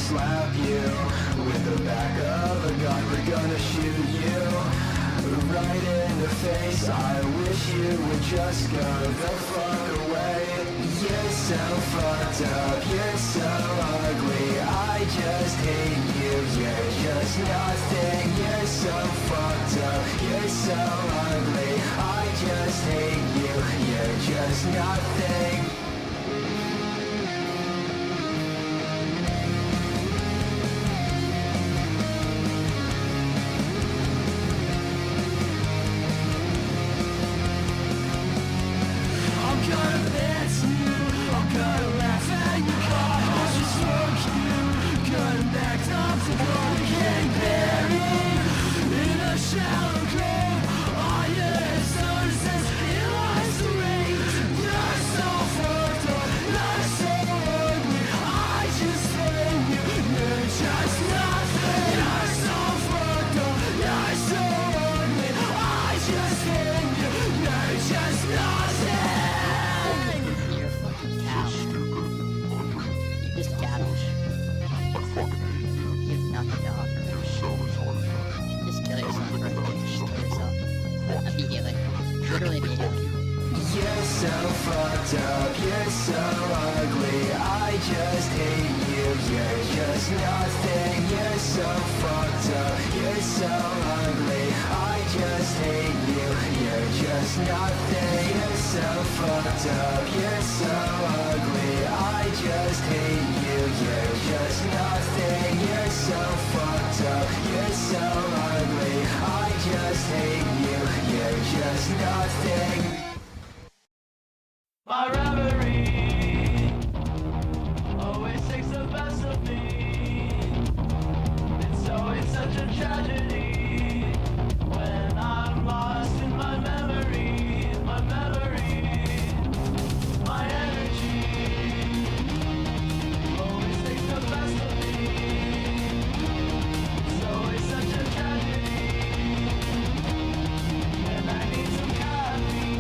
slap you with the back of a gun. We're gonna shoot you right in the face. I wish you would just go the fuck away. You're so fucked up, you're so ugly, I just hate you. You're just nothing, you're so fucked up, you're so ugly, I just hate you. You're just nothing. You're so fucked up, you're so ugly, I just hate you. You're just nothing, you're so fucked up, you're so ugly, I just hate you. You're just nothing, you're so fucked up, you're so ugly, I just hate you. You're just nothing, you're so fucked up, you're so ugly, I just hate you. You're just nothing. My reverie always takes the best of me. It's always such a tragedy when I'm lost in my memory, my energy always takes the best of me. It's always such a tragedy when I need some caffeine.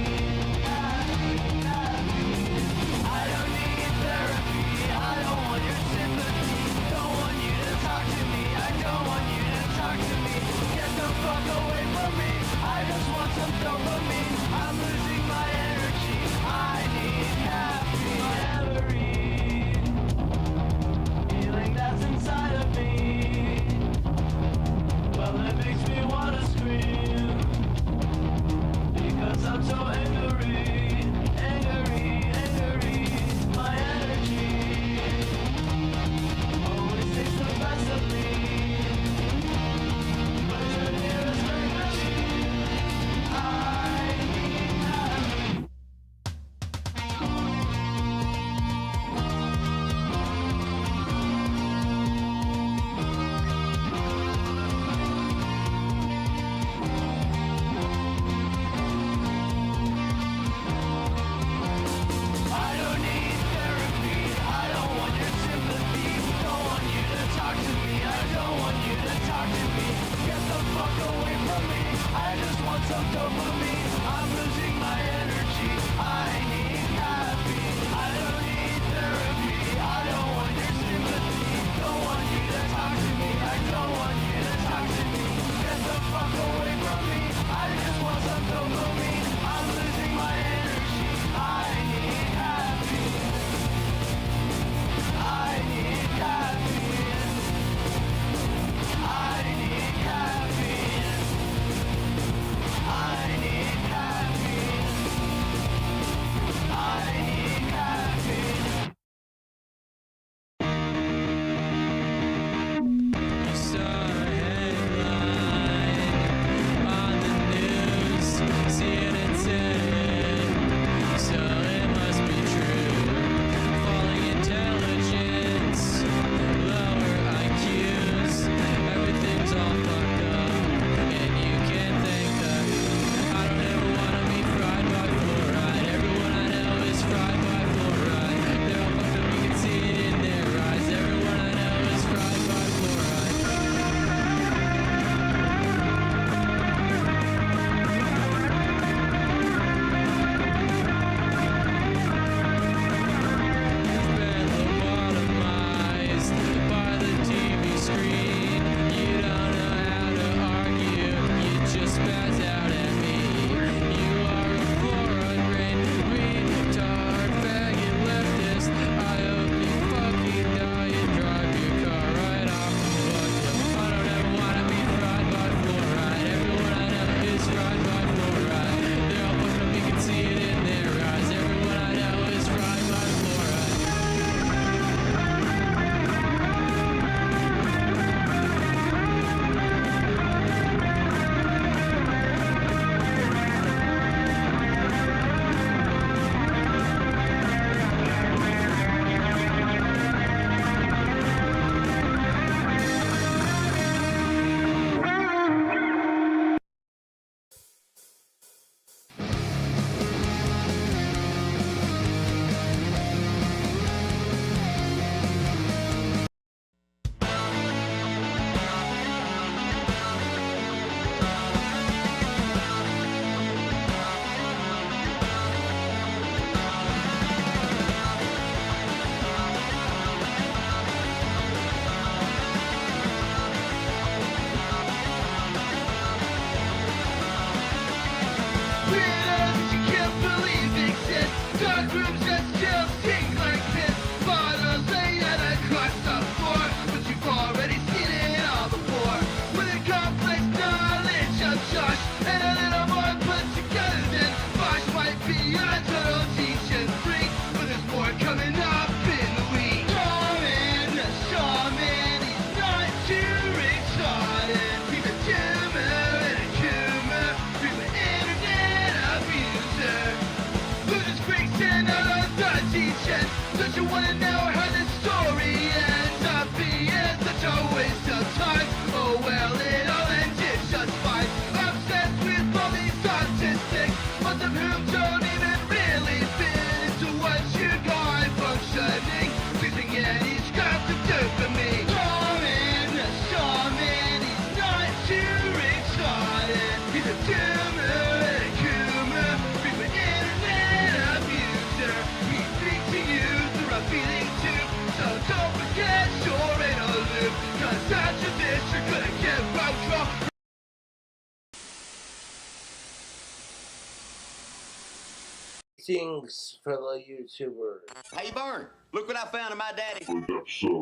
Greetings, fellow YouTubers. Hey, Vern, look what I found in my daddy. You didn't say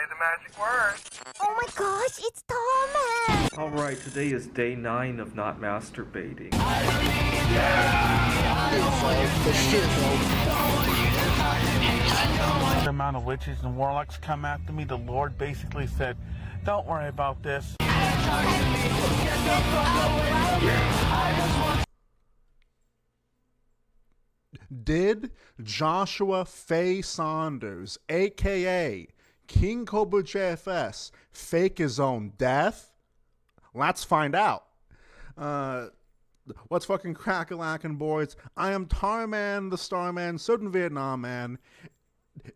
the magic word. Oh my gosh, it's Thomas! Alright, today is day 9 of not masturbating. The amount of witches and warlocks come after me, the Lord basically said, don't worry about this. Did Joshua Faye Saunders, aka KingCobraJFS, fake his own death? Let's find out. What's fucking crack-a-lackin', boys? I am Tarman, the Starman, Southern Vietnam man.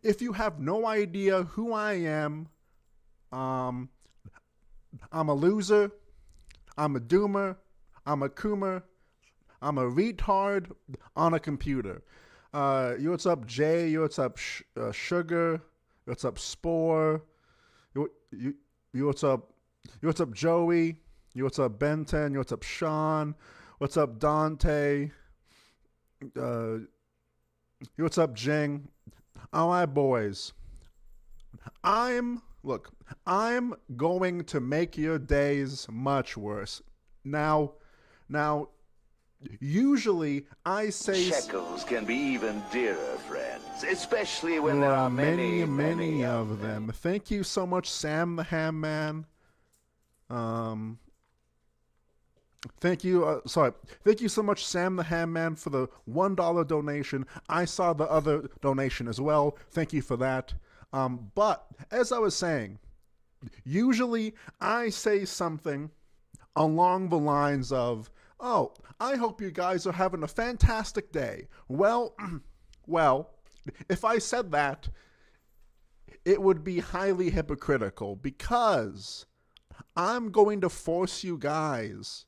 If you have no idea who I am, I'm a loser, I'm a doomer, I'm a coomer, I'm a retard on a computer. You what's up, Jay? You what's up, Sugar? You what's up, Spore? You what's up? You what's up, Joey? You what's up, Benton? You what's up, Sean? What's up, Dante? You what's up, Jing? All right, boys. I'm going to make your days much worse. Now, usually I say shekels can be even dearer, friends, especially when there there are many of them. Thank you so much, Sam the Ham Man. Thank you so much, Sam the Ham Man, for the $1 donation. I saw the other donation as well. Thank you for that. But as I was saying, usually I say something along the lines of, "Oh, I hope you guys are having a fantastic day." Well, if I said that, it would be highly hypocritical because I'm going to force you guys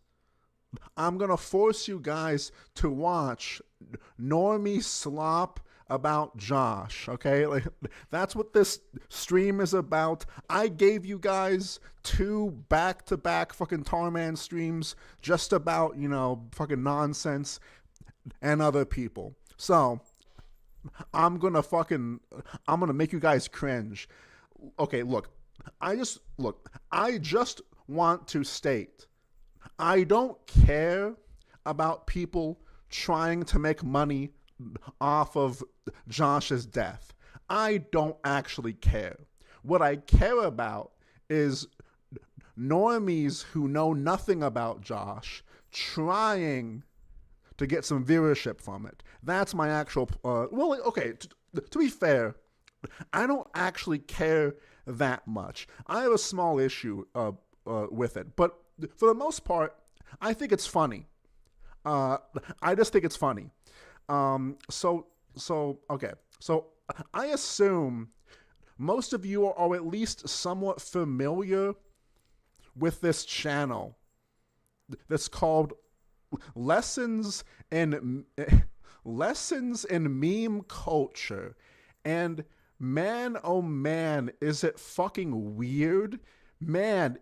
to watch Normie slop about Josh, okay? Like, that's what this stream is about. I gave you guys 2 back-to-back fucking Tarman streams just about, fucking nonsense and other people. So, I'm gonna make you guys cringe. Okay, look, I just want to state, I don't care about people trying to make money off of Josh's death. I don't actually care. What I care about is normies who know nothing about Josh trying to get some viewership from it. That's my actual... to be fair, I don't actually care that much. I have a small issue with it, but for the most part, I think it's funny. I just think it's funny. So I assume most of you are at least somewhat familiar with this channel that's called Lessons in Meme Culture. And man, oh man, is it fucking weird? Man,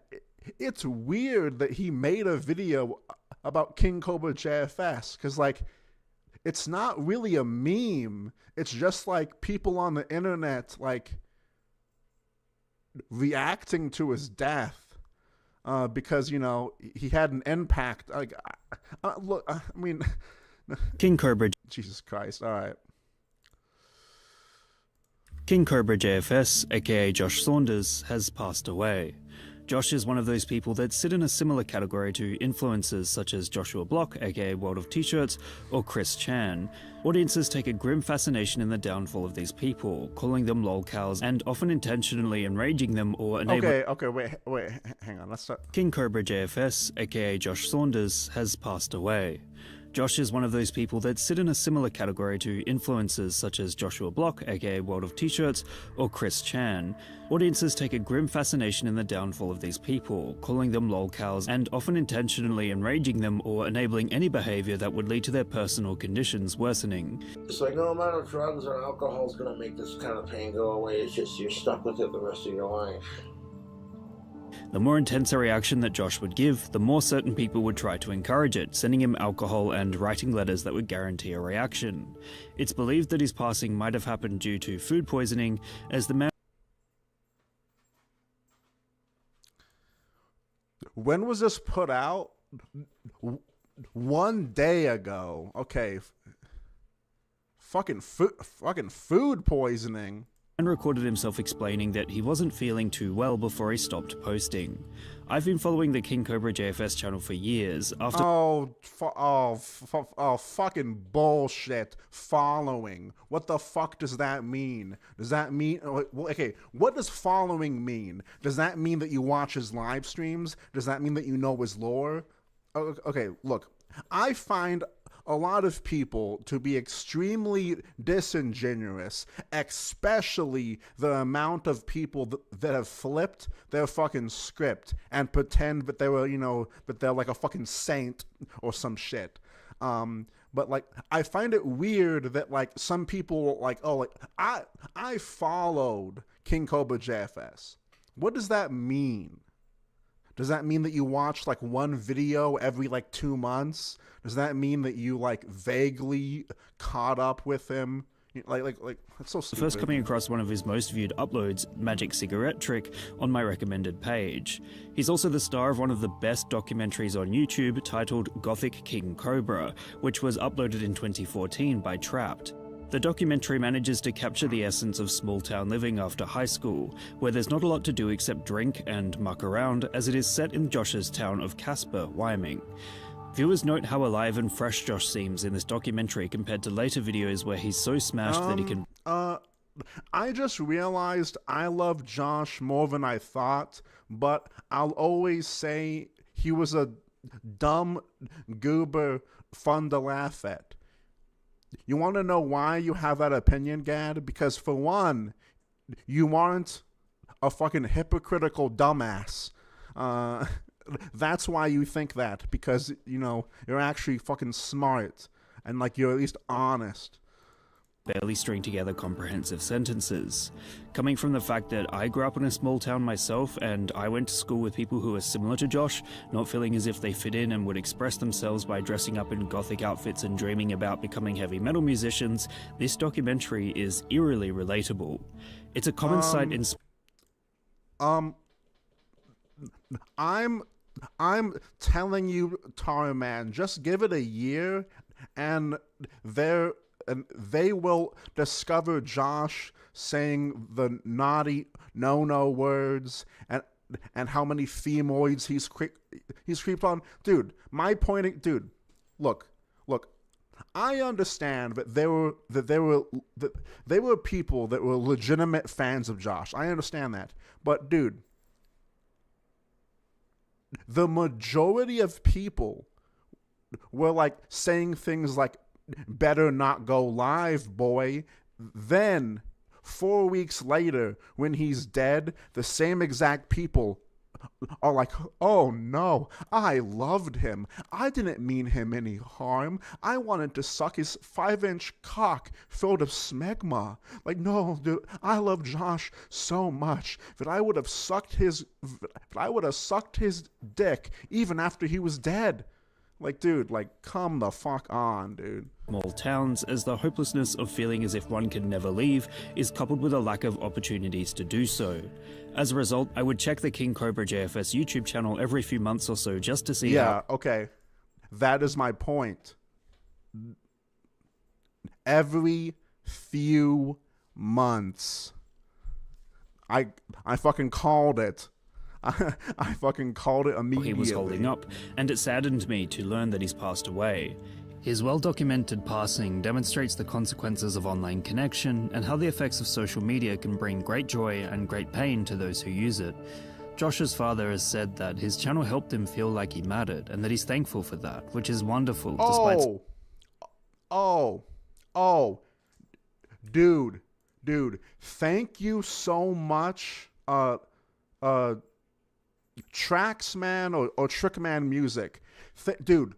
it's weird that he made a video about KingCobraJFS, because, it's not really a meme. It's just, people on the internet, reacting to his death, because, he had an impact. King Cobra. Jesus Christ, all right. KingCobraJFS, aka Josh Saunders, has passed away. Josh is one of those people that sit in a similar category to influencers such as Joshua Block, aka World of T-Shirts, or Chris Chan. Audiences take a grim fascination in the downfall of these people, calling them lolcows and often intentionally enraging them or enabling... Okay, wait, hang on, let's start. KingCobraJFS, aka Josh Saunders, has passed away. Josh is one of those people that sit in a similar category to influencers such as Joshua Block, aka World of T-Shirts, or Chris Chan. Audiences take a grim fascination in the downfall of these people, calling them lolcows and often intentionally enraging them or enabling any behavior that would lead to their personal conditions worsening. It's like no amount of drugs or alcohol is going to make this kind of pain go away. It's just you're stuck with it the rest of your life. The more intense a reaction that Josh would give, the more certain people would try to encourage it, sending him alcohol and writing letters that would guarantee a reaction. It's believed that his passing might have happened due to food poisoning, as the man... When was this put out? 1 day ago. Okay. Fucking food poisoning. And recorded himself explaining that he wasn't feeling too well before he stopped posting. I've been following the KingCobraJFS channel for years. After Fucking bullshit. Following. What the fuck does that mean? Does that mean... Okay, what does following mean? Does that mean that you watch his live streams? Does that mean that you know his lore? Okay, look. I find a lot of people to be extremely disingenuous, especially the amount of people that have flipped their fucking script and pretend that they were, that they're like a fucking saint or some shit. But like, I find it weird that like some people like, oh, like I followed KingCobraJFS. What does that mean? Does that mean that you watch like one video every like 2 months? Does that mean that you like vaguely caught up with him? Like that's so stupid. First coming across one of his most viewed uploads, Magic Cigarette Trick, on my recommended page. He's also the star of one of the best documentaries on YouTube titled Gothic King Cobra, which was uploaded in 2014 by Trapped. The documentary manages to capture the essence of small-town living after high school, where there's not a lot to do except drink and muck around, as it is set in Josh's town of Casper, Wyoming. Viewers note how alive and fresh Josh seems in this documentary compared to later videos where he's so smashed that he can... I just realized I love Josh more than I thought, but I'll always say he was a dumb goober fun to laugh at. You want to know why you have that opinion, Gad? Because for one, you aren't a fucking hypocritical dumbass. That's why you think that, because, you're actually fucking smart and like you're at least honest. Barely string together comprehensive sentences. Coming from the fact that I grew up in a small town myself and I went to school with people who are similar to Josh, not feeling as if they fit in and would express themselves by dressing up in gothic outfits and dreaming about becoming heavy metal musicians, this documentary is eerily relatable. It's a common sight in... I'm telling you, Tar Man, just give it a year and they will discover Josh saying the naughty no words and how many femoids he's creeped on. Dude, look. I understand that there were people that were legitimate fans of Josh. I understand that. But dude, the majority of people were like saying things like, better not go live, boy. Then 4 weeks later, when he's dead, the same exact people are like, oh no, I loved him. I didn't mean him any harm. I wanted to suck his 5-inch cock filled with smegma. Like, no, dude, I love Josh so much that I would have sucked his dick even after he was dead. Like, dude, like, come the fuck on, dude. Small towns, as the hopelessness of feeling as if one can never leave is coupled with a lack of opportunities to do so. As a result, I would check the KingCobraJFS YouTube channel every few months or so just to see Yeah, okay. That is my point. Every few months. I fucking called it. I fucking called it immediately. He was holding up, and it saddened me to learn that he's passed away. His well-documented passing demonstrates the consequences of online connection and how the effects of social media can bring great joy and great pain to those who use it. Josh's father has said that his channel helped him feel like he mattered, and that he's thankful for that, which is wonderful. Dude, thank you so much, Traxman or Trickman Music. Dude,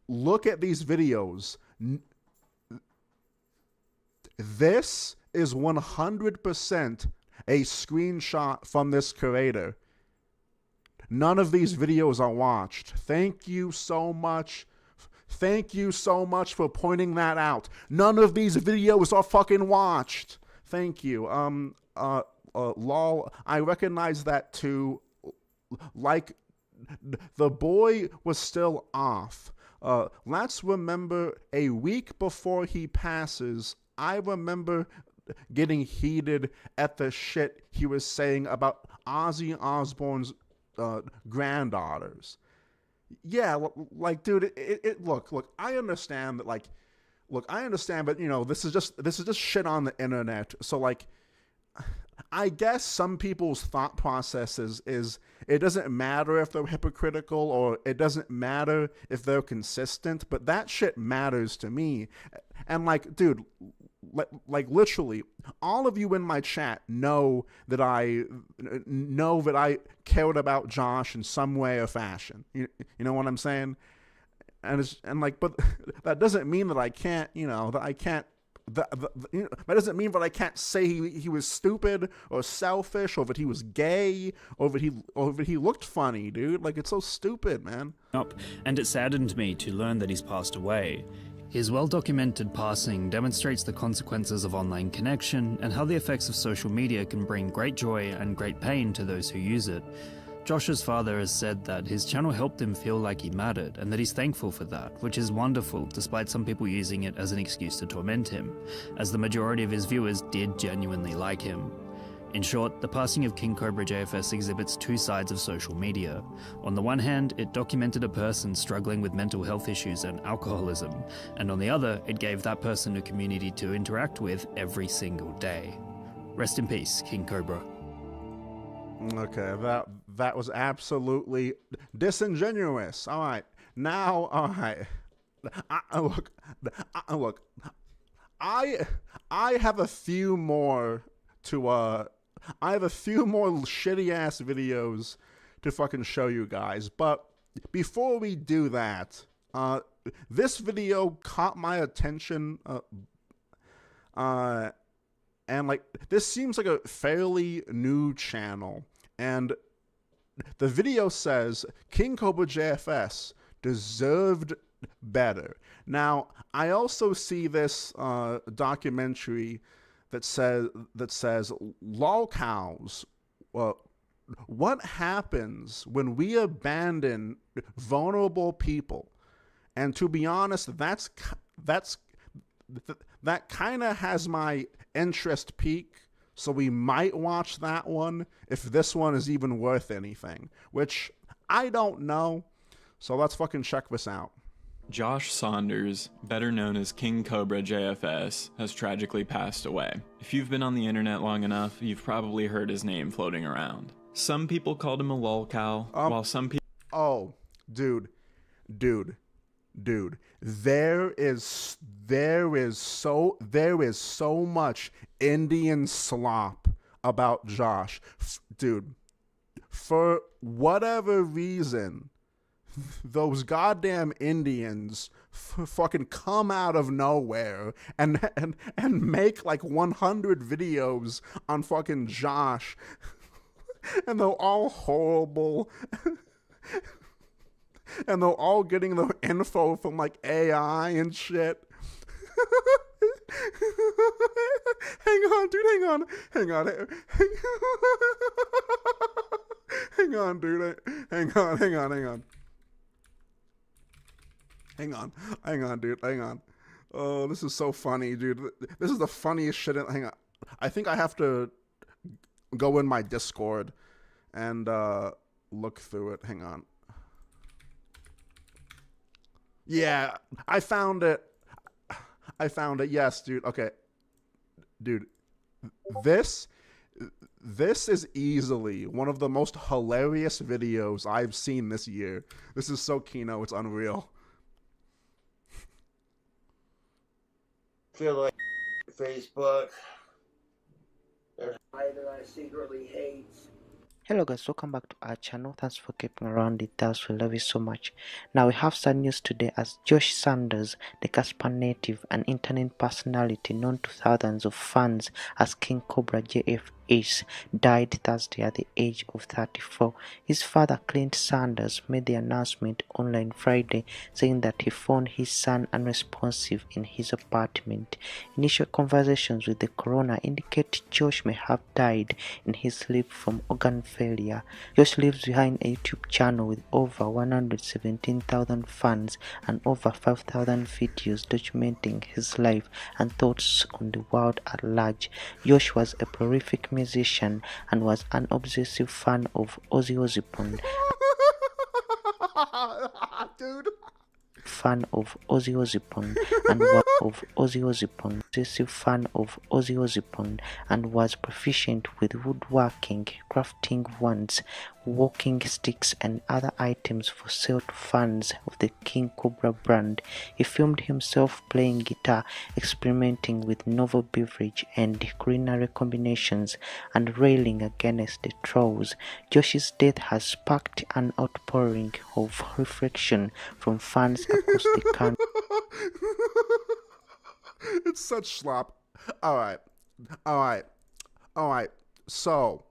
look at these videos. This is 100% a screenshot from this creator. none of these videos are watched. Thank you so much. Thank you so much for pointing that out. None of these videos are fucking watched. Thank you. Lol, I recognize that too. Like, the boy was still off. Let's remember a week before he passes, I remember getting heated at the shit he was saying about Ozzy Osbourne's granddaughters. Yeah, like, dude, look, I understand that, but you know, this is just shit on the internet. So, like, I guess some people's thought process is it doesn't matter if they're hypocritical or it doesn't matter if they're consistent, but that shit matters to me. And, like, dude, like literally, all of you in my chat know that I cared about Josh in some way or fashion. You know what I'm saying? And like, but that doesn't mean that I can't, you know, that I can't. That doesn't mean that I can't say he was stupid or selfish or that he was gay or that he looked funny, dude. Like, it's so stupid, man. And it saddened me to learn that he's passed away. His well-documented passing demonstrates the consequences of online connection and how the effects of social media can bring great joy and great pain to those who use it. Josh's father has said that his channel helped him feel like he mattered and that he's thankful for that, which is wonderful despite some people using it as an excuse to torment him, as the majority of his viewers did genuinely like him. In short, the passing of KingCobraJFS exhibits two sides of social media. On the one hand, it documented a person struggling with mental health issues and alcoholism, and on the other, it gave that person a community to interact with every single day. Rest in peace, King Cobra. Okay, that was absolutely disingenuous. All right, now, all right. Look, I have a few more to I have a few more shitty ass videos to fucking show you guys, but before we do that, this video caught my attention, and like, this seems like a fairly new channel, and the video says KingCobraJFS deserved better. Now, I also see this documentary that says lolcows. What happens when we abandon vulnerable people? And to be honest, that kind of has my interest peak. So we might watch that one if this one is even worth anything, which I don't know. So let's fucking check this out. Josh Saunders, better known as KingCobraJFS, has tragically passed away. If you've been on the internet long enough, you've probably heard his name floating around. Some people called him a lolcow, while some people... Oh, dude. There is so much Indian slop about Josh. Dude, for whatever reason, those goddamn Indians fucking come out of nowhere and make like 100 videos on fucking Josh, and they're all horrible, and they're all getting the info from like AI and shit. Hang on, dude, hang on, dude, hang on, dude, hang on. Oh, this is so funny, dude. This is the funniest shit. Hang on. I think I have to go in my Discord and look through it. Hang on. Yeah, I found it. Yes, dude. Okay. Dude, this is easily one of the most hilarious videos I've seen this year. This is so Kino, it's unreal. Feel like Facebook. There's that I secretly hate. Hello guys, welcome back to our channel. Thanks for keeping around with us. We love you so much. Now we have sad news today as Josh Saunders, the Casper native and internet personality known to thousands of fans as KingCobraJFS Ace, died Thursday at the age of 34. His father, Clint Sanders, made the announcement online Friday, saying that he found his son unresponsive in his apartment. Initial conversations with the coroner indicate Josh may have died in his sleep from organ failure. Josh leaves behind a YouTube channel with over 117,000 fans and over 5,000 videos documenting his life and thoughts on the world at large. Josh was a prolific musician and was an obsessive fan of Ozzy Osbourne. Dude. Fan of Ozzy Osbourne and was obsessive fan of Ozzy Osbourne and was proficient with woodworking, crafting wands, walking sticks and other items for sale to fans of the King Cobra brand. He filmed himself playing guitar, experimenting with novel beverage and culinary combinations, and railing against the trolls. Josh's death has sparked an outpouring of reflection from fans across the country. It's such slop. Alright. So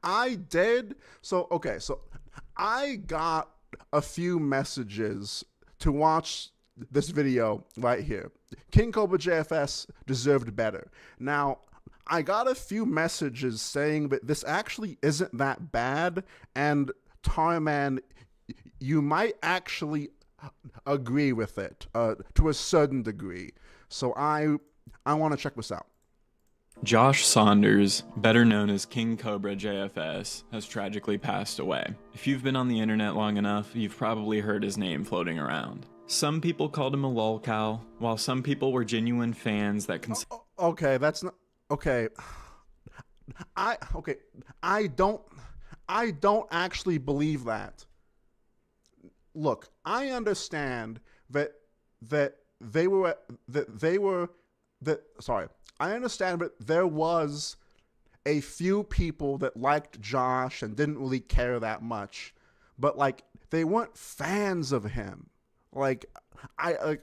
I got a few messages to watch this video right here. KingCobraJFS deserved better. Now, I got a few messages saying that this actually isn't that bad, and Tarman, you might actually agree with it to a certain degree. So I want to check this out. Josh Saunders, better known as KingCobraJFS, has tragically passed away. If you've been on the internet long enough, you've probably heard his name floating around. Some people called him a lolcow, while some people were genuine fans that Okay, that's not okay. I don't actually believe that. Look, I understand I understand that there was a few people that liked Josh and didn't really care that much, but like they weren't fans of him. Like I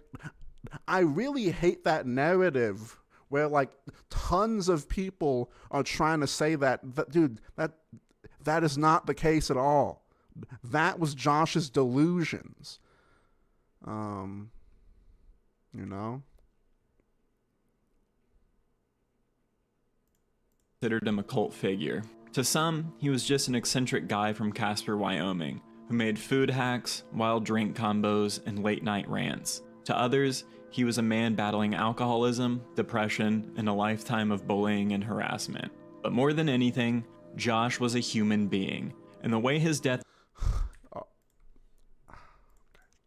really hate that narrative where like tons of people are trying to say that dude, that is not the case at all. That was Josh's delusions. You know? considered him a cult figure. To some, he was just an eccentric guy from Casper, Wyoming, who made food hacks, wild drink combos, and late-night rants. To others, he was a man battling alcoholism, depression, and a lifetime of bullying and harassment. But more than anything, Josh was a human being, and the way his death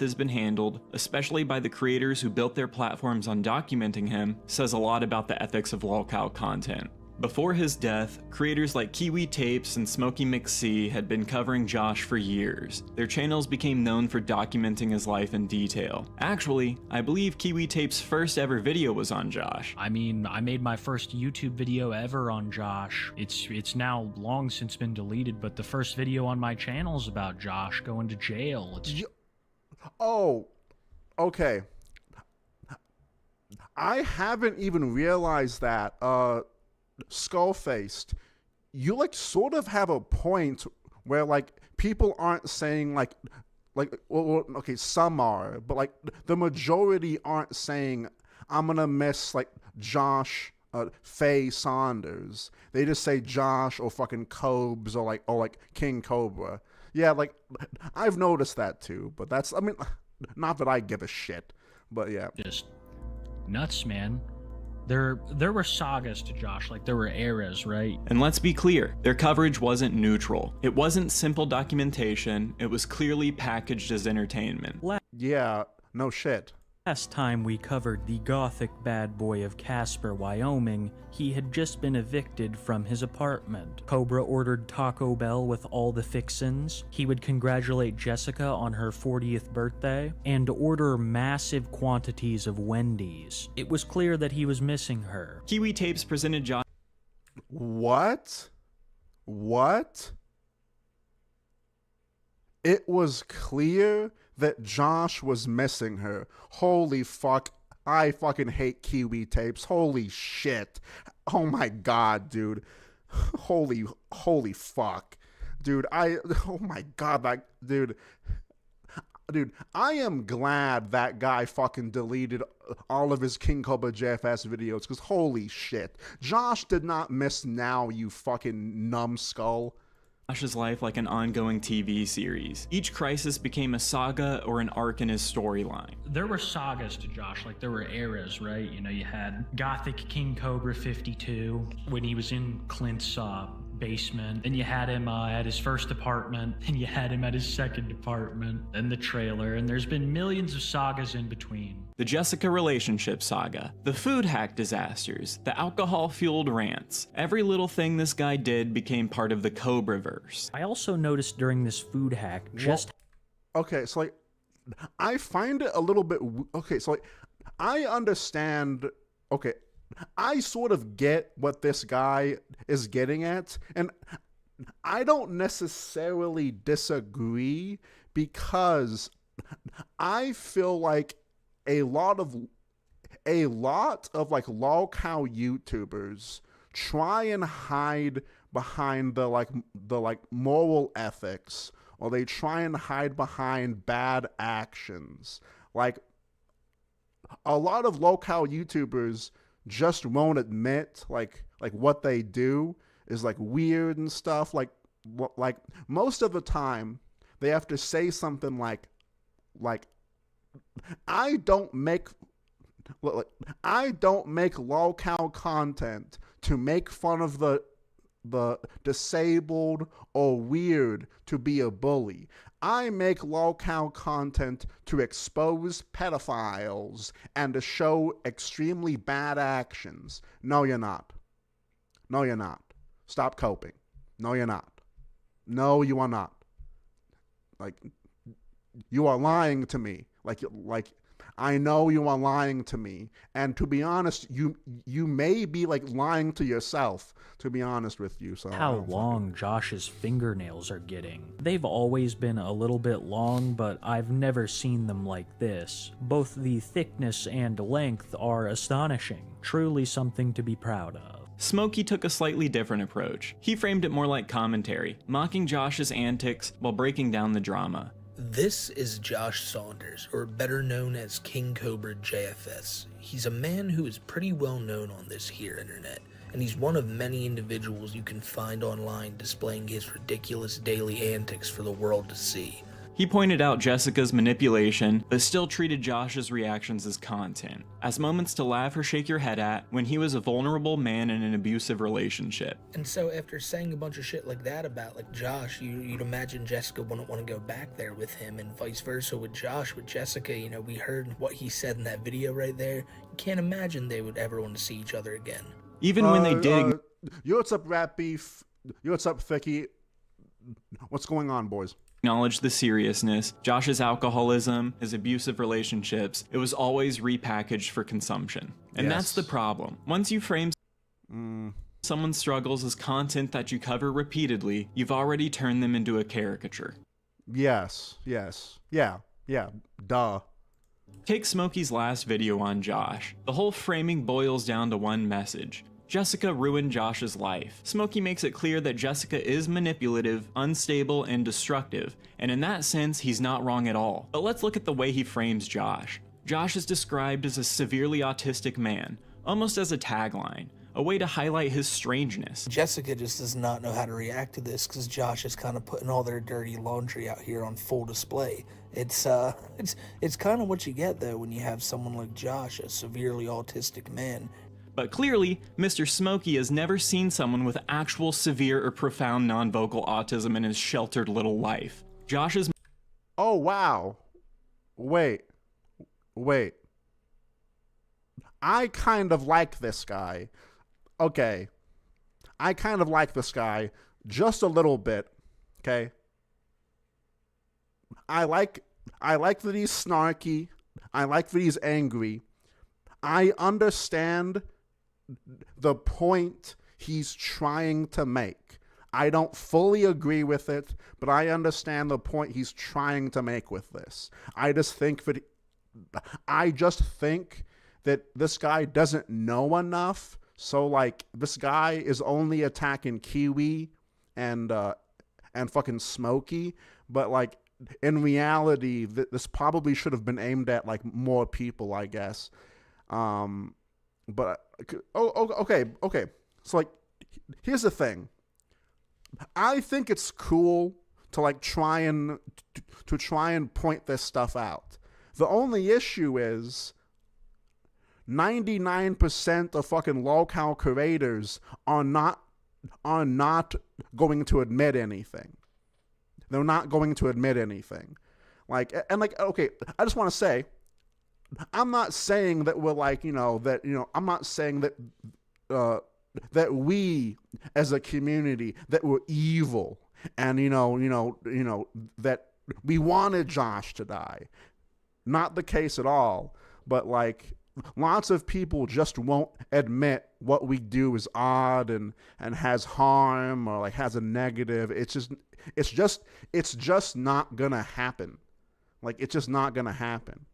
has been handled, especially by the creators who built their platforms on documenting him, says a lot about the ethics of lolcow content. Before his death, creators like Kiwi Tapes and Smokey McC had been covering Josh for years. Their channels became known for documenting his life in detail. Actually, I believe Kiwi Tapes' first ever video was on Josh. I mean, I made my first YouTube video ever on Josh. It's now long since been deleted, but the first video on my channel is about Josh going to jail. Oh, okay. I haven't even realized that. Skull-faced, you like sort of have a point where like people aren't saying well, okay, some are, but like the majority aren't saying I'm gonna miss like Josh Faye Saunders. They just say Josh or fucking Cobes or like King Cobra. Yeah, like I've noticed that too, but that's, I mean, not that I give a shit, but yeah. Just nuts, man. There were sagas to Josh, like there were eras, right? And let's be clear, their coverage wasn't neutral. It wasn't simple documentation, it was clearly packaged as entertainment. Yeah, no shit. Last time we covered the gothic bad boy of Casper, Wyoming, he had just been evicted from his apartment. Cobra ordered Taco Bell with all the fixins. He would congratulate Jessica on her 40th birthday and order massive quantities of Wendy's. It was clear that he was missing her. Kiwi Tapes presented Josh. What? It was clear that Josh was missing her. Holy fuck. I fucking hate Kiwi Tapes. Holy shit. Oh my god, dude. Holy fuck. Dude, oh my god, dude, I am glad that guy fucking deleted all of his KingCobraJFS videos, because holy shit. Josh did not miss now, you fucking numbskull. Josh's life like an ongoing TV series. Each crisis became a saga or an arc in his storyline. There were sagas to Josh, like there were eras, right? You know, you had Gothic King Cobra 52 when he was in Clint's basement, and you had him at his first apartment, and you had him at his second apartment, then the trailer, and there's been millions of sagas in between. The Jessica relationship saga, the food hack disasters, the alcohol-fueled rants. Every little thing this guy did became part of the Cobraverse. I also noticed during this food hack Okay, so like, I find it a little bit... Okay, so like, I understand... Okay, I sort of get what this guy is getting at, and I don't necessarily disagree, because I feel like a lot of like lolcow YouTubers try and hide behind the moral ethics, or they try and hide behind bad actions. Like, a lot of lolcow YouTubers just won't admit like what they do is like weird and stuff. Like most of the time they have to say something like I don't make lolcow content to make fun of the disabled or weird to be a bully. I make lolcow content to expose pedophiles and to show extremely bad actions. No, you're not. No, you're not. Stop coping. No, you're not. No, you are not. Like, you are lying to me. Like I know you are lying to me, and to be honest, you may be like lying to yourself, to be honest with you. So how long Josh's fingernails are getting. They've always been a little bit long, but I've never seen them like this. Both the thickness and length are astonishing. Truly something to be proud of. Smokey took a slightly different approach. He framed it more like commentary, mocking Josh's antics while breaking down the drama. This is Josh Saunders, or better known as KingCobraJFS. He's a man who is pretty well known on this here internet, and he's one of many individuals you can find online displaying his ridiculous daily antics for the world to see. He pointed out Jessica's manipulation, but still treated Josh's reactions as content, as moments to laugh or shake your head at when he was a vulnerable man in an abusive relationship. And so after saying a bunch of shit like that about like Josh, you'd imagine Jessica wouldn't want to go back there with him, and vice versa with Josh. With Jessica, you know, we heard what he said in that video right there. You can't imagine they would ever want to see each other again. Even when they did... Yo, what's up, Rat Beef? Yo, what's up, Thicky? What's going on, boys? Acknowledge the seriousness, Josh's alcoholism, his abusive relationships, it was always repackaged for consumption. And that's the problem. Once you frame someone's struggles as content that you cover repeatedly, you've already turned them into a caricature. Yes. Yeah, duh. Take Smokey's last video on Josh. The whole framing boils down to one message. Jessica ruined Josh's life. Smokey makes it clear that Jessica is manipulative, unstable, and destructive, and in that sense, he's not wrong at all. But let's look at the way he frames Josh. Josh is described as a severely autistic man, almost as a tagline, a way to highlight his strangeness. Jessica just does not know how to react to this because Josh is kind of putting all their dirty laundry out here on full display. It's kind of what you get though when you have someone like Josh, a severely autistic man. But clearly, Mr. Smokey has never seen someone with actual severe or profound non-vocal autism in his sheltered little life. Josh's... Oh, wow. Wait. I kind of like this guy. Okay. I kind of like this guy just a little bit, okay? I like that he's snarky. I like that he's angry. I understand the point he's trying to make. I don't fully agree with it, but I understand the point he's trying to make with this. I just think that this guy doesn't know enough So like this guy is only attacking Kiwi and fucking Smokey, but like in reality, this probably should have been aimed at like more people, I guess. But okay. So like, here's the thing. I think it's cool to like try and point this stuff out. The only issue is 99% of fucking lolcow creators are not going to admit anything. They're not going to admit anything. Like, and like, okay, I just want to say, I'm not saying that we're like, I'm not saying that that we as a community that we're evil and that we wanted Josh to die. Not the case at all. But like, lots of people just won't admit what we do is odd and has harm or like has a negative. It's just not gonna happen. Like, it's just not gonna happen.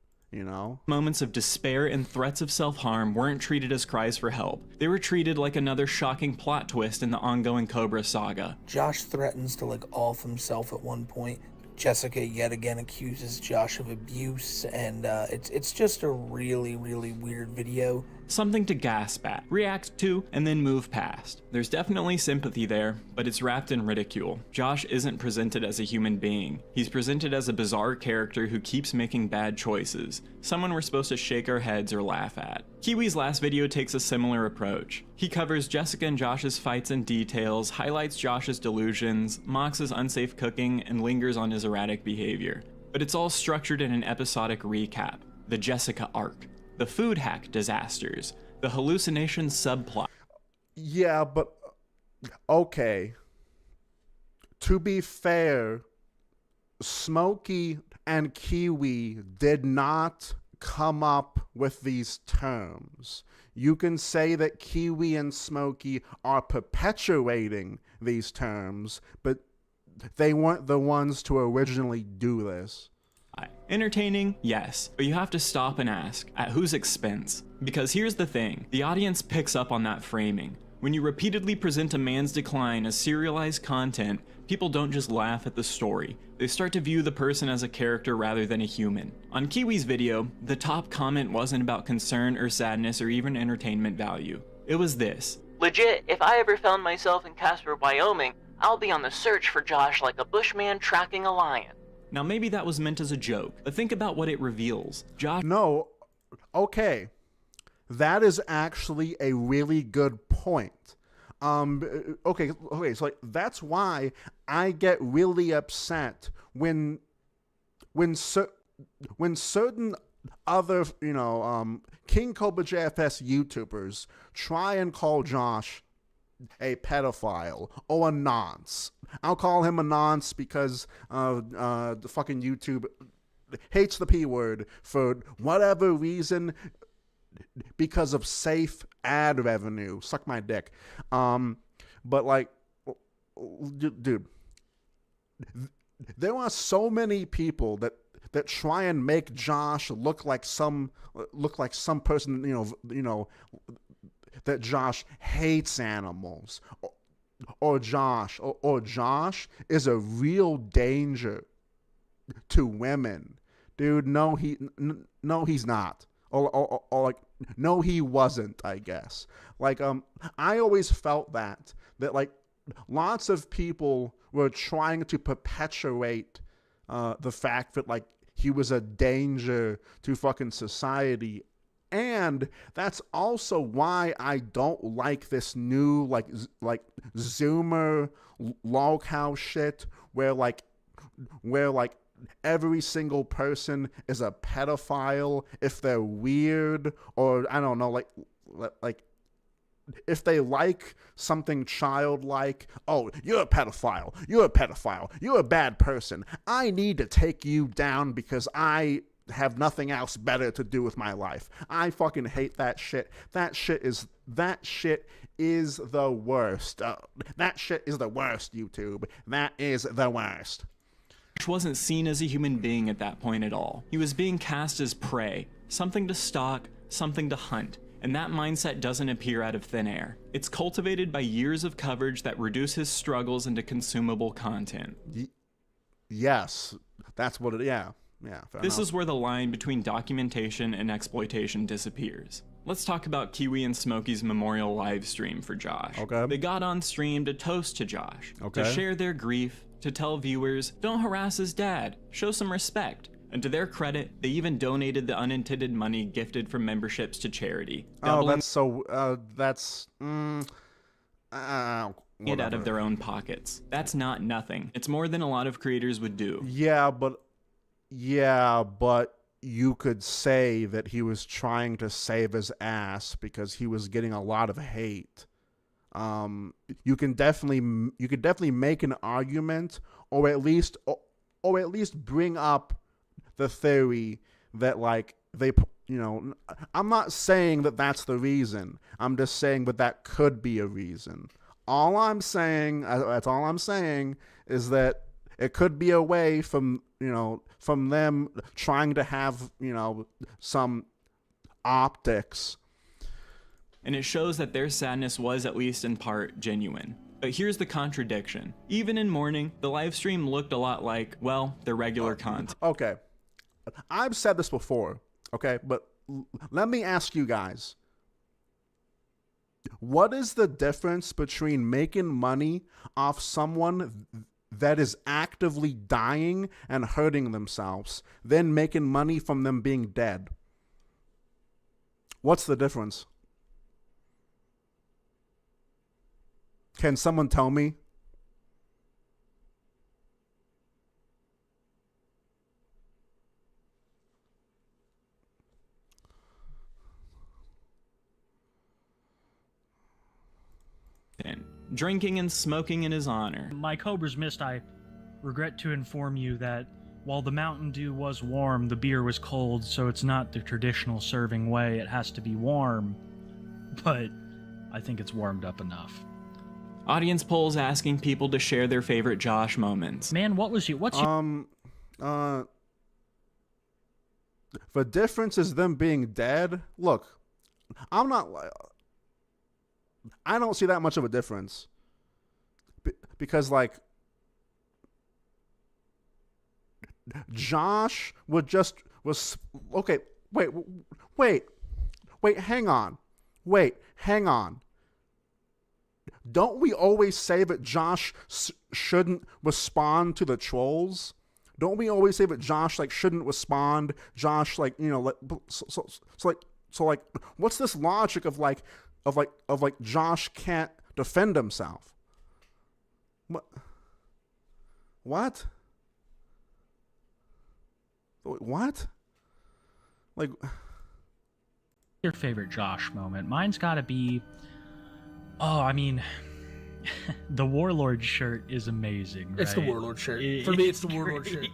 Moments of despair and threats of self-harm weren't treated as cries for help. They were treated like another shocking plot twist in the ongoing Cobra saga. Josh threatens to off himself at one point. Jessica yet again accuses Josh of abuse, and it's just a really, really weird video. Something to gasp at, react to, and then move past. There's definitely sympathy there, but it's wrapped in ridicule. Josh isn't presented as a human being. He's presented as a bizarre character who keeps making bad choices, someone we're supposed to shake our heads or laugh at. Kiwi's last video takes a similar approach. He covers Jessica and Josh's fights in details, highlights Josh's delusions, mocks his unsafe cooking, and lingers on his erratic behavior. But it's all structured in an episodic recap, the Jessica arc. The food hack disasters, the hallucination subplot. Yeah, but okay. To be fair, Smokey and Kiwi did not come up with these terms. You can say that Kiwi and Smokey are perpetuating these terms, but they weren't the ones to originally do this. Entertaining, yes, but you have to stop and ask, at whose expense? Because here's the thing, the audience picks up on that framing. When you repeatedly present a man's decline as serialized content, people don't just laugh at the story. They start to view the person as a character rather than a human. On Kiwi's video, the top comment wasn't about concern or sadness or even entertainment value. It was this. Legit, if I ever found myself in Casper, Wyoming, I'll be on the search for Josh like a bushman tracking a lion. Now maybe that was meant as a joke, but think about what it reveals. Josh— No, okay. That is actually a really good point. Okay, so like that's why I get really upset when certain other, KingCobraJFS YouTubers try and call Josh a pedophile or a nonce. I'll call him a nonce because the fucking YouTube hates the P word for whatever reason, because of safe ad revenue. Suck my dick. But like, dude, there are so many people that try and make Josh look like some person, that Josh hates animals, or Josh is a real danger to women. Dude, no, he's not. Or like, no, he wasn't, I guess. Like, I always felt that like lots of people were trying to perpetuate the fact that like he was a danger to fucking society. And that's also why I don't like this new like Zoomer lolcow shit where every single person is a pedophile if they're weird, or I don't know, like if they like something childlike. Oh, you're a pedophile, you're a bad person, I need to take you down because I have nothing else better to do with my life. I fucking hate that shit. That shit is the worst. That shit is the worst, YouTube. That is the worst. Josh wasn't seen as a human being at that point at all. He was being cast as prey, something to stalk, something to hunt. And that mindset doesn't appear out of thin air. It's cultivated by years of coverage that reduce his struggles into consumable content. Yes, that's what it, yeah. This is where the line between documentation and exploitation disappears. Let's talk about Kiwi and Smokey's memorial live stream for Josh. Okay. They got on stream to toast to Josh, okay, to share their grief, to tell viewers, don't harass his dad, show some respect. And to their credit, they even donated the unintended money gifted from memberships to charity. Oh, that's so, it out of their own pockets. That's not nothing. It's more than a lot of creators would do. Yeah, but you could say that he was trying to save his ass because he was getting a lot of hate. You could definitely make an argument, or at least bring up the theory that, like, they, you know, I'm not saying that that's the reason. I'm just saying that could be a reason. All I'm saying, that's all I'm saying, is that it could be a way from them trying to have, some optics. And it shows that their sadness was at least in part genuine. But here's the contradiction. Even in mourning, the live stream looked a lot like, well, their regular content. Okay. I've said this before, okay? But let me ask you guys. What is the difference between making money off someone that is actively dying and hurting themselves than making money from them being dead? What's the difference? Can someone tell me? Drinking and smoking in his honor. My Cobra's missed. I regret to inform you that while the Mountain Dew was warm, the beer was cold, so it's not the traditional serving way. It has to be warm, but I think it's warmed up enough. Audience polls asking people to share their favorite Josh moments. Man, what's your... The difference is them being dead. Look, I don't see that much of a difference. Because, like, Josh was okay, wait, hang on. Don't we always say that Josh shouldn't respond to the trolls? Don't we always say that Josh, like, shouldn't respond? Josh, like, so what's this logic of Josh can't defend himself? What? Like, your favorite Josh moment? Mine's got to be, the Warlord shirt is amazing, right? It's the Warlord shirt. For me, it's the Warlord shirt.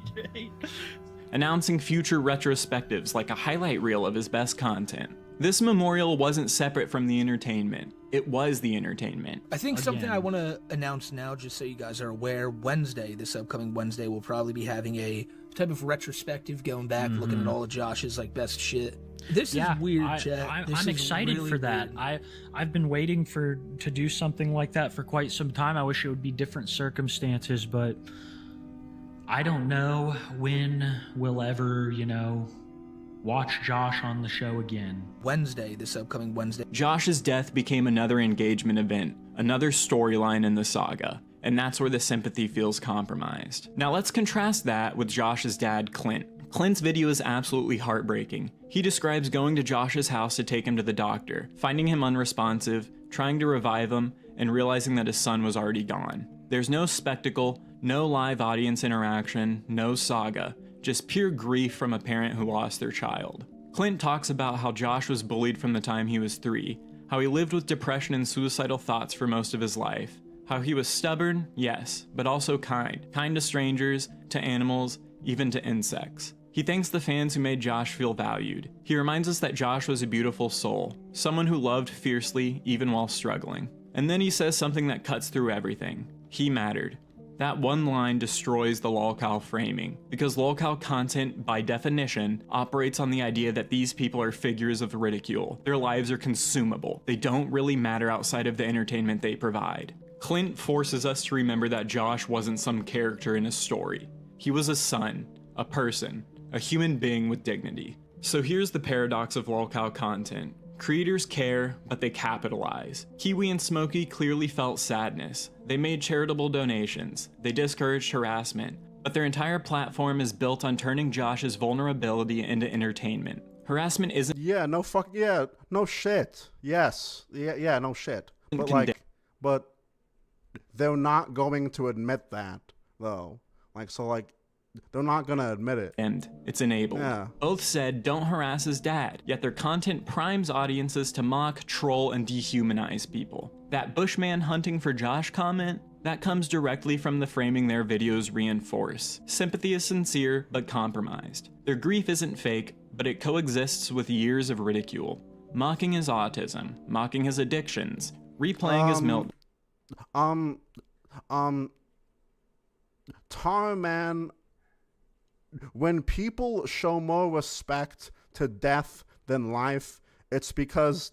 Announcing future retrospectives like a highlight reel of his best content. This memorial wasn't separate from the entertainment. It was the entertainment. I think something I want to announce now, just so you guys are aware, this upcoming Wednesday, we'll probably be having a type of retrospective, going back, looking at all of Josh's, like, best shit. This is weird, Chet. I'm excited really for that. weird. I've been waiting to do something like that for quite some time. I wish it would be different circumstances, but I don't know when we'll ever, watch Josh on the show again. This upcoming Wednesday. Josh's death became another engagement event, another storyline in the saga, and that's where the sympathy feels compromised. Now let's contrast that with Josh's dad, Clint. Clint's video is absolutely heartbreaking. He describes going to Josh's house to take him to the doctor, finding him unresponsive, trying to revive him, and realizing that his son was already gone. There's no spectacle, no live audience interaction, no saga. Just pure grief from a parent who lost their child. Clint talks about how Josh was bullied from the time he was 3, how he lived with depression and suicidal thoughts for most of his life, how he was stubborn, yes, but also kind to strangers, to animals, even to insects. He thanks the fans who made Josh feel valued. He reminds us that Josh was a beautiful soul, someone who loved fiercely even while struggling. And then he says something that cuts through everything. He mattered. That one line destroys the lolcow framing, because lolcow content, by definition, operates on the idea that these people are figures of ridicule. Their lives are consumable. They don't really matter outside of the entertainment they provide. Clint forces us to remember that Josh wasn't some character in a story. He was a son, a person, a human being with dignity. So here's the paradox of lolcow content. Creators care, but they capitalize. Kiwi and Smokey clearly felt sadness. They made charitable donations. They discouraged harassment. But their entire platform is built on turning Josh's vulnerability into entertainment. Harassment isn't— Yeah, no shit. Yes. Yeah, no shit. But they're not going to admit that, though. They're not gonna admit it. And it's enabled. Yeah. Both said don't harass his dad, yet their content primes audiences to mock, troll, and dehumanize people. That Bushman hunting for Josh comment, that comes directly from the framing their videos reinforce. Sympathy is sincere, but compromised. Their grief isn't fake, but it coexists with years of ridicule. Mocking his autism, mocking his addictions, replaying his milk. Tarman, when people show more respect to death than life, it's because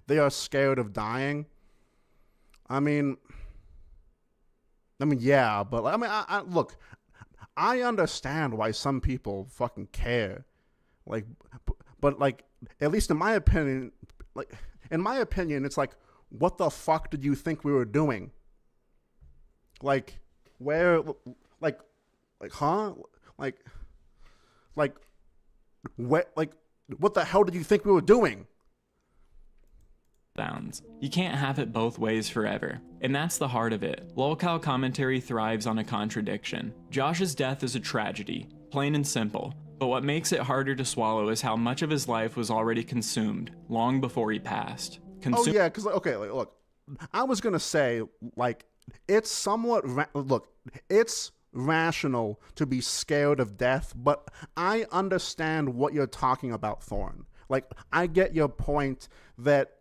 they are scared of dying. I mean, yeah, but I look, I understand why some people fucking care, but at least in my opinion, it's like, what the fuck did you think we were doing? Where, huh? What the hell did you think we were doing? You can't have it both ways forever. And that's the heart of it. Lolcow commentary thrives on a contradiction. Josh's death is a tragedy, plain and simple. But what makes it harder to swallow is how much of his life was already consumed, long before he passed. Look, I was gonna say, it's somewhat, it's rational to be scared of death, but I understand what you're talking about, Thorn. I get your point that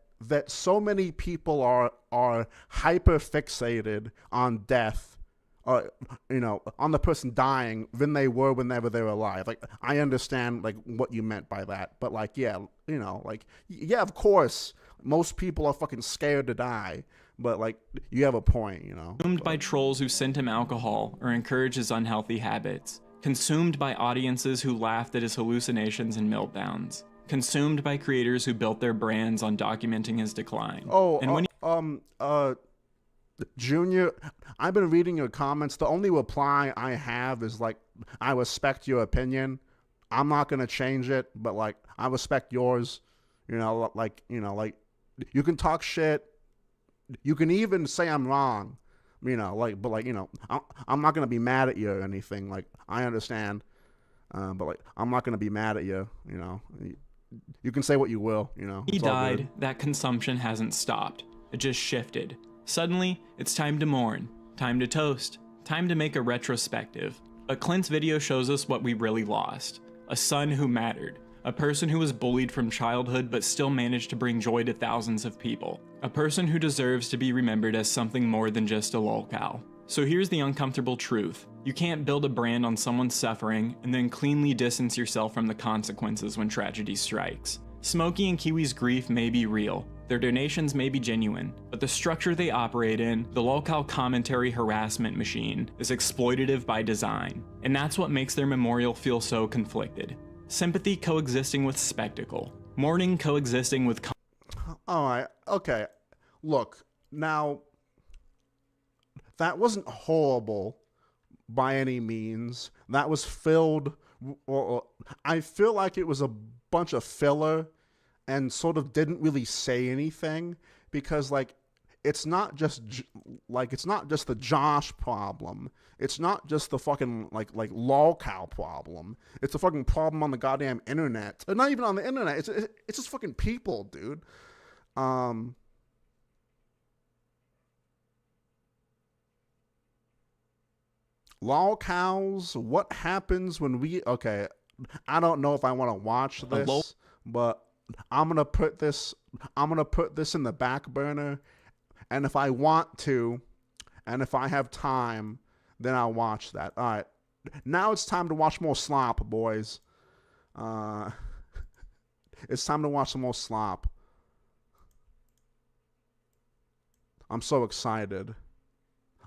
so many people are hyper fixated on death, on the person dying than they were whenever they were alive. I understand what you meant by that, but yeah, of course, most people are fucking scared to die. But you have a point, Consumed by trolls who sent him alcohol or encouraged his unhealthy habits. Consumed by audiences who laughed at his hallucinations and meltdowns. Consumed by creators who built their brands on documenting his decline. Junior, I've been reading your comments. The only reply I have is I respect your opinion. I'm not gonna change it, but I respect yours. You can talk shit. You can even say I'm wrong, I'm not gonna be mad at you or anything. I understand, but I'm not gonna be mad at you. You can say what you will. He died. That consumption hasn't stopped. It just shifted. Suddenly, it's time to mourn, time to toast, time to make a retrospective. But Clint's video shows us what we really lost: a son who mattered. A person who was bullied from childhood but still managed to bring joy to thousands of people. A person who deserves to be remembered as something more than just a lolcow. So here's the uncomfortable truth. You can't build a brand on someone's suffering and then cleanly distance yourself from the consequences when tragedy strikes. Smokey and Kiwi's grief may be real. Their donations may be genuine, but the structure they operate in, the lolcow commentary harassment machine, is exploitative by design. And that's what makes their memorial feel so conflicted. Sympathy coexisting with spectacle. Mourning coexisting with... Alright, okay. Look, now, that wasn't horrible by any means. That was filled... I feel like it was a bunch of filler and sort of didn't really say anything because, it's not just the Josh problem. It's not just the fucking lolcow problem. It's a fucking problem on the goddamn internet. Not even on the internet. It's just fucking people, dude. Lolcows. What happens when we? Okay, I don't know if I want to watch this, but I'm gonna put this in the back burner. And if I want to, and if I have time, then I'll watch that. All right. Now it's time to watch more slop, boys. It's time to watch some more slop. I'm so excited.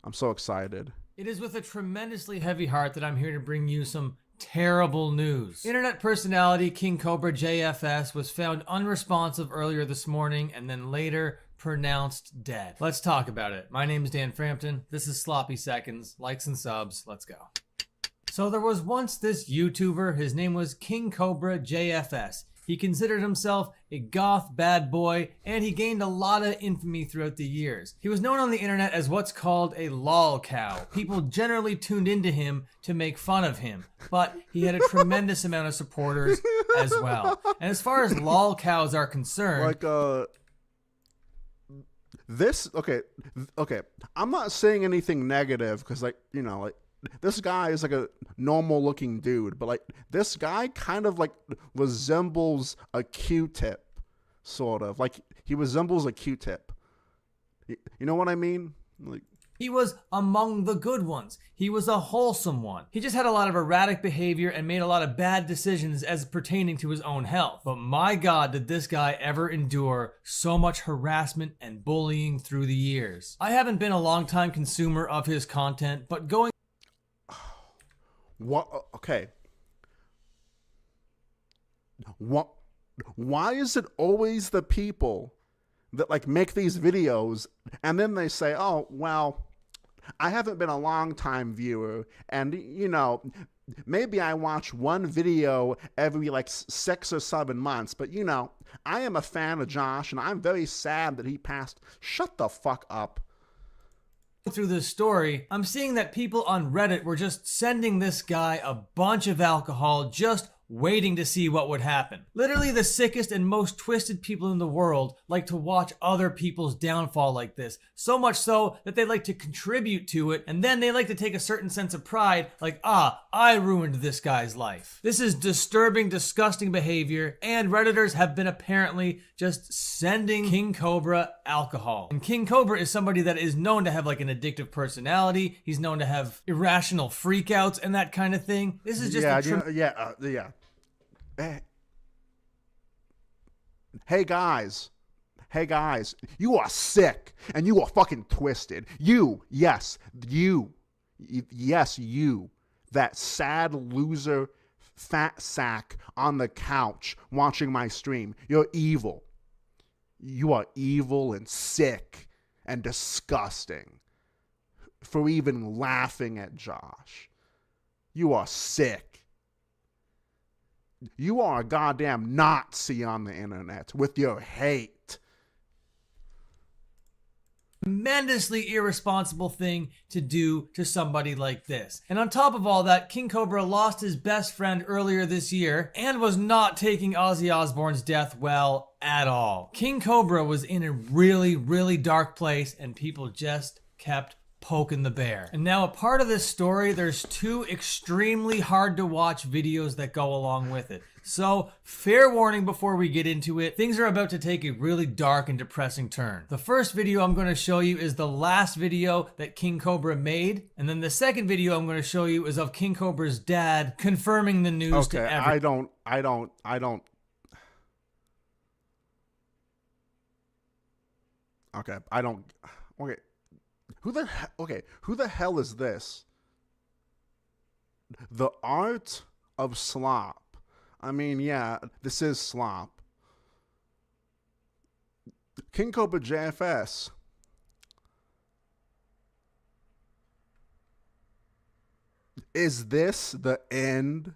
I'm so excited. It is with a tremendously heavy heart that I'm here to bring you some terrible news. Internet personality KingCobraJFS was found unresponsive earlier this morning and then later pronounced dead. Let's talk about it. My name is Dan Frampton. This is Sloppy Seconds. Likes and subs. Let's go. So there was once this YouTuber. His name was KingCobraJFS. He considered himself a goth bad boy, and he gained a lot of infamy throughout the years. He was known on the internet as what's called a lolcow. People generally tuned into him to make fun of him, but he had a tremendous amount of supporters as well. And as far as lolcows are concerned, okay, I'm not saying anything negative because, like, you know, like, this guy is like a normal looking dude, but like this guy kind of like resembles a Q-tip, sort of. Like he resembles a Q-tip. You know what I mean? Like, he was among the good ones. He was a wholesome one. He just had a lot of erratic behavior and made a lot of bad decisions as pertaining to his own health. But my God, did this guy ever endure so much harassment and bullying through the years. I haven't been a long-time consumer of his content, but going... What? Okay. What? Why is it always the people that like make these videos and then they say, "Oh, well, I haven't been a long time viewer, and you know, maybe I watch one video every like 6 or 7 months, but you know, I am a fan of Josh, and I'm very sad that he passed." Shut the fuck up. Through this story, I'm seeing that people on Reddit were just sending this guy a bunch of alcohol, just waiting to see what would happen. Literally the sickest and most twisted people in the world like to watch other people's downfall like this. So much so that they like to contribute to it, and then they like to take a certain sense of pride, like, I ruined this guy's life. This is disturbing, disgusting behavior, and Redditors have been apparently just sending King Cobra alcohol. And King Cobra is somebody that is known to have like an addictive personality. He's known to have irrational freakouts and that kind of thing. This is just Hey guys, you are sick and you are fucking twisted. You, that sad loser fat sack on the couch watching my stream. You're evil. You are evil and sick and disgusting for even laughing at Josh. You are sick. You are a goddamn Nazi on the internet with your hate. Tremendously irresponsible thing to do to somebody like this. And on top of all that, King Cobra lost his best friend earlier this year and was not taking Ozzy Osbourne's death well at all. King Cobra was in a really, really dark place, and people just kept poking the bear. And now, a part of this story, there's 2 extremely hard to watch videos that go along with it. So, fair warning before we get into it, things are about to take a really dark and depressing turn. The first video I'm going to show you is the last video that King Cobra made, and then the second video I'm going to show you is of King Cobra's dad confirming the news to everyone. Who the hell is this? The Art of Slop. I mean, yeah, this is slop. KingCobraJFS. Is this the end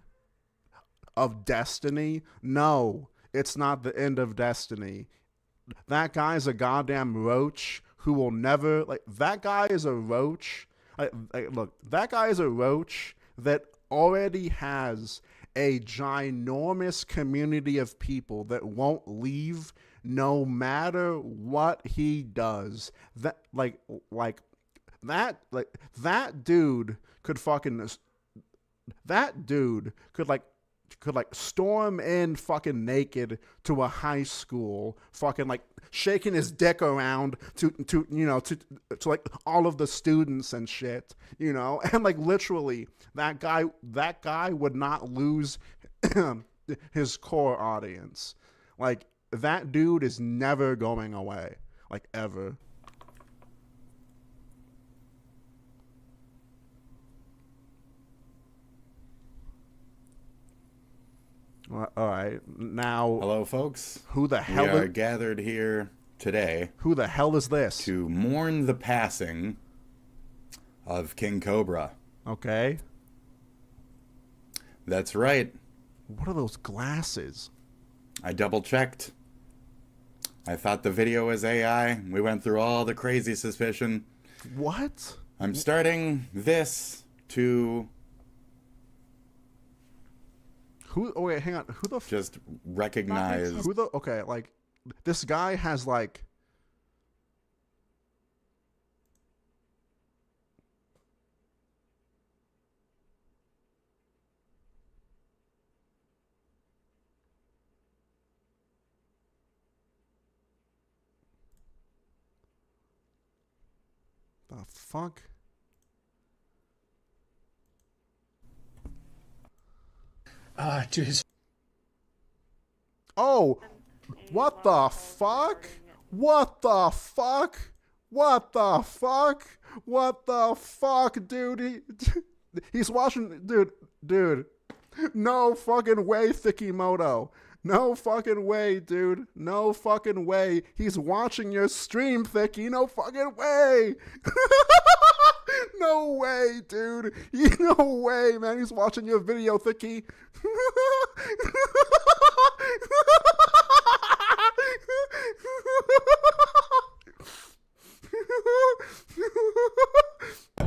of Destiny? No, it's not the end of Destiny. That guy's a goddamn roach who will never, like, that guy is a roach. Look, that guy is a roach that already has a ginormous community of people that won't leave no matter what he does. That dude could could like storm in fucking naked to a high school, fucking like shaking his dick around to like all of the students and shit, and like literally that guy would not lose his core audience. Like that dude is never going away, like ever. All right, now. Hello, folks. Who the hell? We are gathered here today. Who the hell is this? To mourn the passing of King Cobra. Okay. That's right. What are those glasses? I double checked. I thought the video was AI. We went through all the crazy suspicion. What? I'm starting this to. Who? Oh wait, hang on. Who the? Just recognize. Who the? Okay, like this guy has like. The fuck? To his. Oh, what the fuck? What the fuck? What the fuck? What the fuck, dude? He's watching, dude. No fucking way, Thikimoto. No fucking way, dude. No fucking way. He's watching your stream, Thicky. No fucking way. No way, dude. No way, man. He's watching your video, Thicky.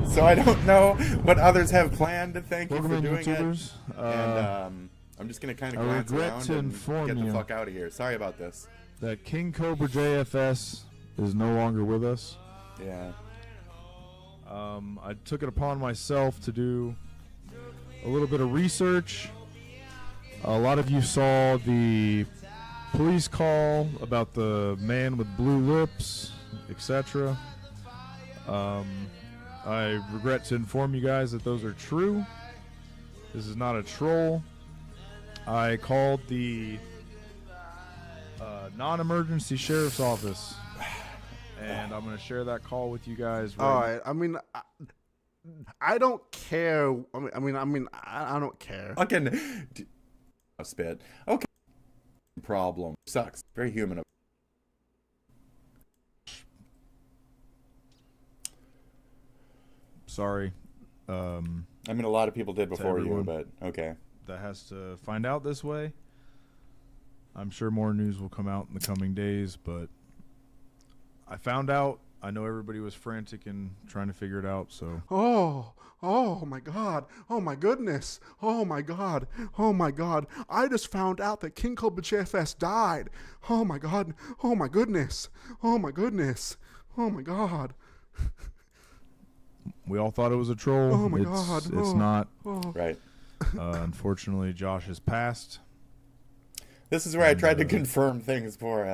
So I don't know what others have planned. Thank you for Welcome, doing YouTubers. it. And I'm just going to kind of glance around and get the fuck out of here. Sorry about this. That KingCobraJFS is no longer with us. Yeah. I took it upon myself to do a little bit of research. A lot of you saw the police call about the man with blue lips, etc. I regret to inform you guys that those are true. This is not a troll. I called the non-emergency sheriff's office, and I'm going to share that call with you guys. All right. I mean, I don't care. I don't care. Fucking spit. Okay. Problem sucks. Very human. Sorry. I mean, a lot of people did before you, but okay. That has to find out this way. I'm sure more news will come out in the coming days, but I found out. I know everybody was frantic and trying to figure it out, so. Oh my God. Oh my goodness. Oh my God. Oh my God. I just found out that KingCobraJFS died. Oh my God. Oh my goodness. Oh my goodness. Oh my God. We all thought it was a troll. Oh my God. It's not. Right. Unfortunately, Josh has passed. This is where I tried to confirm things before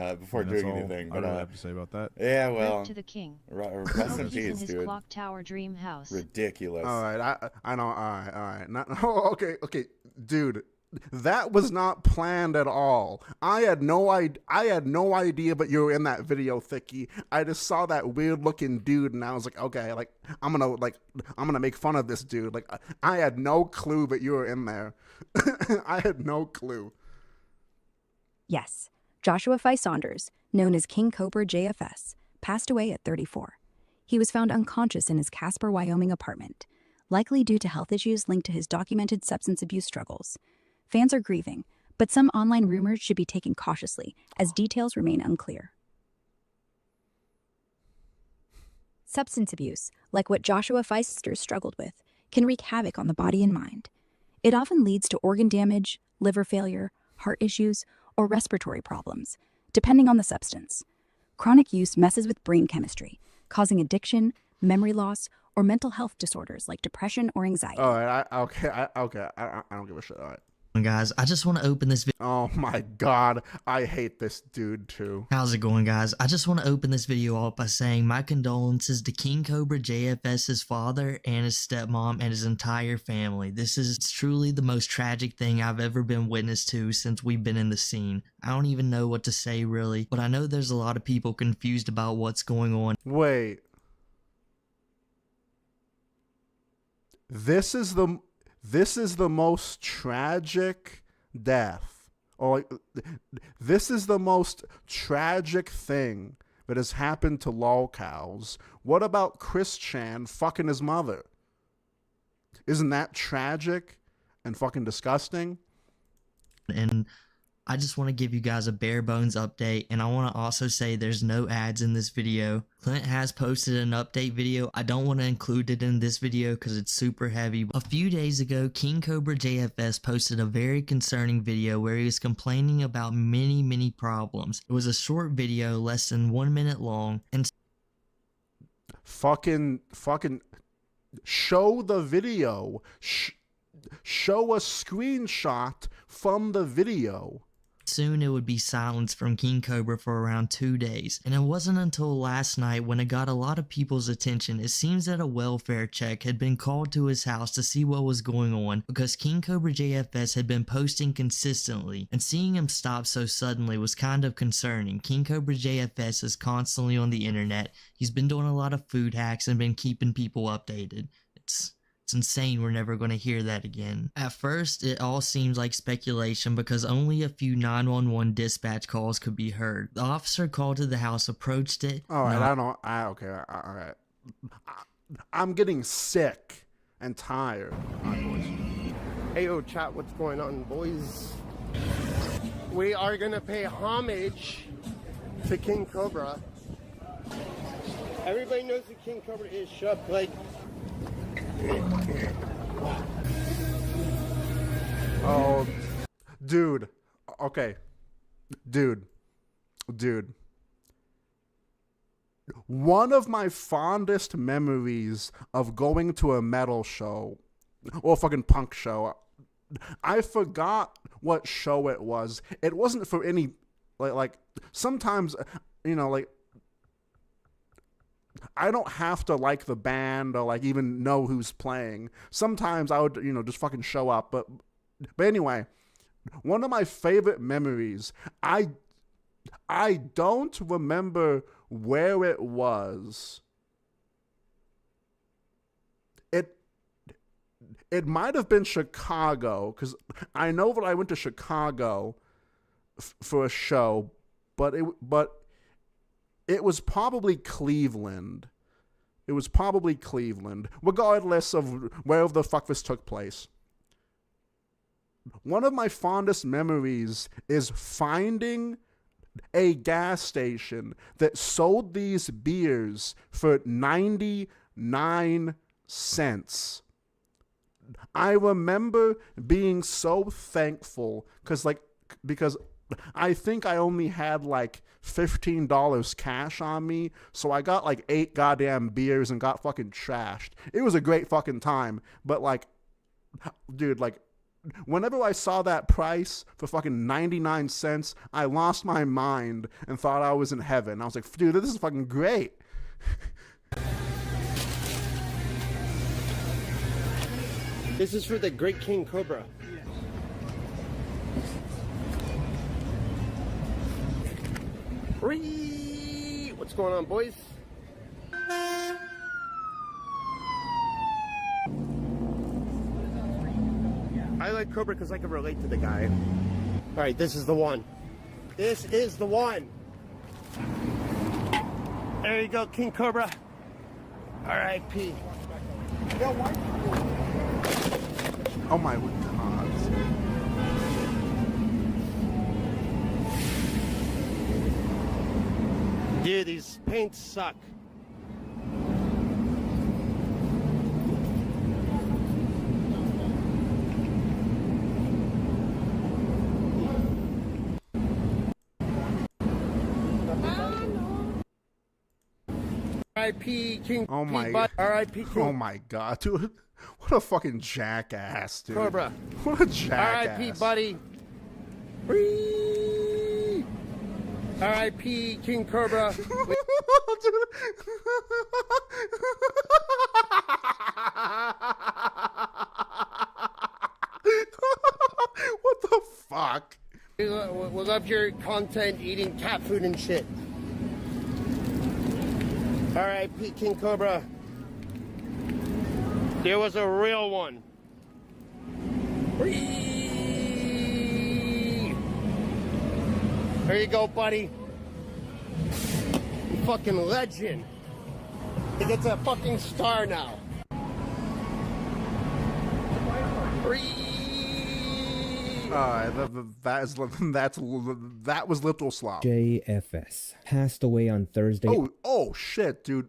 doing all anything. I But don't have to say about that. Yeah, well. Rip to the king. Rest in He's peace, in his dude. clock tower dream house. Ridiculous. All right. I know. All right. Okay. Dude, that was not planned at all. I had no idea, but you were in that video, Thicky. I just saw that weird looking dude, and I was like, okay, like I'm gonna make fun of this dude. Like I had no clue that you were in there. I had no clue. Yes, Joshua Fye Saunders, known as KingCobraJFS, passed away at 34. He was found unconscious in his Casper, Wyoming apartment, likely due to health issues linked to his documented substance abuse struggles. Fans are grieving, but some online rumors should be taken cautiously, as details remain unclear. Substance abuse, like what Joshua Fye's sisters struggled with, can wreak havoc on the body and mind. It often leads to organ damage, liver failure, heart issues, or respiratory problems, depending on the substance. Chronic use messes with brain chemistry, causing addiction, memory loss, or mental health disorders like depression or anxiety. All right. I don't give a shit. All right. Guys, I just want to open this video. Oh my god, I hate this dude too. How's it going, guys? I just want to open this video off by saying my condolences to KingCobraJFS's father and his stepmom and his entire family. This is truly the most tragic thing I've ever been witness to since we've been in the scene. I don't even know what to say really, but I know there's a lot of people confused about what's going on. Wait. This is the most tragic death, or like, this is the most tragic thing that has happened to lolcows. What about Chris Chan fucking his mother? Isn't that tragic and fucking disgusting? And I just want to give you guys a bare bones update, and I want to also say there's no ads in this video. Clint has posted an update video. I don't want to include it in this video because it's super heavy. A few days ago, KingCobraJFS posted a very concerning video where he was complaining about many problems. It was a short video, less than 1 minute long, and fucking show the video. Show a screenshot from the video. soon it would be silence from King Cobra for around 2 days, and it wasn't until last night when it got a lot of people's attention. It seems that a welfare check had been called to his house to see what was going on, because KingCobraJFS had been posting consistently, and seeing him stop so suddenly was kind of concerning. KingCobraJFS is constantly on the internet. He's been doing a lot of food hacks and been keeping people updated. It's insane we're never going to hear that again. At first, it all seems like speculation because only a few 911 dispatch calls could be heard. The officer called to the house approached it. Alright, alright. I'm getting sick and tired. Hey, yo, chat, what's going on, boys? We are gonna pay homage to King Cobra. Everybody knows that King Cobra is shut, like... Oh, dude. Okay. Dude. One of my fondest memories of going to a metal show, or fucking punk show, I forgot what show it was. It wasn't for any, like sometimes, you know, like, I don't have to like the band or like even know who's playing. Sometimes I would, you know, just fucking show up. But anyway, one of my favorite memories, I don't remember where it was. It might have been Chicago, because I know that I went to Chicago for a show, but it was probably Cleveland. Regardless of wherever the fuck this took place. One of my fondest memories is finding a gas station that sold these beers for 99 cents. I remember being so thankful because I think I only had like $15 cash on me, so I got like 8 goddamn beers and got fucking trashed. It was a great fucking time, but like, dude, like, whenever I saw that price for fucking 99 cents, I lost my mind and thought I was in heaven. I was like, dude, this is fucking great. This is for the great King Cobra. What's going on, boys? I like Cobra because I can relate to the guy. Alright, this is the one. This is the one. There you go, King Cobra. R.I.P. Oh my god. Dude, these paints suck. R.I.P. King. Oh my. R.I.P. King. Oh my god, dude. What a fucking jackass, dude. Cobra. What a jackass. R.I.P. buddy. Whee! R.I.P. King Cobra. What the fuck? We love your content, eating cat food and shit. R.I.P. King Cobra. There was a real one. Whee! There you go, buddy. You fucking legend. He gets a fucking star now. That was Little Slop. JFS passed away on Thursday. Oh shit, dude.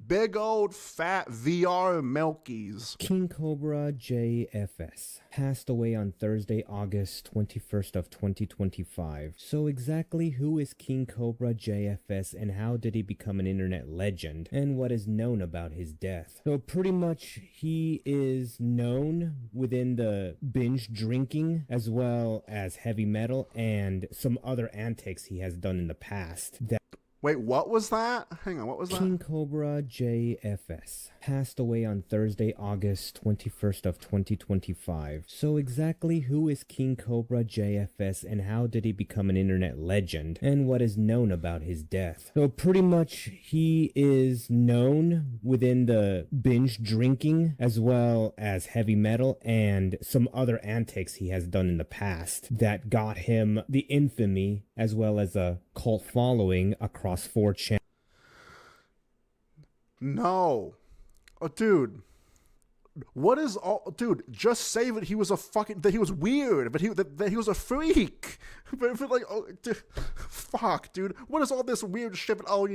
Big old fat VR Milkies. KingCobraJFS passed away on Thursday, August 21st of 2025. So exactly who is KingCobraJFS and how did he become an internet legend and what is known about his death? So pretty much he is known within the binge drinking as well as heavy metal and some other antics he has done in the past. Wait, what was that? Hang on, what was that? KingCobraJFS passed away on Thursday, August 21st of 2025. So exactly who is KingCobraJFS and how did he become an internet legend and what is known about his death? So pretty much he is known within the binge drinking as well as heavy metal and some other antics he has done in the past that got him the infamy as well as a cult following across 4chan. No. Oh, dude. What is all... Dude, just say that he was a fucking... That he was weird, but that he was a freak. But like, oh, dude, fuck, dude. What is all this weird shit? Oh,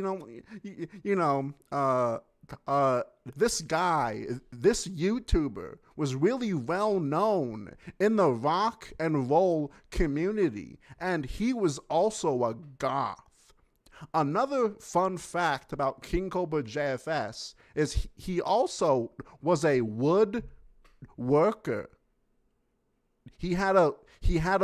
this guy, this YouTuber was really well known in the rock and roll community, and he was also a goth. Another fun fact about KingCobraJFS is he also was a wood worker. He had a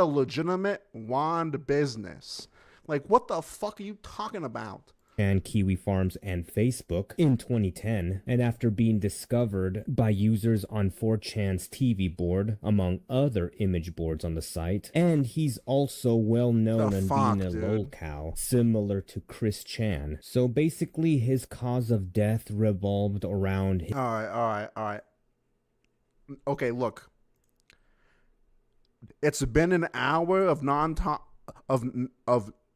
legitimate wand business. Like, what the fuck are you talking about? And Kiwi Farms and Facebook in 2010, and after being discovered by users on 4chan's TV board, among other image boards on the site. And he's also well known on being a lolcow, similar to Chris Chan. So basically his cause of death revolved around his... All right. Okay, look. It's been an hour of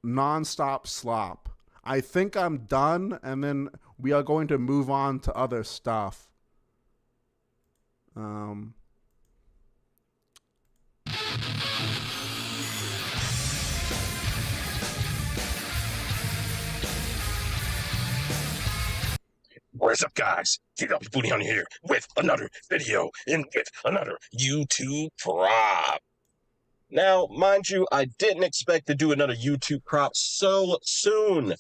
non-stop slop. I think I'm done, and then we are going to move on to other stuff. What's up, guys? KW Booty on here with another video and with another YouTube prop. Now, mind you, I didn't expect to do another YouTube prop so soon.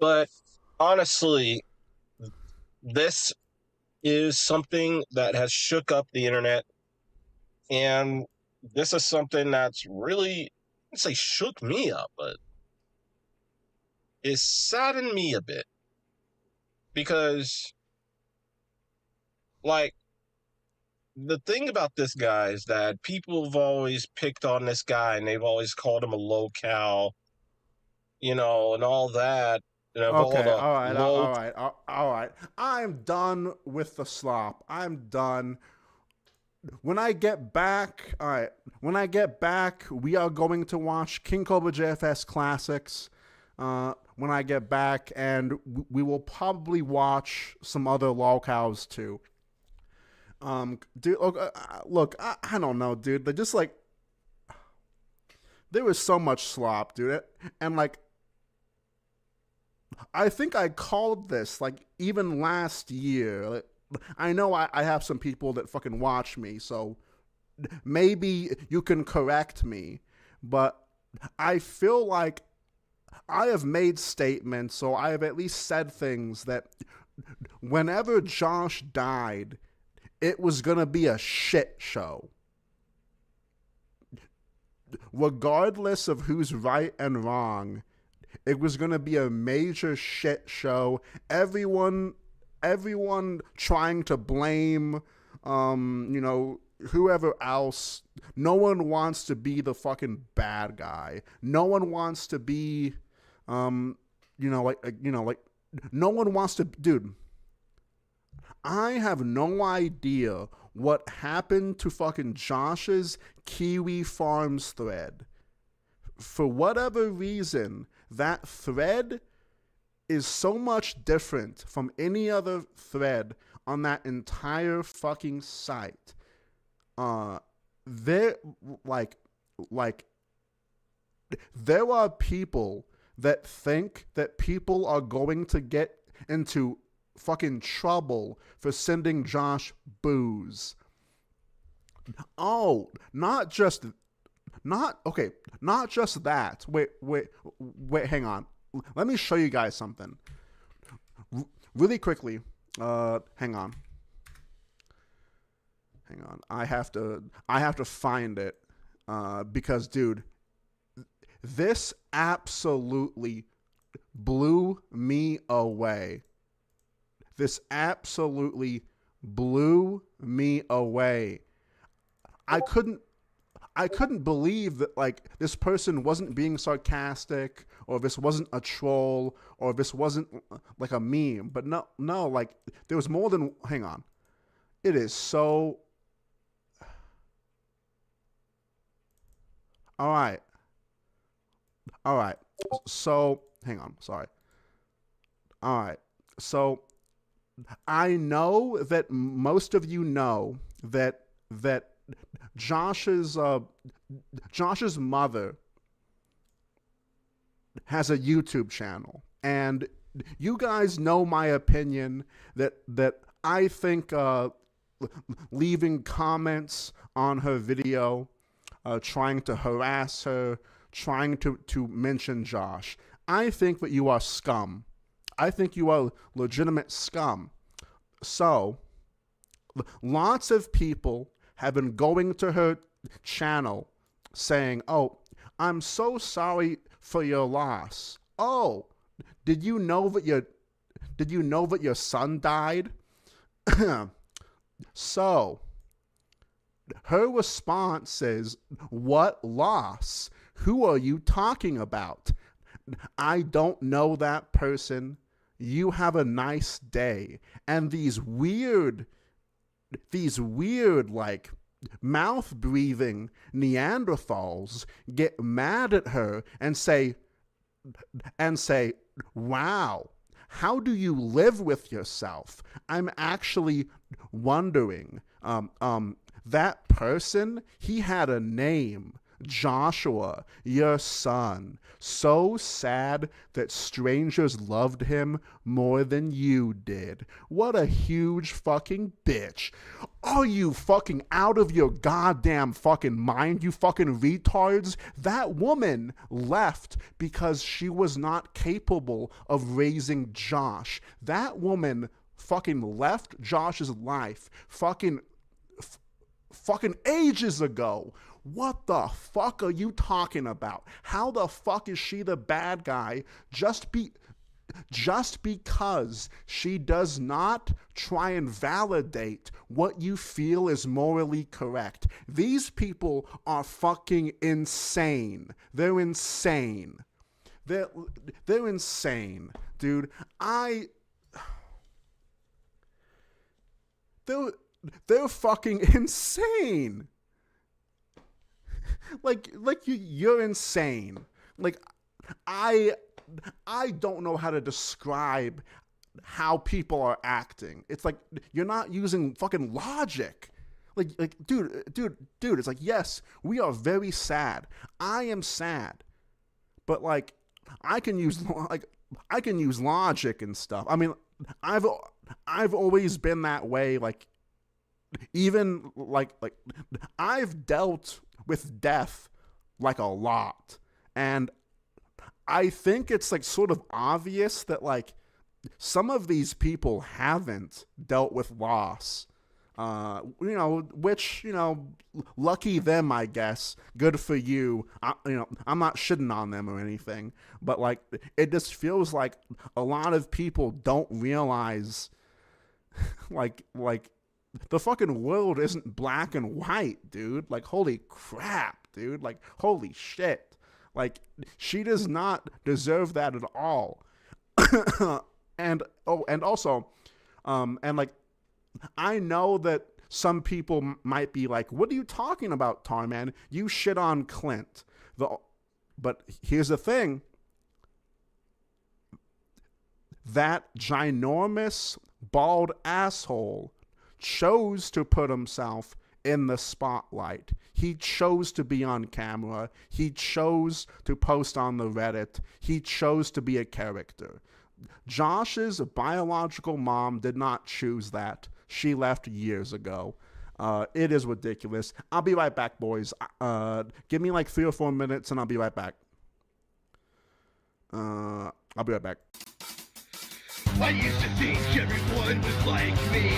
But honestly, this is something that has shook up the internet. And this is something that's really, I'd say shook me up, but it saddened me a bit. Because, like, the thing about this guy is that people have always picked on this guy and they've always called him a lolcow, and all that. Okay, all right. I'm done with the slop. I'm done. When I get back, we are going to watch KingCobraJFS Classics. When I get back, and we will probably watch some other lolcows too. Dude, look, I don't know, dude. They just like, there was so much slop, dude, and like, I think I called this like even last year. Like, I know I have some people that fucking watch me, so maybe you can correct me, but I feel like I have made statements, so I have at least said things that whenever Josh died, it was gonna be a shit show. Regardless of who's right and wrong, it was gonna be a major shit show. Everyone trying to blame, whoever else. No one wants to be the fucking bad guy. No one wants to be, no one wants to, dude. I have no idea what happened to fucking Josh's Kiwi Farms thread. For whatever reason, that thread is so much different from any other thread on that entire fucking site. There are people that think that people are going to get into fucking trouble for sending Josh booze. Oh, not just that. Wait, hang on. Let me show you guys something. Really quickly. Hang on. I have to find it. Because, dude, this absolutely blew me away. This absolutely blew me away. I couldn't believe that, like, this person wasn't being sarcastic, or this wasn't a troll, or this wasn't like a meme. But no, like, there was more than, hang on. It is so, all right. So, hang on, sorry. All right. So, I know that most of you know that Josh's mother has a YouTube channel, and you guys know my opinion that I think leaving comments on her video, trying to harass her, trying to mention Josh, I think that you are scum. I think you are legitimate scum. So, lots of people have been going to her channel saying, "Oh, I'm so sorry for your loss. Oh, did you know that your son died?" So, her response is, "What loss? Who are you talking about? I don't know that person. You have a nice day." And these weird, like, mouth-breathing Neanderthals get mad at her and say, "Wow, how do you live with yourself? I'm actually wondering, that person, he had a name. Joshua, your son. So sad that strangers loved him more than you did. What a huge fucking bitch. Are you fucking out of your goddamn fucking mind, you fucking retards? That woman left because she was not capable of raising Josh. That woman fucking left Josh's life fucking ages ago. What the fuck are you talking about? How the fuck is she the bad guy just because she does not try and validate what you feel is morally correct? These people are fucking insane. They're insane. They're insane, dude. They're fucking insane. Like you're insane. Like, I don't know how to describe how people are acting. It's like you're not using fucking logic. Like dude, it's like, yes, we are very sad. I am sad. But like I can use logic and stuff. I mean, I've always been that way, like even like I've dealt with death like a lot, and I think it's like sort of obvious that like some of these people haven't dealt with loss. Which, lucky them, I guess. Good for you. I'm not shitting on them or anything, but like, it just feels like a lot of people don't realize, like the fucking world isn't black and white, dude. Like, holy crap, dude. Like, holy shit. Like, she does not deserve that at all. And also, I know that some people might be like, what are you talking about, Tarman? You shit on Clint. But here's the thing. That ginormous, bald asshole chose to put himself in the spotlight. He chose to be on camera. He chose to post on the Reddit. He chose to be a character. Josh's biological mom did not choose that. She left years ago. It is ridiculous. I'll be right back, boys. Give me like 3 or 4 minutes and I'll be right back. I'll be right back. I used to think everyone was like me,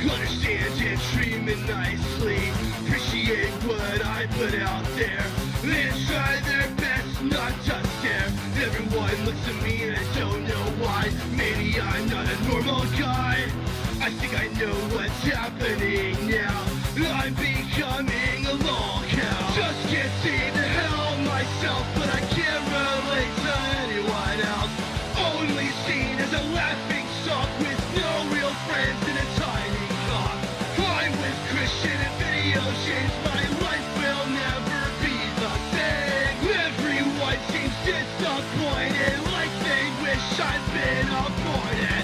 understand and dreaming nicely, appreciate what I put out there, and try their best not to stare. Everyone looks at me and I don't know why. Maybe I'm not a normal guy. I think I know what's happening now. I'm becoming a lolcow. Just can't seem to help myself, but I can't relate to anyone else. Only seen as a laughing stock with no real friends in a tiny cock. I'm with Christian and video games. My life will never be the same. Everyone seems disappointed, like they wish I'd been aborted.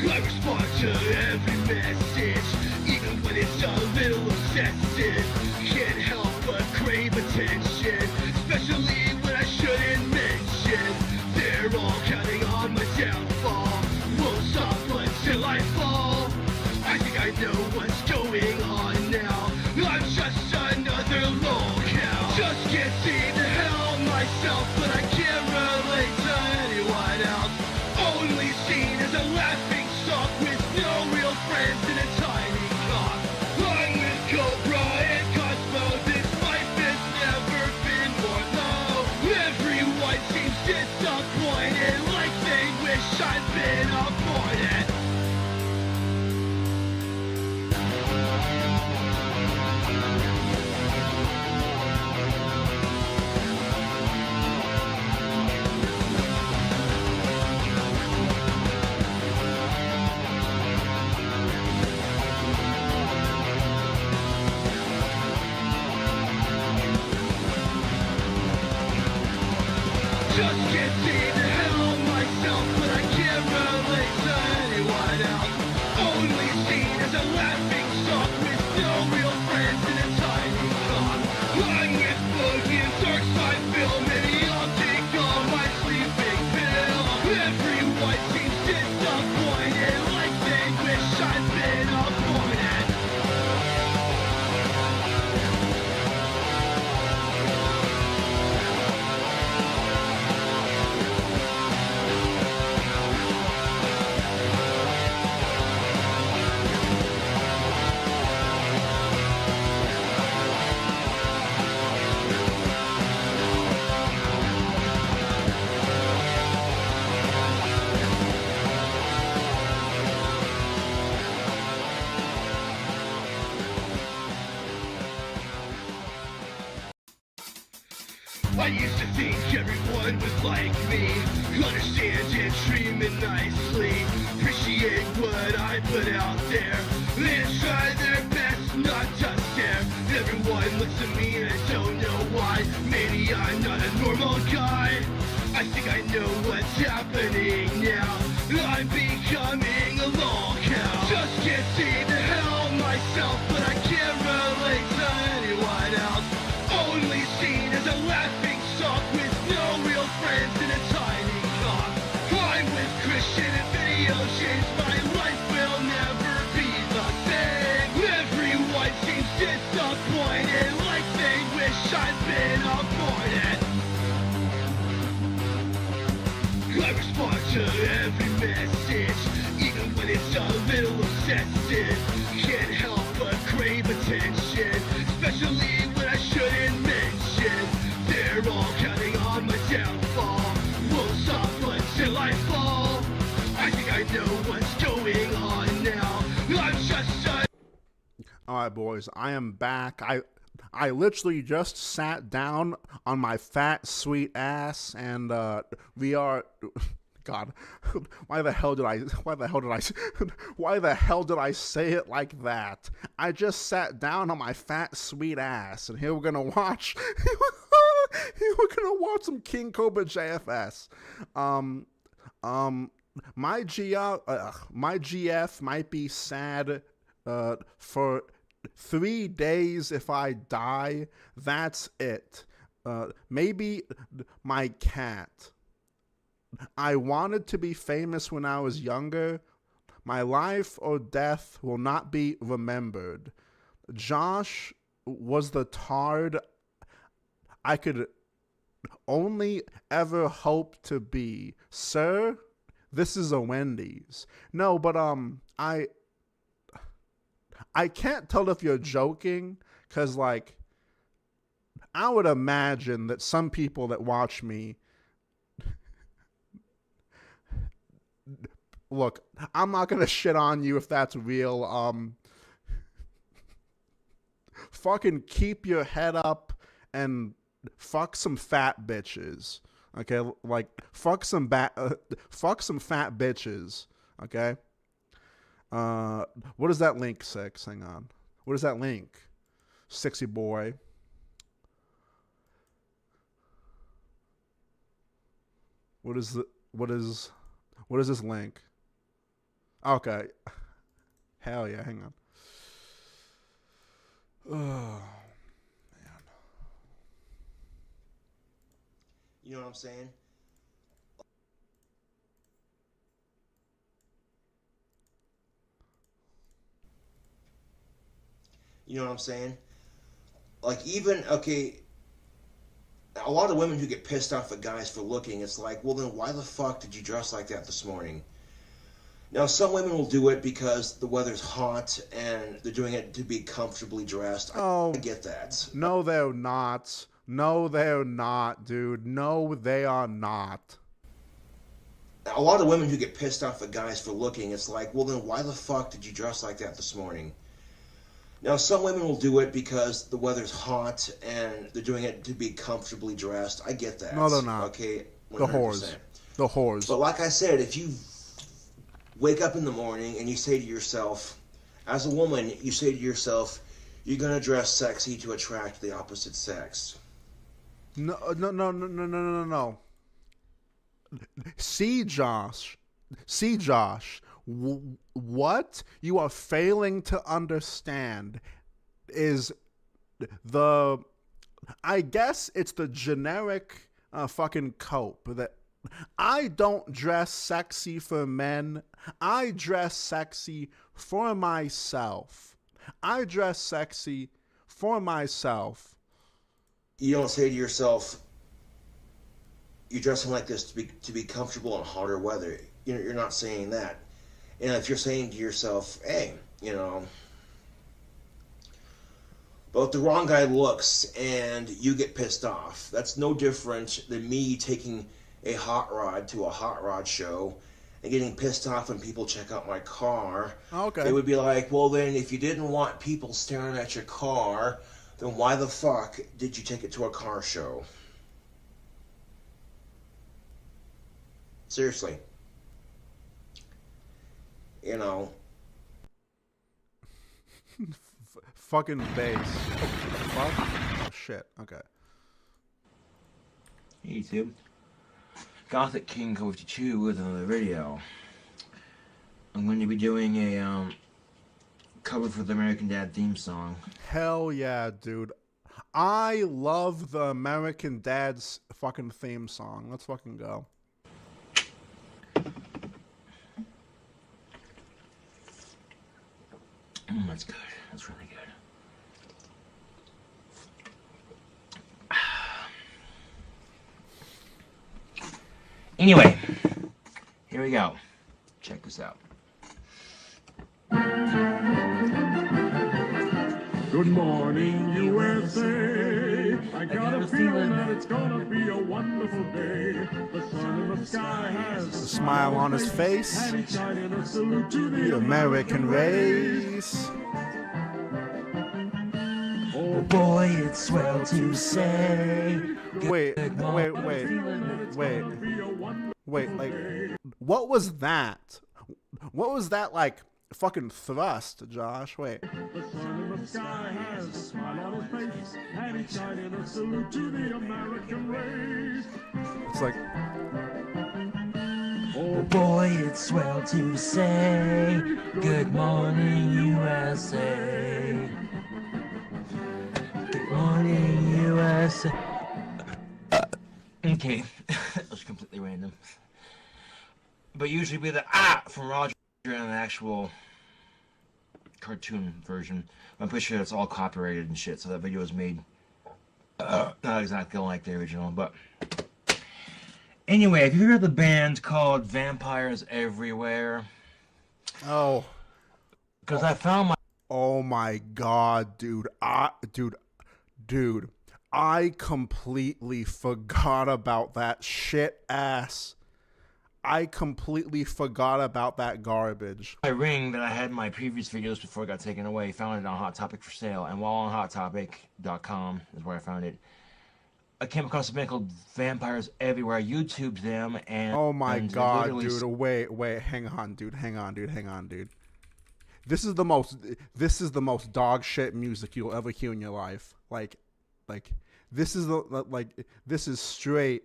I respond to every message, even when it's a little obsessive. Can't help but crave attention, especially when I shouldn't mention. They're all counting on my downfall. Won't stop until I fall. I think I know what's going on now. I'm just another lolcow. Just can't seem to help myself, but I can't relate to anyone else. Only seen as a laughing stock with no real friends in a tiny cock. I'm with Cobra and Cosmo. This life has never been more low. Everyone seems disappointed, like they wish I'd been aborted. Just can't seem to help myself, but I can't relate to anyone else. Only seen as a laughing stock with no real friends in a tiny cock. I'm with Boogie and Dark Side Film. Maybe I'll take on my sleeping pill. Everyone seems disappointed, like they wish I'd been aborted. I used to think everyone was like me, understand and dreaming nicely, appreciate what I put out there, and try their best not to stare. Everyone looks at me and I don't know why. Maybe I'm not a normal guy. I think I know what's happening now. I'm becoming a lolcow. Just can't seem to help myself, but I can't relate to anyone else. Only seen as a laughing stock with no real friends in a tiny cock. I'm with Christian and video games. My life will never be the same. Everyone seems disappointed, like they wish I'd been aborted. to every message, even when it's a little obsessive. Can't help but crave attention, especially when I shouldn't mention. They're all counting on my downfall. Won't stop until I fall. I think I know what's going on now. I'm just a... Alright, boys, I am back. I literally just sat down on my fat, sweet ass, and we are... God, why the hell did I say it like that? I just sat down on my fat, sweet ass, and here we're gonna watch... some King Cobra JFS. My GF might be sad for 3 days if I die. That's it. Maybe my cat. I wanted to be famous when I was younger. My life or death will not be remembered. Josh was the tard I could only ever hope to be. Sir, this is a Wendy's. No, but I can't tell if you're joking, because, like, I would imagine that some people that watch me... Look, I'm not going to shit on you if that's real. Fucking keep your head up and fuck some fat bitches. Okay? Like, fuck some fat bitches. Okay? What is that link, Six? Hang on. What is that link? Sexy boy. What is this link? Okay. Hell yeah, hang on. Oh, man. You know what I'm saying? You know what I'm saying? Like, even, okay, a lot of women who get pissed off at guys for looking, it's like, well, then why the fuck did you dress like that this morning? Now, some women will do it because the weather's hot and they're doing it to be comfortably dressed. I get that. No, they're not. No, they're not, dude. No, they are not. A lot of women who get pissed off at guys for looking, it's like, well, then why the fuck did you dress like that this morning? Now, some women will do it because the weather's hot and they're doing it to be comfortably dressed. I get that. No, they're not. Okay, 100%. The whores. But like I said, if you wake up in the morning and you say to yourself, as a woman, you say to yourself, you're going to dress sexy to attract the opposite sex. No. See, Josh. What you are failing to understand is I guess it's the generic fucking cope that I don't dress sexy for men. I dress sexy for myself. I dress sexy for myself. You don't say to yourself, you're dressing like this to be comfortable in hotter weather. You're not saying that. And if you're saying to yourself, hey, but if the wrong guy looks and you get pissed off, that's no different than me taking a hot rod to a hot rod show and getting pissed off when people check out my car. Okay. They would be like, well, then if you didn't want people staring at your car, then why the fuck did you take it to a car show? Seriously. Fucking bass. Fuck? Oh, shit. Okay. Hey YouTube. Gothic King 52 with another video. I'm going to be doing a cover for the American Dad theme song. Hell yeah, dude. I love the American Dad's fucking theme song. Let's fucking go. That's good. That's really good. Anyway, Here we go. Check this out. Good morning, USA. I got a feeling that it's gonna be a wonderful day. The sun in the sky has a smile on his face. and he's shining a salute to The American race. Oh boy, it's swell to say. Wait, like, what was that? What was that, like, fucking thrust, Josh? Wait. The sun in the sky has a smile on his face, and he's shining a salute to the American race. It's like, oh boy, it's swell to say. Good morning, USA. Good morning, USA. Okay, that was completely random. But usually be the from Roger in an actual cartoon version. I'm pretty sure it's all copyrighted and shit, so that video was made not exactly like the original, but anyway, have you heard of the band called Vampires Everywhere? oh. Because I found my... Oh my god, dude. Dude. I completely forgot about that shit ass. I completely forgot about that garbage. My ring that I had in my previous videos before it got taken away, found it on Hot Topic for sale, and while on HotTopic.com is where I found it, I came across a band called Vampires Everywhere. I YouTubed them, and oh my god, dude! literally... Wait, hang on, dude. This is the most dog shit music you'll ever hear in your life. Like, this is this is straight.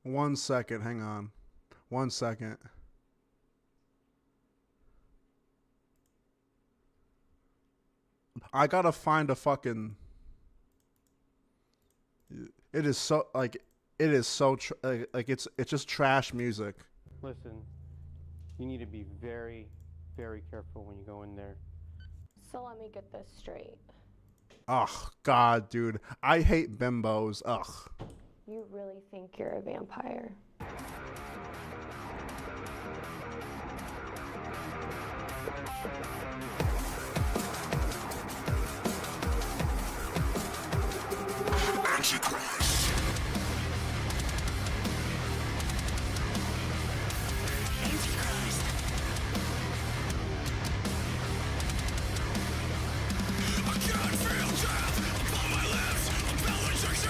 One second, hang on. 1 second. I gotta find a fucking... It is so, like, it's just trash music. Listen, you need to be very, very careful when you go in there. So let me get this straight. Ugh, God, dude. I hate bimbos. Ugh. You really think you're a vampire? Antichrist. Antichrist. I can't feel death upon my lips. I'm malediction.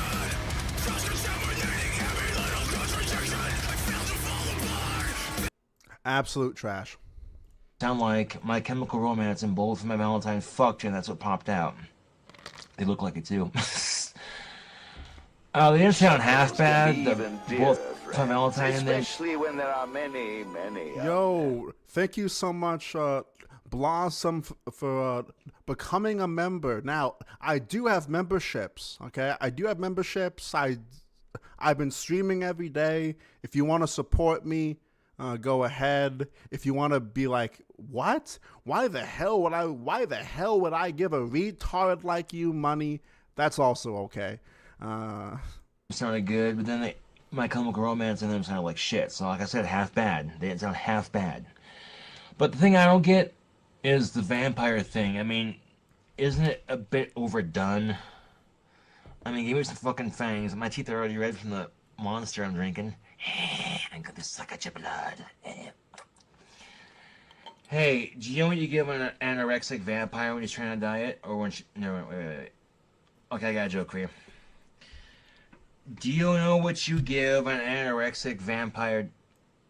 Cross-contaminating every little contradiction. I fail to fall apart. Absolute trash. Sound like My Chemical Romance and Bullet for My Valentine fucked, and that's what popped out. They look like it too. They didn't sound half bad. The Bullet for My Valentine in there. Especially when there are many. Yo, thank you so much, Blossom, for becoming a member. Now, I do have memberships, okay? I've been streaming every day. If you want to support me, go ahead. If you want to be like, what? Why the hell would I give a retard like you money? That's also okay. Sounded good, but then My Chemical Romance and them sounded like shit. So like I said, half bad. They didn't sound half bad. But the thing I don't get is the vampire thing. I mean, isn't it a bit overdone? I mean, give me some fucking fangs. My teeth are already red from the monster I'm drinking. I'm gonna suck at your blood. Hey, do you know what you give an anorexic vampire when he's trying to diet? Or when she... No, wait. Okay, I got a joke for you. Do you know what you give an anorexic vampire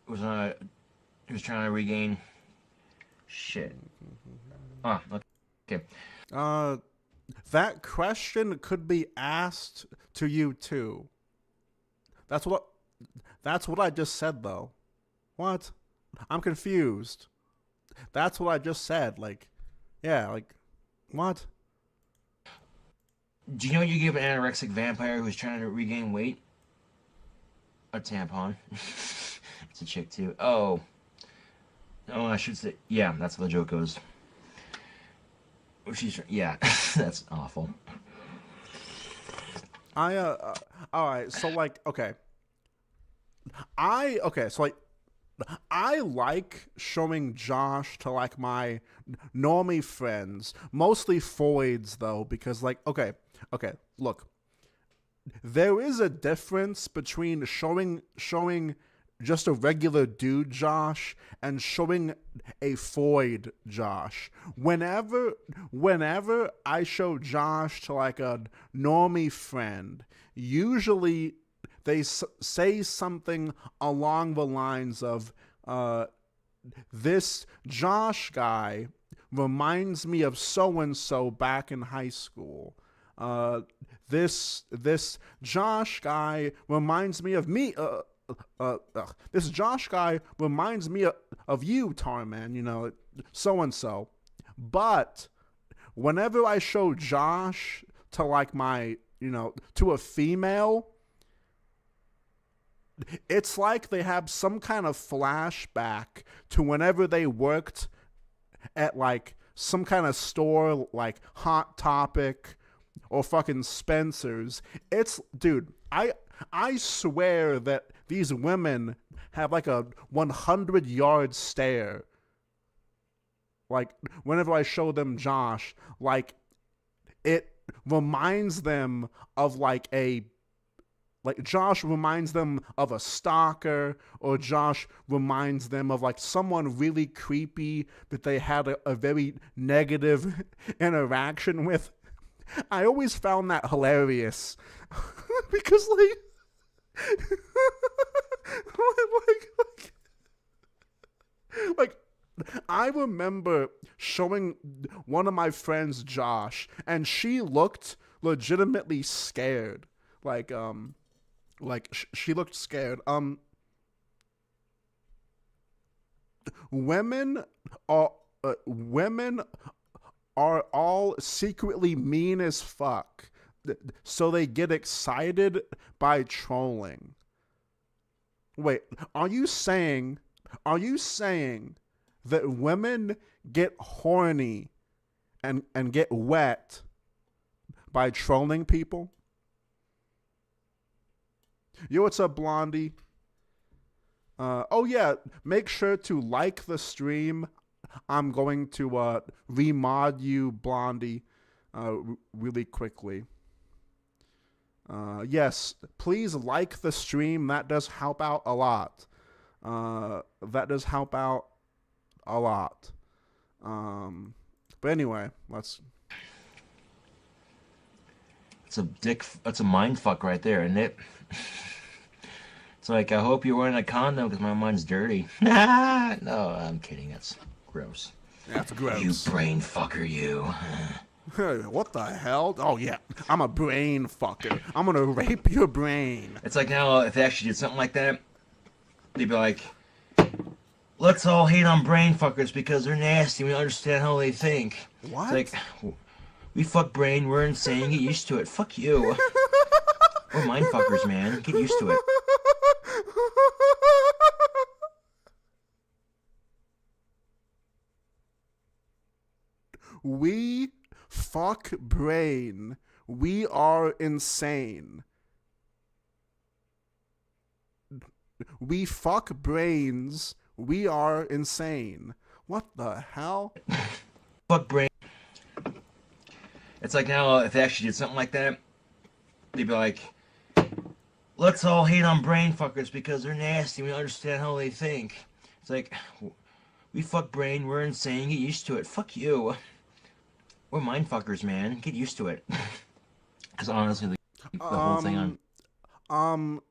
who's trying to regain? Shit. Oh, okay. That question could be asked to you too. That's what I just said though. What? I'm confused. That's what I just said. Like, yeah, like, what? Do you know what you give an anorexic vampire who's trying to regain weight? A tampon. It's a chick too. Oh, I should say, yeah, that's how the joke goes. Yeah, that's awful. Alright, so like, okay. I like showing Josh to like my normie friends, mostly Floyd's though, because like, okay, look. There is a difference between showing just a regular dude Josh and showing a Floyd Josh. Whenever I show Josh to like a normie friend, usually they say something along the lines of, this Josh guy reminds me of so-and-so back in high school. This Josh guy reminds me of me. This Josh guy reminds me of you, Tarman, you know, so-and-so. But whenever I show Josh to like my, you know, to a female, it's like they have some kind of flashback to whenever they worked at like some kind of store like Hot Topic or fucking Spencer's. It's, dude, I swear that these women have like a 100-yard stare. Like whenever I show them Josh, like it reminds them of like Josh reminds them of a stalker, or Josh reminds them of like someone really creepy that they had a very negative interaction with. I always found that hilarious because like I remember showing one of my friends Josh, and she looked legitimately scared. She looked scared. Women are all secretly mean as fuck, so they get excited by trolling. Wait, are you saying that women get horny and get wet by trolling people? Yo, what's up, Blondie? Oh yeah, make sure to like the stream. I'm going to remod you, Blondie, really quickly. Yes, please like the stream. That does help out a lot. But anyway, let's. It's a mind fuck right there, isn't it? It's like, I hope you're wearing a condom because my mind's dirty. No, I'm kidding. That's gross. That's gross. You brain fucker, you. What the hell? Oh yeah, I'm a brain fucker. I'm gonna rape your brain. It's like now, if they actually did something like that, they'd be like, let's all hate on brain fuckers because they're nasty. We understand how they think. What? It's like, we fuck brain, we're insane, get used to it. Fuck you. We're mind fuckers, man. Get used to it. We fuck brain. We are insane. We fuck brains. We are insane. What the hell? Fuck brain. It's like now, if they actually did something like that, they'd be like, let's all hate on brain fuckers because they're nasty. We understand how they think. It's like, we fuck brain, we're insane, get used to it. Fuck you. We're mind fuckers, man. Get used to it. Because honestly, the whole thing on...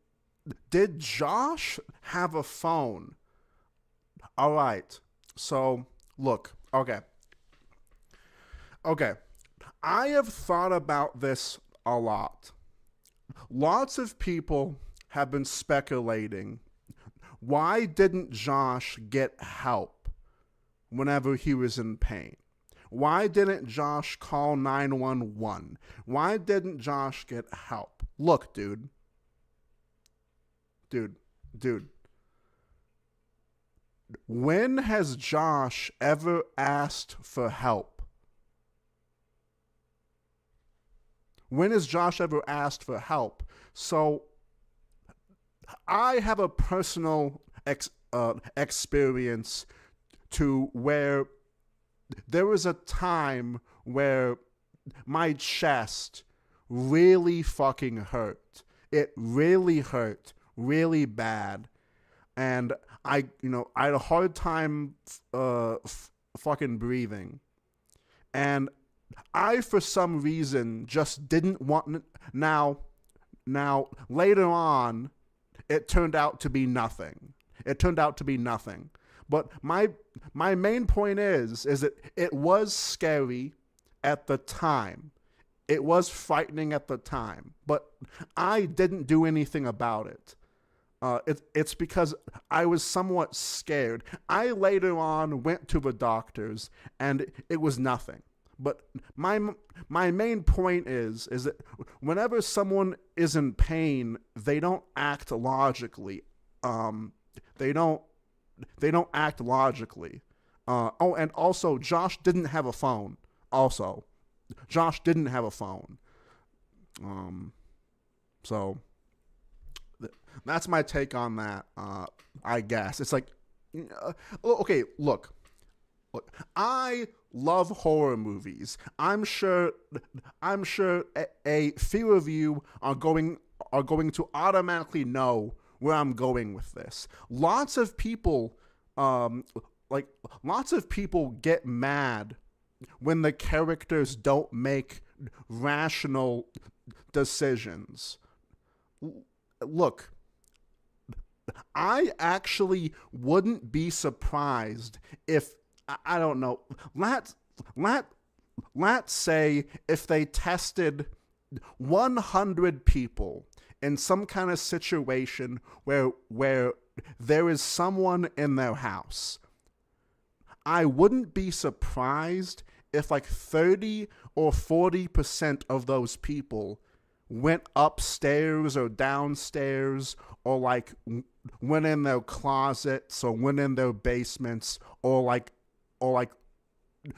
Did Josh have a phone? Alright, so, look, okay. I have thought about this a lot. Lots of people have been speculating, why didn't Josh get help whenever he was in pain? Why didn't Josh call 911? Why didn't Josh get help? Look, dude. When has Josh ever asked for help? When has Josh ever asked for help? So I have a personal experience to where there was a time where my chest really fucking hurt. It really hurt really bad. And I had a hard time fucking breathing. And I, for some reason, just didn't want... Now, later on, it turned out to be nothing. But my main point is that it was scary at the time. It was frightening at the time. But I didn't do anything about it. It's because I was somewhat scared. I later on went to the doctors, and it was nothing. But my main point is that whenever someone is in pain, they don't act logically. They don't act logically. And also, Josh didn't have a phone. So that's my take on that. I guess it's like, okay, look, I love horror movies. I'm sure a few of you are going to automatically know where I'm going with this. Lots of people get mad when the characters don't make rational decisions. Look, I actually wouldn't be surprised if, I don't know, let's say if they tested 100 people in some kind of situation where there is someone in their house. I wouldn't be surprised if like 30 or 40% of those people went upstairs or downstairs, or like went in their closets, or went in their basements, or like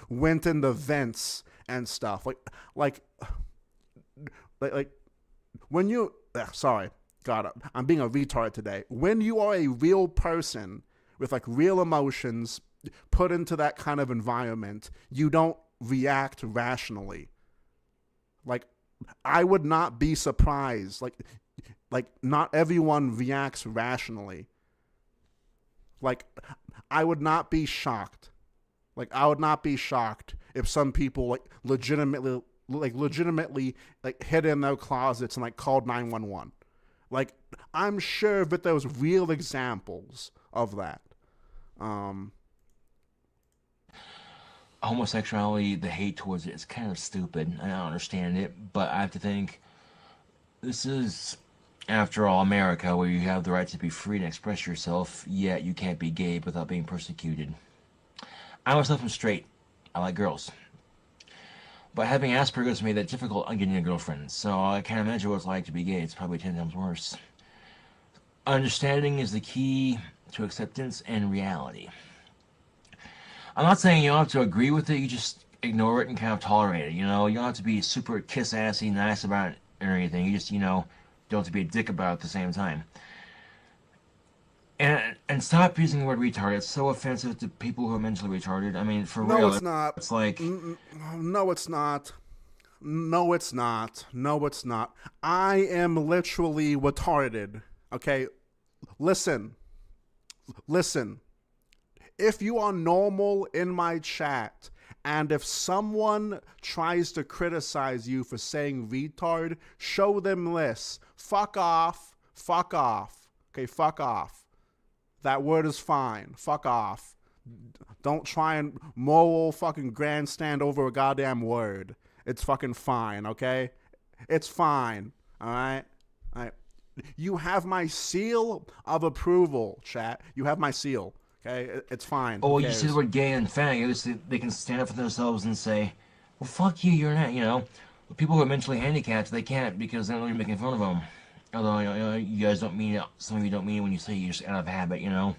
went in the vents and stuff. Like when you, sorry, God, I'm being a retard today. When you are a real person with like real emotions put into that kind of environment, you don't react rationally. Like, I would not be surprised. Like not everyone reacts rationally. Like, I would not be shocked. Like, I would not be shocked if some people like legitimately hid in their closets and like called 911. Like, I'm sure that there's real examples of that. Homosexuality, the hate towards it is kind of stupid. I don't understand it, but I have to think, this is, after all, America, where you have the right to be free and express yourself, yet you can't be gay without being persecuted. I myself am straight. I like girls. But having Asperger's made that difficult on getting a girlfriend, so I can't imagine what it's like to be gay. It's probably 10 times worse. Understanding is the key to acceptance and reality. I'm not saying you don't have to agree with it, you just ignore it and kind of tolerate it, you know? You don't have to be super kiss-assy nice about it or anything. You just, you know, don't have to be a dick about it at the same time. And stop using the word retard. It's so offensive to people who are mentally retarded. I mean, for real. No, it's not. It's like... No, it's not. No, it's not. No, it's not. I am literally retarded. Okay? Listen. If you are normal in my chat, and if someone tries to criticize you for saying retard, show them this. Fuck off. Okay, fuck off. That word is fine. Fuck off. Don't try and moral fucking grandstand over a goddamn word. It's fucking fine, okay? It's fine, alright? Alright. You have my seal of approval, chat. You have my seal. Okay, it's fine. Oh, Who you cares? see the word gay and fag, at least they can stand up for themselves and say, well, fuck you, you're not, you know. People who are mentally handicapped, they can't because they don't know you're making fun of them. Although, you know, you guys don't mean it, some of you don't mean it when you say you're just out of habit, you know.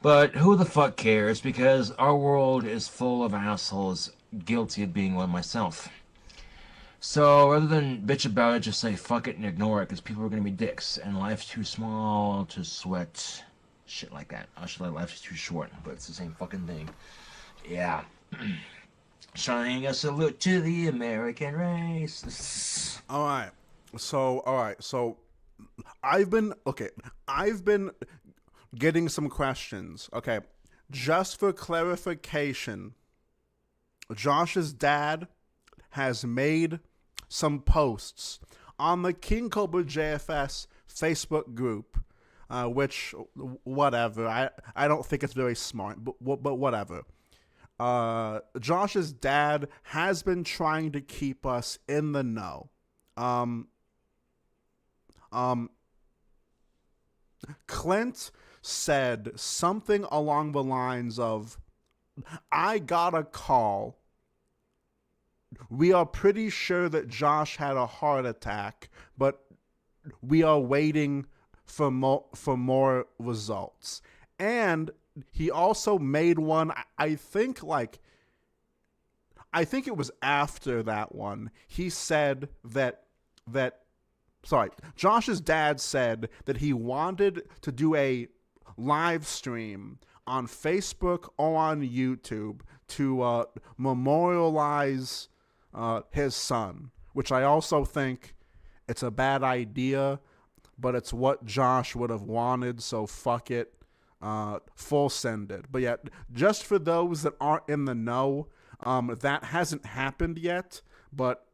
But who the fuck cares, because our world is full of assholes guilty of being one myself. So rather than bitch about it, just say fuck it and ignore it, because people are going to be dicks, and life's too small to sweat shit like that. Actually, life's too short, but it's the same fucking thing. Yeah. Shining a salute to the American race. Alright, so I've been getting some questions. Okay, just for clarification, Josh's dad has made some posts on the KingCobraJFS Facebook group, which, whatever, I don't think it's very smart, but whatever. Josh's dad has been trying to keep us in the know. Clint said something along the lines of, I got a call. We are pretty sure that Josh had a heart attack, but we are waiting for more results. And he also made one, I think it was after that one. He said that Josh's dad said that he wanted to do a live stream on Facebook or on YouTube to memorialize his son, which I also think it's a bad idea, but it's what Josh would have wanted, so fuck it. Full send it. But yeah, just for those that aren't in the know, that hasn't happened yet, but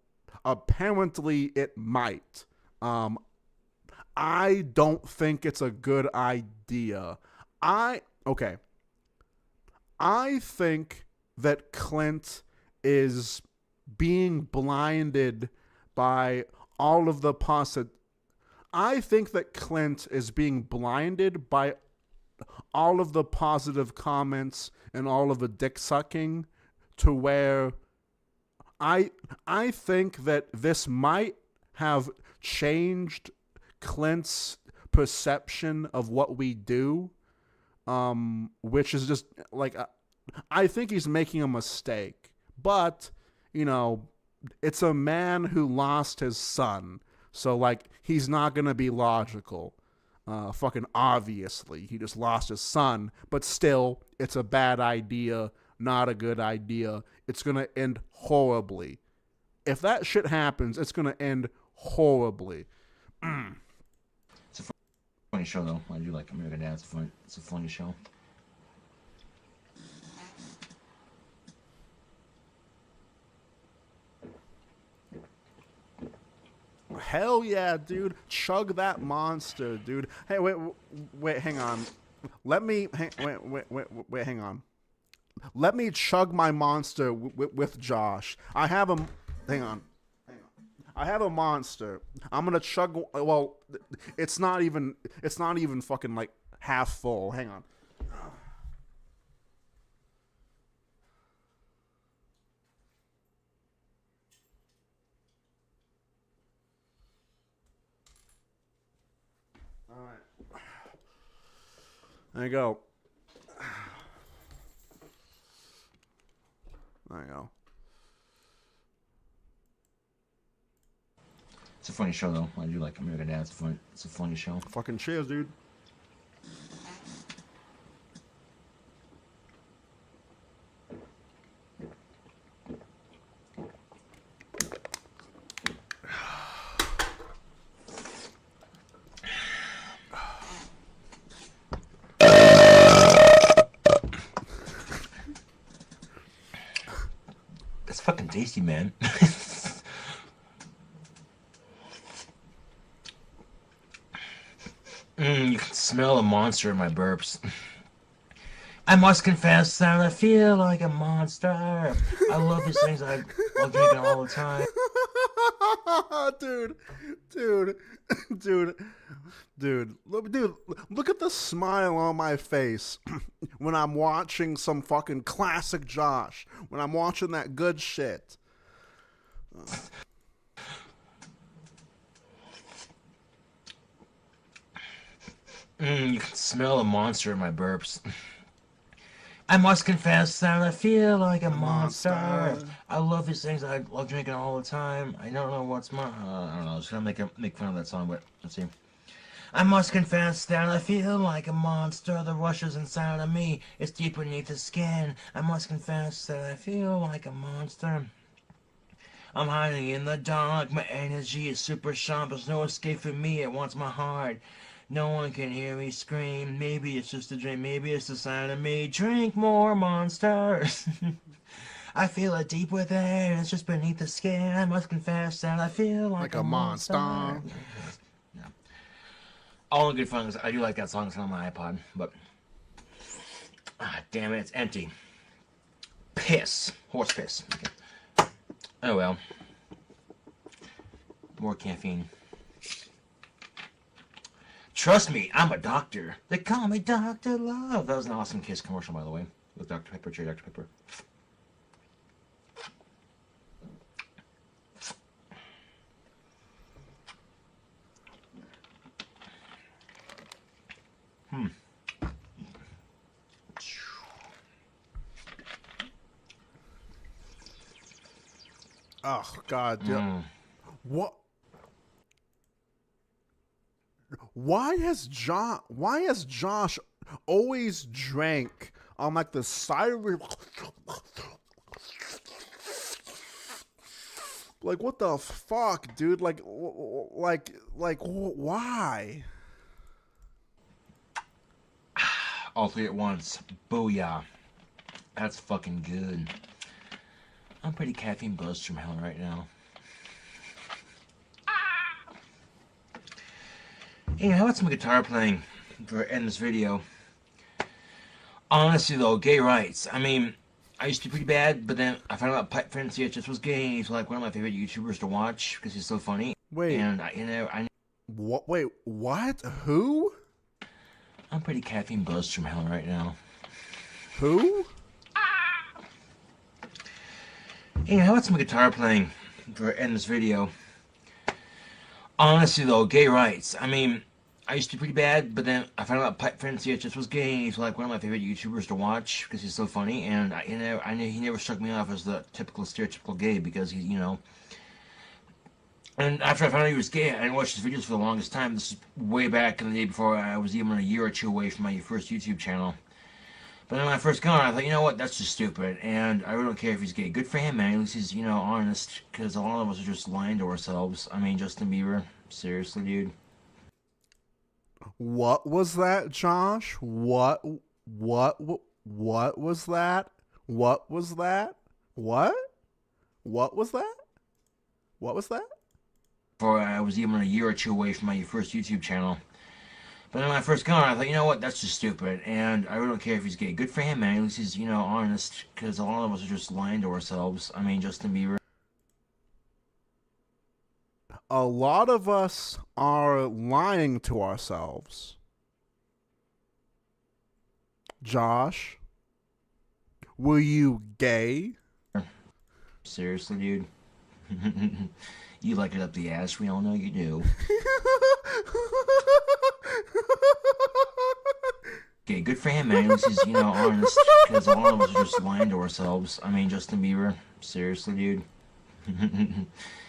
apparently it might. I don't think it's a good idea. I think that Clint is being blinded by all of the I think that Clint is being blinded by all of the positive comments and all of the dick sucking to where I think that this might have changed Clint's perception of what we do, which is just like, I think he's making a mistake, but you know, it's a man who lost his son, so like he's not gonna be logical. Fucking obviously, he just lost his son, but still, it's a bad idea, not a good idea. It's gonna end horribly. If that shit happens, it's gonna end horribly. It's a funny show, though. I do like American Dad. It's a funny show. Hell yeah, dude. Chug that monster, dude. Hey, wait, hang on. Wait, hang on. Let me chug my monster with Josh. I have a, hang on. I have a monster. I'm gonna chug, well, it's not even fucking like half full. Hang on. Alright. There you go. There you go. It's a funny show, though. I do like American Dad. It's a funny show. Fucking cheers, dude. That's fucking tasty, man. You can smell a monster in my burps. I must confess that I feel like a monster. I love these things. I love drinking all the time. Dude, dude, look at the smile on my face when I'm watching some fucking classic Josh, when I'm watching that good shit. You can smell the monster in my burps. I must confess that I feel like a monster. I love these things. I love drinking all the time. I don't know what's my... I don't know. I was going to make fun of that song, but let's see. I must confess that I feel like a monster. The rushes inside of me. It's deep beneath the skin. I must confess that I feel like a monster. I'm hiding in the dark. My energy is super sharp. There's no escape from me. It wants my heart. No one can hear me scream. Maybe it's just a dream. Maybe it's the sign of me. Drink more, monsters. I feel it deep within. It's just beneath the skin. I must confess that I feel like a monster. Yeah. All in good fun. I do like that song. It's on my iPod, but damn it, it's empty. Piss. Horse piss. Okay. Oh well. More caffeine. Trust me, I'm a doctor. They call me Dr. Love. That was an awesome Kiss commercial, by the way, with Dr. Pepper, Cherry Dr. Pepper. Oh God, yeah. What? Why has Josh always drank on like the side of like what the fuck, dude? Like why? All three at once. Booyah. That's fucking good. I'm pretty caffeine buzzed from hell right now. Hey, how about some guitar playing for end this video? Honestly though, gay rights. I mean, I used to be pretty bad, but then I found out Pipe Friend CHS was gay, and he's like one of my favorite YouTubers to watch because he's so funny. Wait. And What? Wait, what? Who? I'm pretty caffeine buzzed from hell right now. Who? Hey, how about some guitar playing for end this video? Honestly though, gay rights. I mean, I used to be pretty bad, but then I found out Pipe Friend CHS was gay, and he's like one of my favorite YouTubers to watch because he's so funny. And I knew he never struck me off as the typical stereotypical gay because he's, you know. And after I found out he was gay, I didn't watch his videos for the longest time. This is way back in the day before I was even a year or two away from my first YouTube channel. But then when I first got on, I thought, you know what, that's just stupid, and I really don't care if he's gay. Good for him, man. At least he's, you know, honest, because a lot of us are just lying to ourselves. I mean, Justin Bieber, seriously, dude. What was that, Josh? What was that? What was that? What was that? What was that? Before I was even a year or two away from my first YouTube channel. But then when I first got on, I thought, you know what, that's just stupid, and I really don't care if he's gay. Good for him, man. At least he's, you know, honest, because a lot of us are just lying to ourselves. I mean, Justin Bieber. A lot of us are lying to ourselves. Josh, were you gay? Seriously, dude? You like it up the ass, we all know you do. Okay, good for him, man. At least he's, you know, honest, because a lot of us are just lying to ourselves. I mean, Justin Bieber, seriously, dude?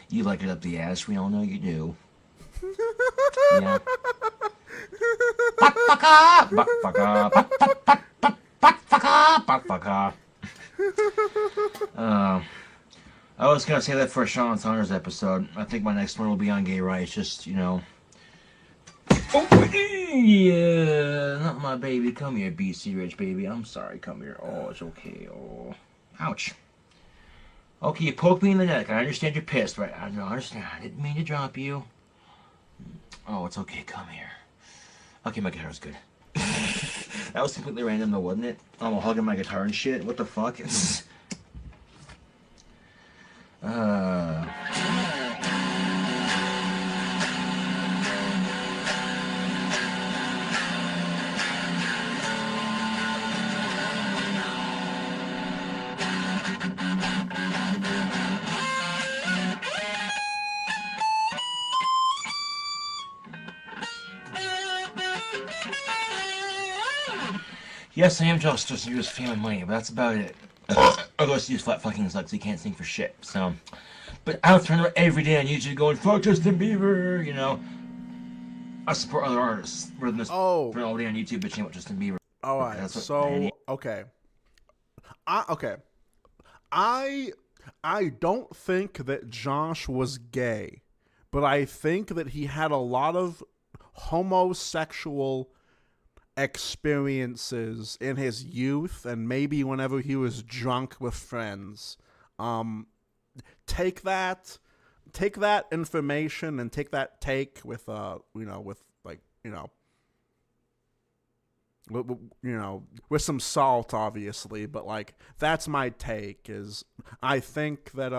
You like it up the ass, we all know you do. Yeah. I was gonna say that for a Sean Saunders episode. I think my next one will be on gay rights, just, you know. Oh, yeah, not my baby. Come here, BC Rich baby. I'm sorry, come here. Oh, it's okay. Oh, ouch. Okay, you poked me in the neck. I understand you're pissed, right? I understand. I didn't mean to drop you. Oh, it's okay. Come here. Okay, my guitar's good. That was completely random, though, wasn't it? I'm hugging my guitar and shit. What the fuck? Yes, I am jealous just of fame and money, but that's about it. Otherwise, he's flat fucking sucks. He can't sing for shit. So, but I don't turn around every day on YouTube going, "Fuck Justin Bieber," you know. I support other artists rather than just all day on YouTube bitching about Justin Bieber. All right. So okay. I don't think that Josh was gay, but I think that he had a lot of homosexual experiences in his youth and maybe whenever he was drunk with friends. Take that information and take that take with with some salt, obviously, but like that's my take. Is I think that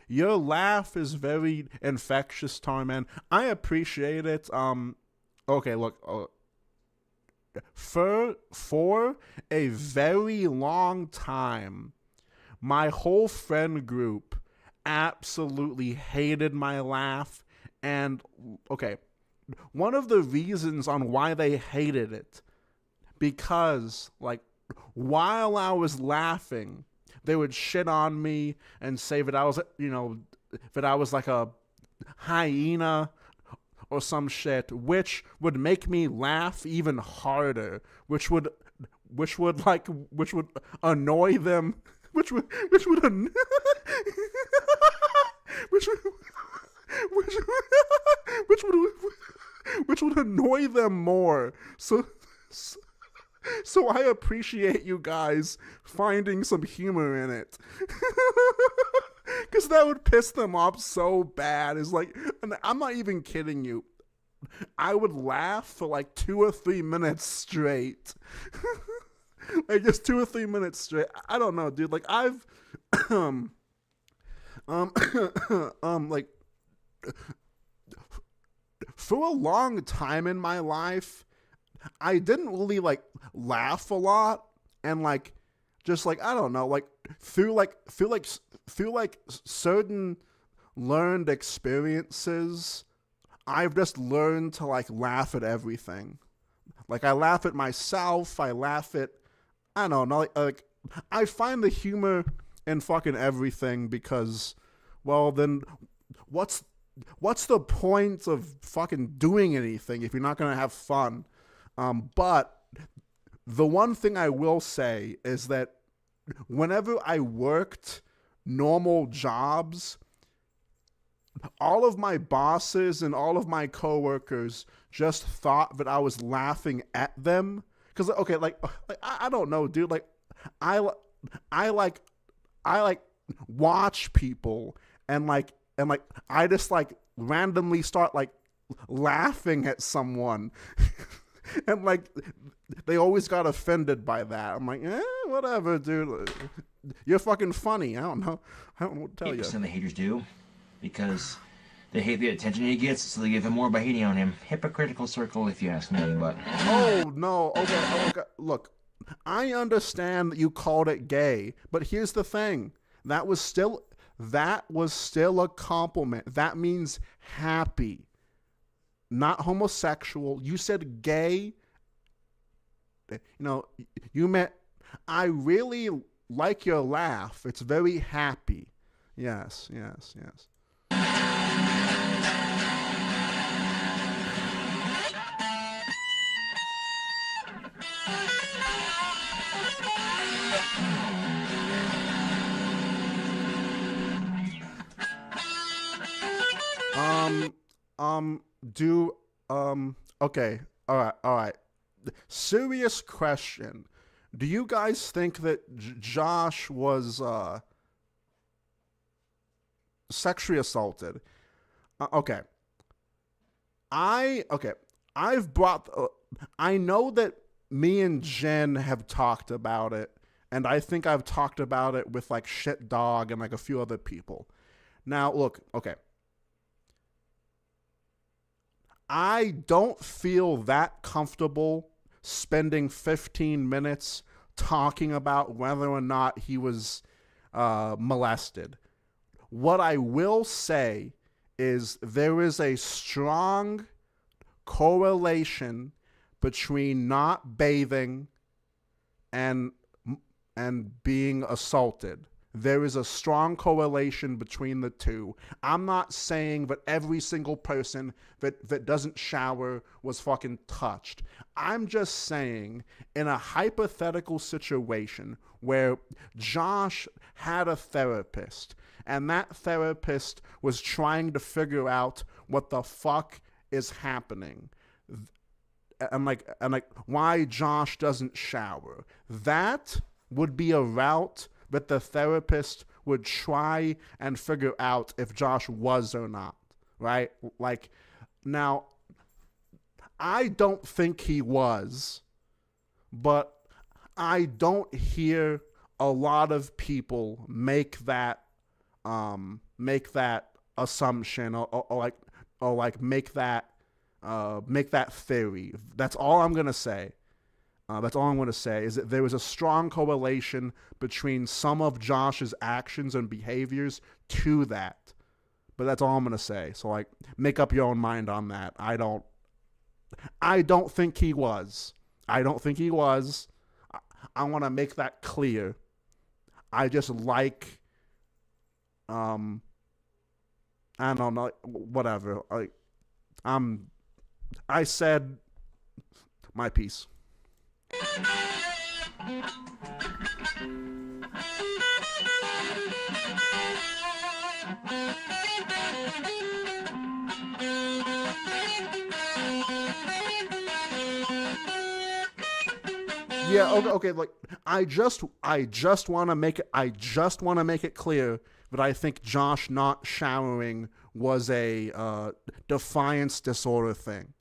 your laugh is very infectious, Tarman. I appreciate it. Okay, look. For a very long time, my whole friend group absolutely hated my laugh. And, okay, one of the reasons on why they hated it, because, like, while I was laughing, they would shit on me and say that I was, that I was like a hyena or some shit, which would make me laugh even harder, which would annoy them, which would annoy them more. So I appreciate you guys finding some humor in it. Because that would piss them off so bad. It's like, and I'm not even kidding you. I would laugh for like 2 or 3 minutes straight. Like just 2 or 3 minutes straight. I don't know, dude. Like I've like for a long time in my life, I didn't really like laugh a lot, and like just like I don't know, like through certain learned experiences, I've just learned to like laugh at everything. Like I laugh at myself, I laugh at I don't know, like I find the humor in fucking everything because, well, then what's the point of fucking doing anything if you're not gonna have fun? But the one thing I will say is that whenever I worked normal jobs, all of my bosses and all of my coworkers just thought that I was laughing at them. Cause okay, like I don't know, dude. Like I watch people and I just like randomly start like laughing at someone. And like they always got offended by that. I'm like, whatever, dude. You're fucking funny. I don't know. I don't know what to tell you. 8% of the haters do, because they hate the attention he gets, so they give him more by hating on him. Hypocritical circle, if you ask me. But oh no, okay. Look, I understand that you called it gay, but here's the thing: that was still a compliment. That means happy. Not homosexual. You said gay. You meant, I really like your laugh. It's very happy. Yes. Okay. All right. Serious question. Do you guys think that Josh was sexually assaulted? Okay. I've brought. I know that me and Jen have talked about it, and I think I've talked about it with like Shit Dog and like a few other people. Now, look. Okay. I don't feel that comfortable spending 15 minutes talking about whether or not he was molested. What I will say is there is a strong correlation between not bathing and being assaulted. There is a strong correlation between the two. I'm not saying that every single person that doesn't shower was fucking touched. I'm just saying in a hypothetical situation where Josh had a therapist and that therapist was trying to figure out what the fuck is happening and why Josh doesn't shower, that would be a route that the therapist would try and figure out if Josh was or not, right? Like, now, I don't think he was, but I don't hear a lot of people make that assumption or make that theory. That's all I'm gonna say. That's all I'm going to say is that there was a strong correlation between some of Josh's actions and behaviors to that. But that's all I'm going to say. So, like, make up your own mind on that. I don't think he was. I don't think he was. I want to make that clear. I just like, I don't know, whatever. I said my piece. Yeah, okay, like I just want to make it clear that I think Josh not showering was a defiance disorder thing.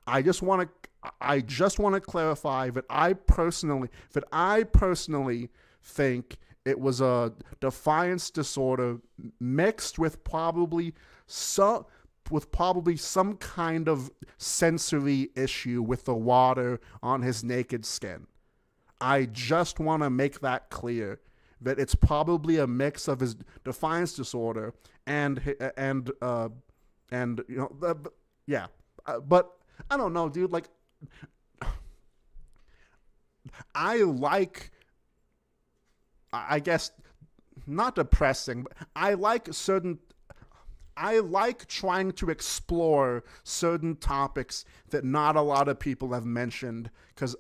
I just want to clarify that I personally think it was a defiance disorder mixed with probably some kind of sensory issue with the water on his naked skin. I just want to make that clear that it's probably a mix of his defiance disorder and yeah. But I don't know, dude. Like, I guess, not depressing, but I like trying to explore certain topics that not a lot of people have mentioned, because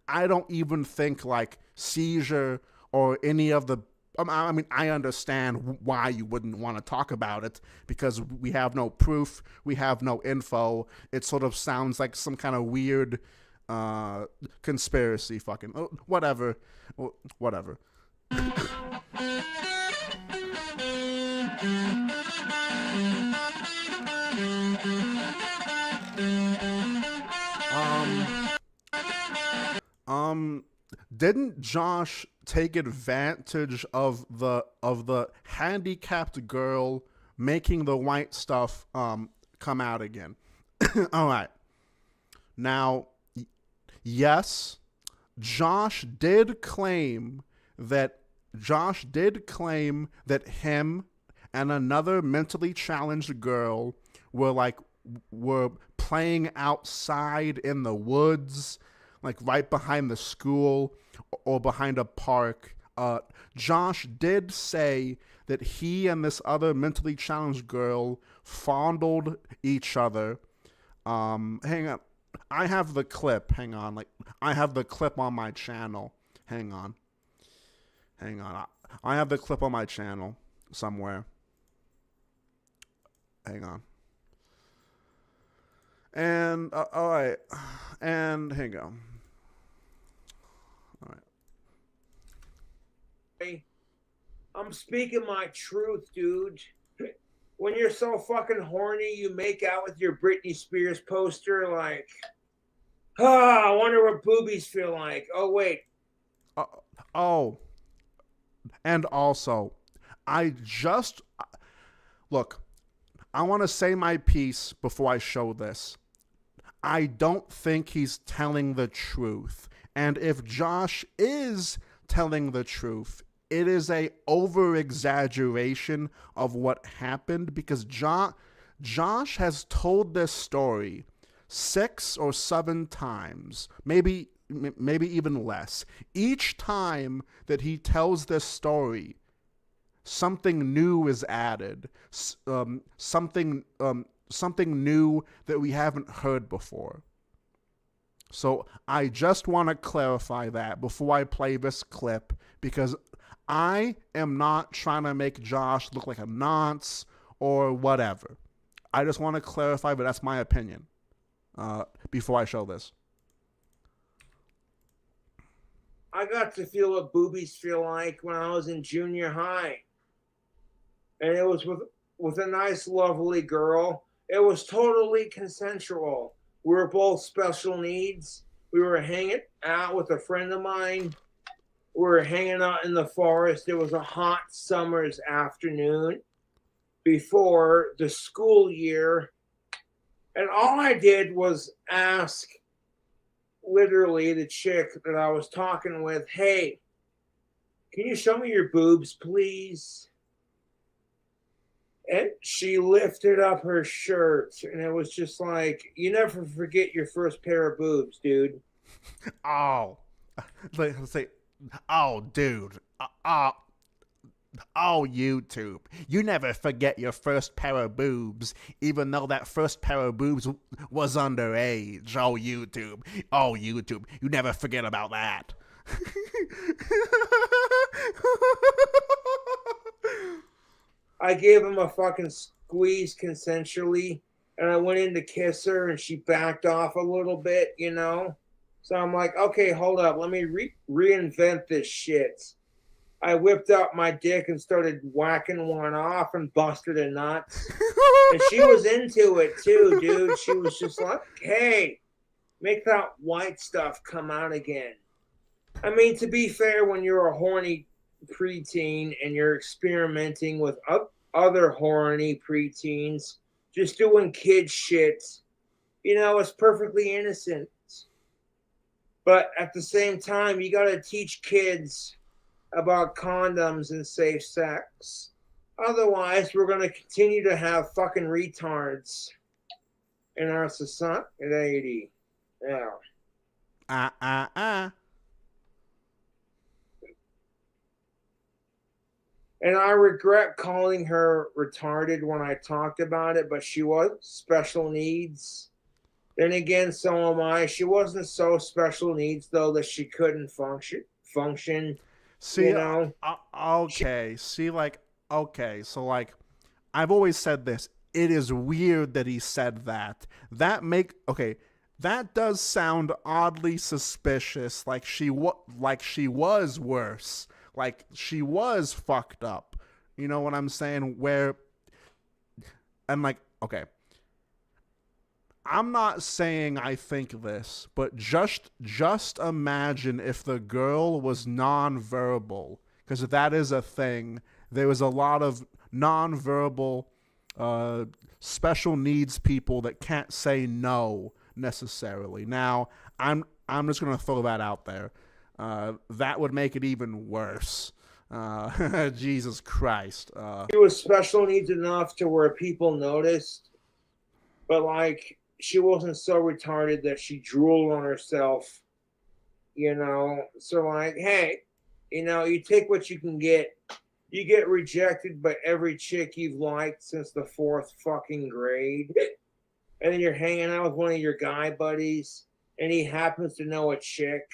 I don't even think like seizure or any of the, I mean, I understand why you wouldn't want to talk about it because we have no proof, we have no info. It sort of sounds like some kind of weird conspiracy fucking, whatever. Didn't Josh take advantage of the handicapped girl making the white stuff come out again? All right. Now, yes, Josh did claim that him and another mentally challenged girl were playing outside in the woods, like right behind the school or behind a park. Josh did say that he and this other mentally challenged girl fondled each other. Hang on. I have the clip. Hang on. I have the clip on my channel. Hang on. I have the clip on my channel somewhere. Hang on. And, all right. And, hang on. All right. I'm speaking my truth, dude. When you're so fucking horny, you make out with your Britney Spears poster, like, I wonder what boobies feel like. Oh, wait. And also, look, I want to say my piece before I show this. I don't think he's telling the truth. And if Josh is telling the truth, it is a over-exaggeration of what happened, because Josh has told this story 6 or 7 times, maybe even less. Each time that he tells this story, something new is added, something new that we haven't heard before. So I just want to clarify that before I play this clip, because I am not trying to make Josh look like a nonce or whatever. I just want to clarify, but that's my opinion before I show this. I got to feel what boobies feel like when I was in junior high. And it was with a nice, lovely girl. It was totally consensual. We were both special needs. We were hanging out with a friend of mine. We were hanging out in the forest. It was a hot summer's afternoon before the school year. And all I did was ask, literally, the chick that I was talking with, hey, can you show me your boobs, please? And she lifted up her shirt, and it was just like, you never forget your first pair of boobs, dude. Oh, let's say, oh, dude, oh, YouTube, you never forget your first pair of boobs, even though that first pair of boobs was underage. Oh, YouTube, you never forget about that. I gave him a fucking squeeze consensually, and I went in to kiss her, and she backed off a little bit, you know? So I'm like, okay, hold up. Let me reinvent this shit. I whipped out my dick and started whacking one off and busted a nut. And she was into it too, dude. She was just like, hey, make that white stuff come out again. I mean, to be fair, when you're a horny preteen and you're experimenting with other horny preteens, just doing kid shit, you know, it's perfectly innocent. But at the same time, you got to teach kids about condoms and safe sex. Otherwise, we're going to continue to have fucking retards in our society. Yeah. And I regret calling her retarded when I talked about it, but she was special needs. Then again, so am I. She wasn't so special needs, though, that she couldn't function. See, you know? Okay. So, like, I've always said this. It is weird that he said that. That does sound oddly suspicious. Like she was worse. Like she was fucked up. You know what I'm saying? Okay. I'm not saying I think this, but just imagine if the girl was nonverbal, because that is a thing. There was a lot of nonverbal special needs people that can't say no necessarily. Now, I'm just going to throw that out there. That would make it even worse. Jesus Christ. She was special needs enough to where people noticed, but like she wasn't so retarded that she drooled on herself, you know? So like, hey, you know, you take what you can get. You get rejected by every chick you've liked since the 4th fucking grade. And then you're hanging out with one of your guy buddies, and he happens to know a chick,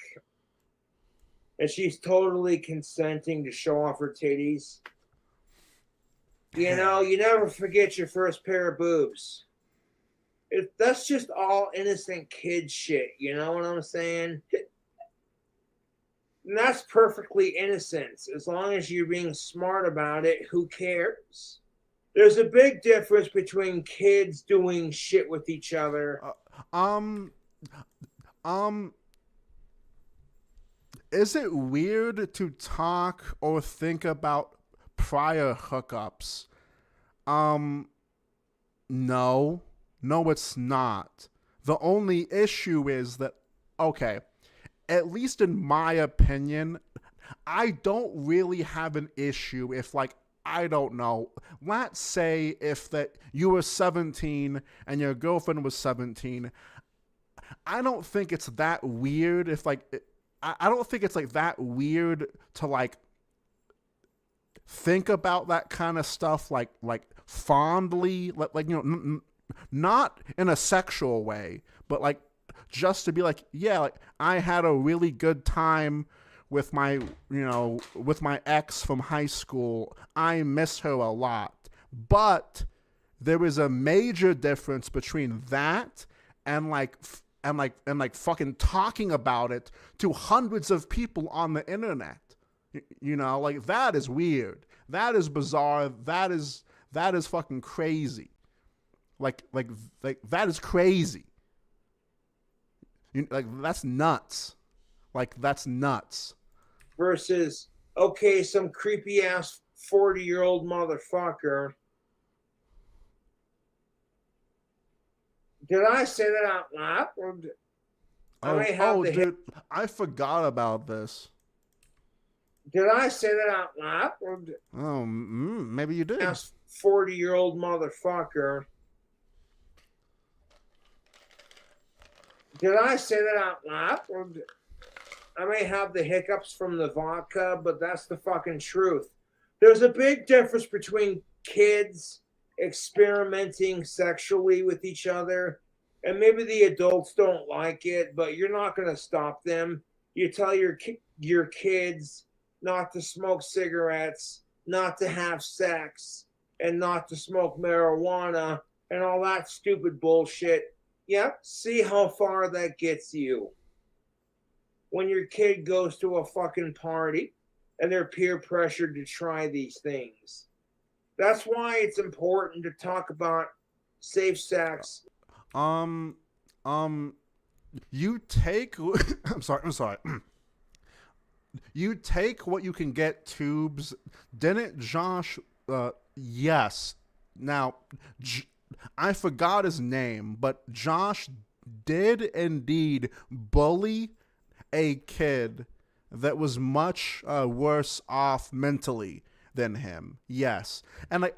and she's totally consenting to show off her titties. You know, you never forget your first pair of boobs. That's just all innocent kid shit, you know what I'm saying? And that's perfectly innocent. As long as you're being smart about it, who cares? There's a big difference between kids doing shit with each other. Is it weird to talk or think about prior hookups? No, it's not. The only issue is that, okay, at least in my opinion, I don't really have an issue if, like, I don't know, let's say if that you were 17 and your girlfriend was 17. I don't think it's that weird if, like, I don't think it's, like, that weird to, like, think about that kind of stuff, like fondly, like you know, not in a sexual way, but, like, just to be like, yeah, like, I had a really good time with my, with my ex from high school. I miss her a lot. But there is a major difference between that and like fucking talking about it to hundreds of people on the internet. Like, that is weird. That is bizarre. That is fucking crazy. Like that is crazy. Like, that's nuts. Like, that's nuts. Versus, okay, some creepy ass 40-year-old motherfucker. Did I say that out loud? Or dude, I forgot about this. Did I say that out loud? Or maybe you did. 40-year-old motherfucker. Did I say that out loud? Or I may have the hiccups from the vodka, but that's the fucking truth. There's a big difference between kids experimenting sexually with each other, and maybe the adults don't like it, but you're not going to stop them. You tell your kids not to smoke cigarettes, not to have sex, and not to smoke marijuana, and all that stupid bullshit. Yep, see how far that gets you. When your kid goes to a fucking party and they're peer pressured to try these things. That's why it's important to talk about safe sex. You take I'm sorry. You take what you can get, tubes. Didn't Josh yes. Now I forgot his name, but Josh did indeed bully a kid that was much worse off mentally than him. Yes. And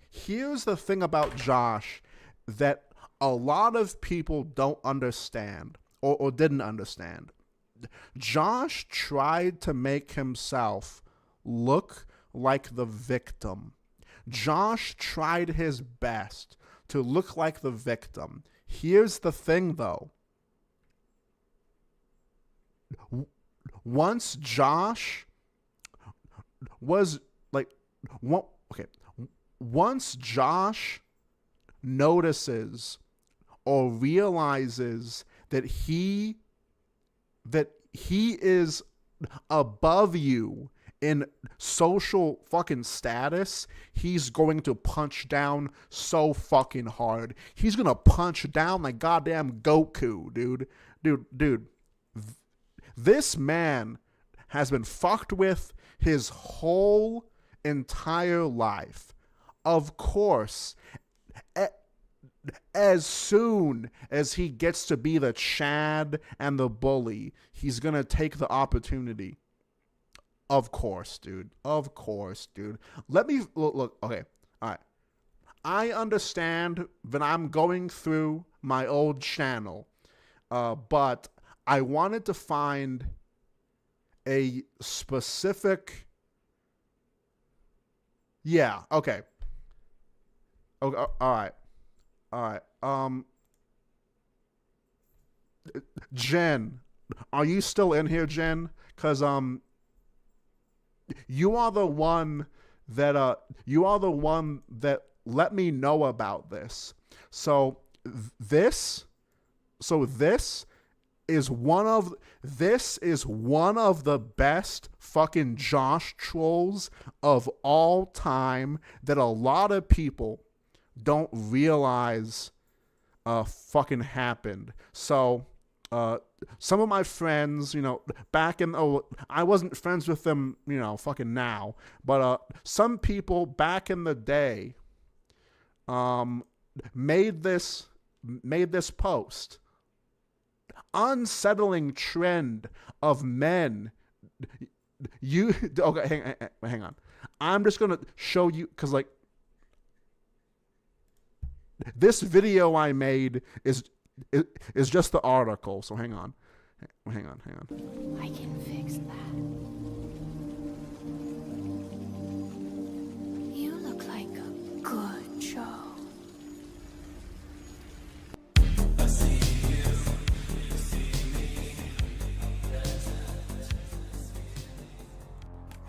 here's the thing about Josh that a lot of people don't understand or didn't understand. Josh tried to make himself look like the victim. Josh tried his best to look like the victim. Here's the thing, though. Once Josh was like, once Josh notices or realizes that he is above you in social fucking status, he's going to punch down so fucking hard. He's gonna punch down like goddamn Goku, dude. This man has been fucked with his whole entire life. Of course, as soon as he gets to be the Chad and the bully, he's going to take the opportunity. Of course, dude. Of course, dude. Let me look. Okay. All right. I understand that I'm going through my old channel, but I wanted to find a specific. Yeah. Okay. Okay. All right. Jen, are you still in here, Jen? Because you are the one that let me know about this. So this is one of the best fucking Josh trolls of all time that a lot of people don't realize fucking happened. So some of my friends, back in, I wasn't friends with them, fucking now, but some people back in the day made this made this post. Unsettling trend of men. Okay, hang on. I'm just gonna show you, because like this video I made is just the article. So hang on. I can fix that. You look like a good Joe.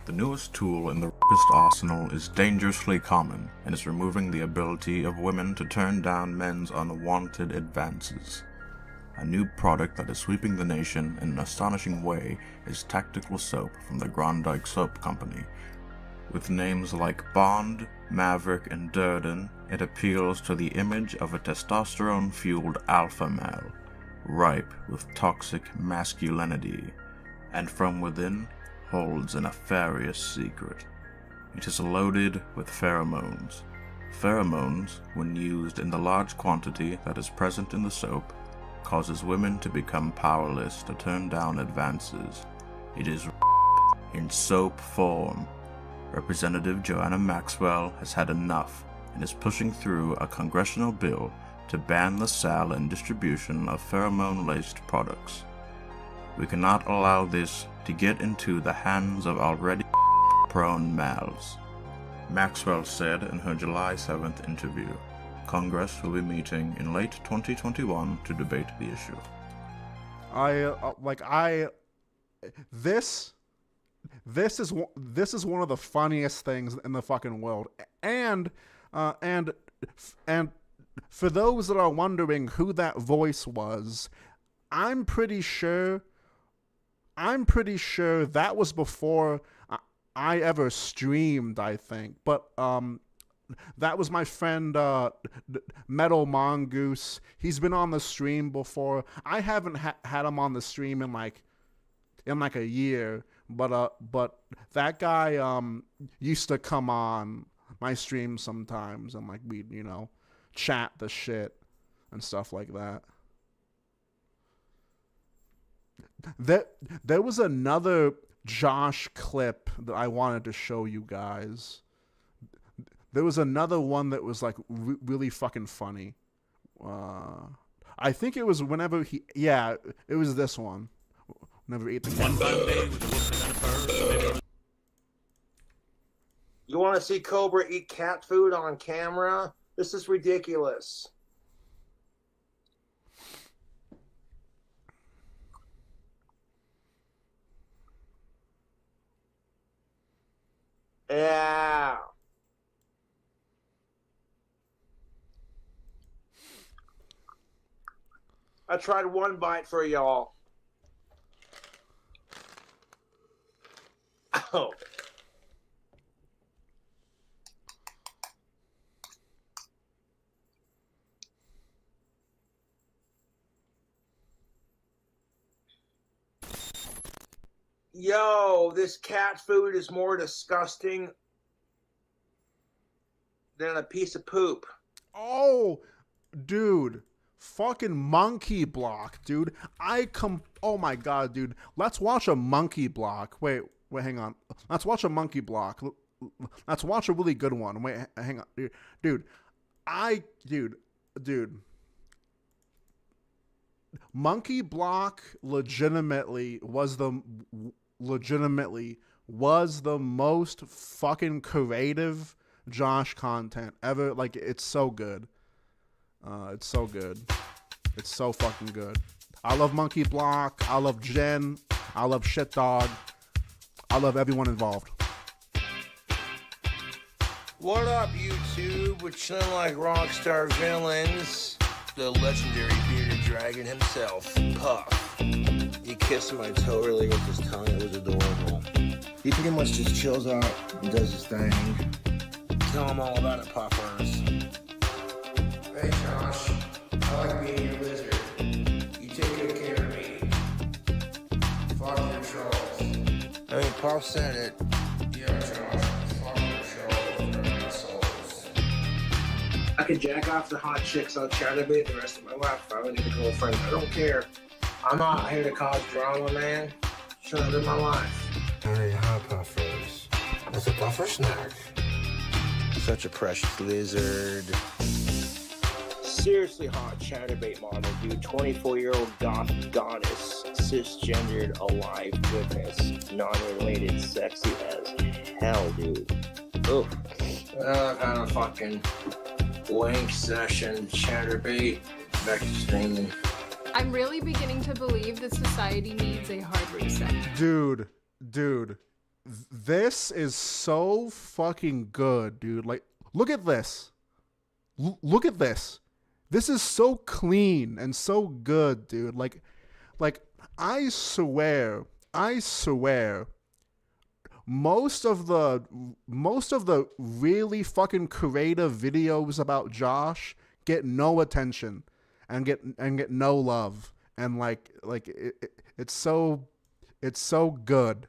The newest tool in the rapist arsenal is dangerously common and is removing the ability of women to turn down men's unwanted advances. A new product that is sweeping the nation in an astonishing way is tactical soap from the Grondike Soap Company. With names like Bond, Maverick, and Durden, it appeals to the image of a testosterone-fueled alpha male, ripe with toxic masculinity, and from within holds a nefarious secret. It is loaded with pheromones. Pheromones, when used in the large quantity that is present in the soap, causes women to become powerless to turn down advances. It is in soap form. Representative Joanna Maxwell has had enough and is pushing through a congressional bill to ban the sale and distribution of pheromone-laced products. We cannot allow this to get into the hands of already prone males, Maxwell said in her July 7th interview. Congress will be meeting in late 2021 to debate the issue. This is one of the funniest things in the fucking world. And for those that are wondering who that voice was, I'm pretty sure that was before I ever streamed, I think. But that was my friend Metal Mongoose. He's been on the stream before. I haven't had him on the stream in like a year, but that guy used to come on my stream sometimes, and like we'd chat the shit and stuff like that. There was another Josh clip that I wanted to show you guys. There was another one that was like really fucking funny. I think it was whenever it was this one. Whenever he ate the cat. You want to see Cobra eat cat food on camera? This is ridiculous. Yeah. I tried one bite for y'all. Oh. Yo, this cat food is more disgusting than a piece of poop. Oh, dude. Fucking Monkey Block, dude. Oh my god, dude. Let's watch a Monkey Block. Wait, hang on. Let's watch a Monkey Block. Let's watch a really good one. Wait, hang on. Dude. Monkey Block legitimately was the most fucking creative Josh content ever. Like, it's so good. It's so good. It's so fucking good. I love Monkey Block. I love Jen. I love Shit Dog. I love everyone involved. What up, YouTube? Which sound like rockstar villains. The legendary bearded dragon himself, Puff. He kissed my toe earlier with his tongue. It was adorable. He pretty much just chills out and does his thing. Tell him all about it, Puffers. Hey, Josh. I like being your lizard. You take good care of me. Fuck your trolls. I mean, Puff said it. Yeah, Josh. Fuck your trolls. They're assholes. could jack off the hot chicks on Chatterbait the rest of my life if I would need a girlfriend. I don't care. I'm not here to cause drama, man. Just trying to live my life. Hey, hot puffers. That's a puffer snack. Such a precious lizard. Seriously hot Chatterbait model, dude. 24-year-old goth goddess. Cisgendered, alive goodness. Non-related, sexy as hell, dude. Oof. Kind of fucking wank session, Chatterbait. Back to streaming. I'm really beginning to believe that society needs a hard reset. Dude, this is so fucking good, dude. Like, look at this. Look at this. This is so clean and so good, dude. Like, I swear, most of the really fucking creative videos about Josh get no attention and get no love, and it's so good.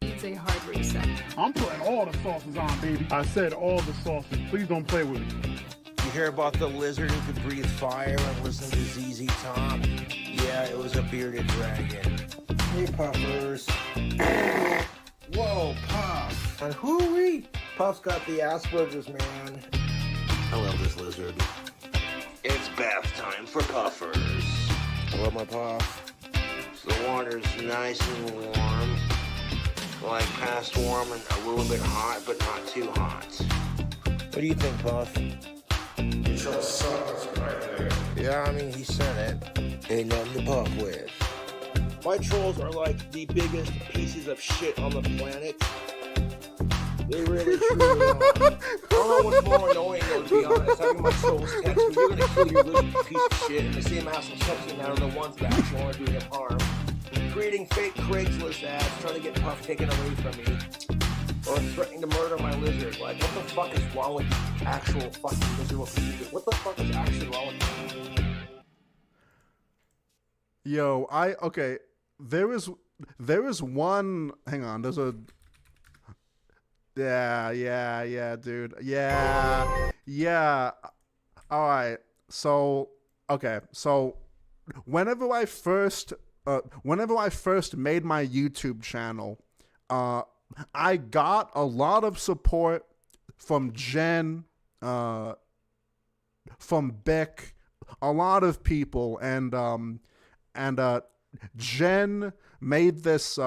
Needs a hard reset. I'm putting all the sauces on, baby. I said all the sauces. Please don't play with me. You hear about the lizard who could breathe fire and listen to ZZ Top? Yeah, it was a bearded dragon. Hey, puffers. Whoa, Puff. And hoo-wee. Puff's got the Asperger's, man. I love this lizard. It's bath time for puffers. I love my puff. So the water's nice and warm. Like past warm and a little bit hot, but not too hot. What do you think, Puff? You shall suck right there. Yeah, I mean, he said it. Ain't nothing to puff with. My trolls are like the biggest pieces of shit on the planet. They really truly are. I don't know what's more annoying though, to be honest. Having my trolls text me, you're gonna kill your little piece of shit, and the same assholes texting me are the ones that actually want to do him harm. Creating fake Craigslist ads, trying to get Puff taken away from me. Or threatening to murder my lizard. Like, what the fuck is wrong with the actual fucking lizard? What the fuck is actually wrong with you? Yo, okay. There is one. Hang on. There's a. Yeah, dude. Yeah. All right. So, okay. So, whenever I first made my YouTube channel, I got a lot of support from Jen, from Beck, a lot of people, and Jen made this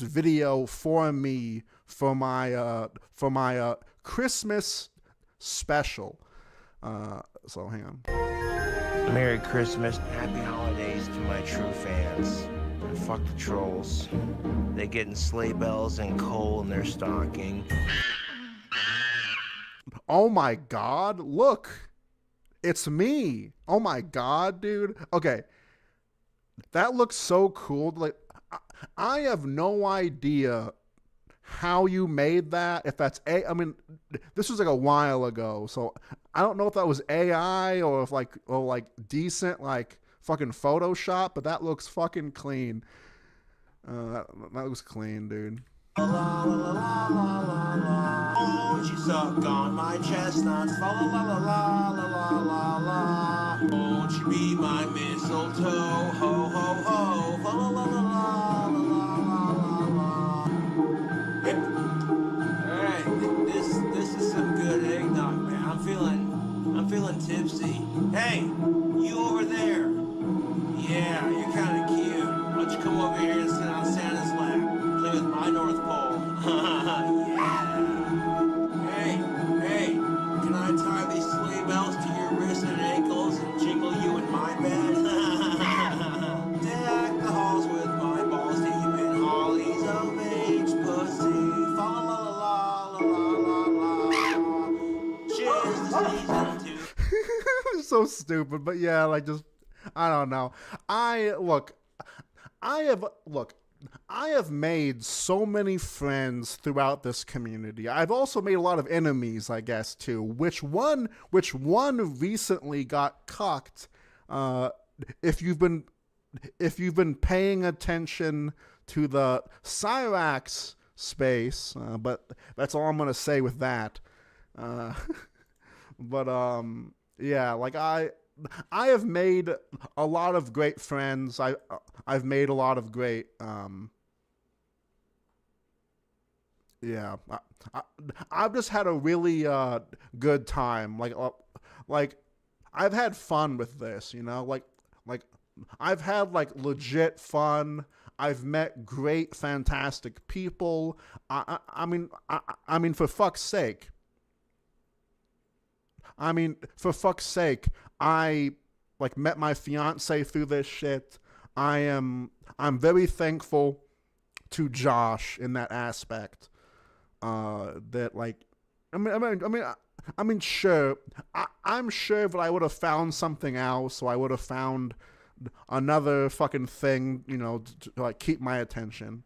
video for me for my Christmas special. So hang on. Merry Christmas, happy holidays to my true fans. And fuck the trolls. They getting sleigh bells and coal in their stocking. Oh my god, look. It's me. Oh my god, dude. Okay. That looks so cool. Like, I have no idea how you made that. If that's I mean, this was like a while ago, so I don't know if that was AI or if like decent like fucking Photoshop, but that looks fucking clean. That looks clean, dude. Won't you suck on my chestnuts? La la la la la la la la. Won't you be my mistletoe? Ho ho ho. La la la la la la la la. Alright, this is some good eggnog, man. I'm feeling tipsy. Hey, you over there? Yeah, you're kind of cute. Why don't you come over here and sit on Santa's lap? Play with my North Pole. Yeah. Hey, can I tie these sleigh bells to your wrists and ankles and jingle you in my bed? Deck the halls with my balls deep in Holly's of age pussy. Fa la la la la la la la. Cheers to season 2. So stupid, but yeah, like just I don't know. I have made so many friends throughout this community. I've also made a lot of enemies, I guess, too. Which one recently got cucked. If you've been paying attention to the Cyrax space, but that's all I'm gonna say with that. But yeah, like I have made a lot of great friends. I've made a lot of great yeah. I've just had a really good time. Like I've had fun with this, you know? Like I've had like legit fun. I've met great, fantastic people. I mean, for fuck's sake. I like met my fiance through this shit. I'm very thankful to Josh in that aspect. That like, I mean, sure. I'm sure that I would have found something else, or I would have found another fucking thing, you know, to like keep my attention.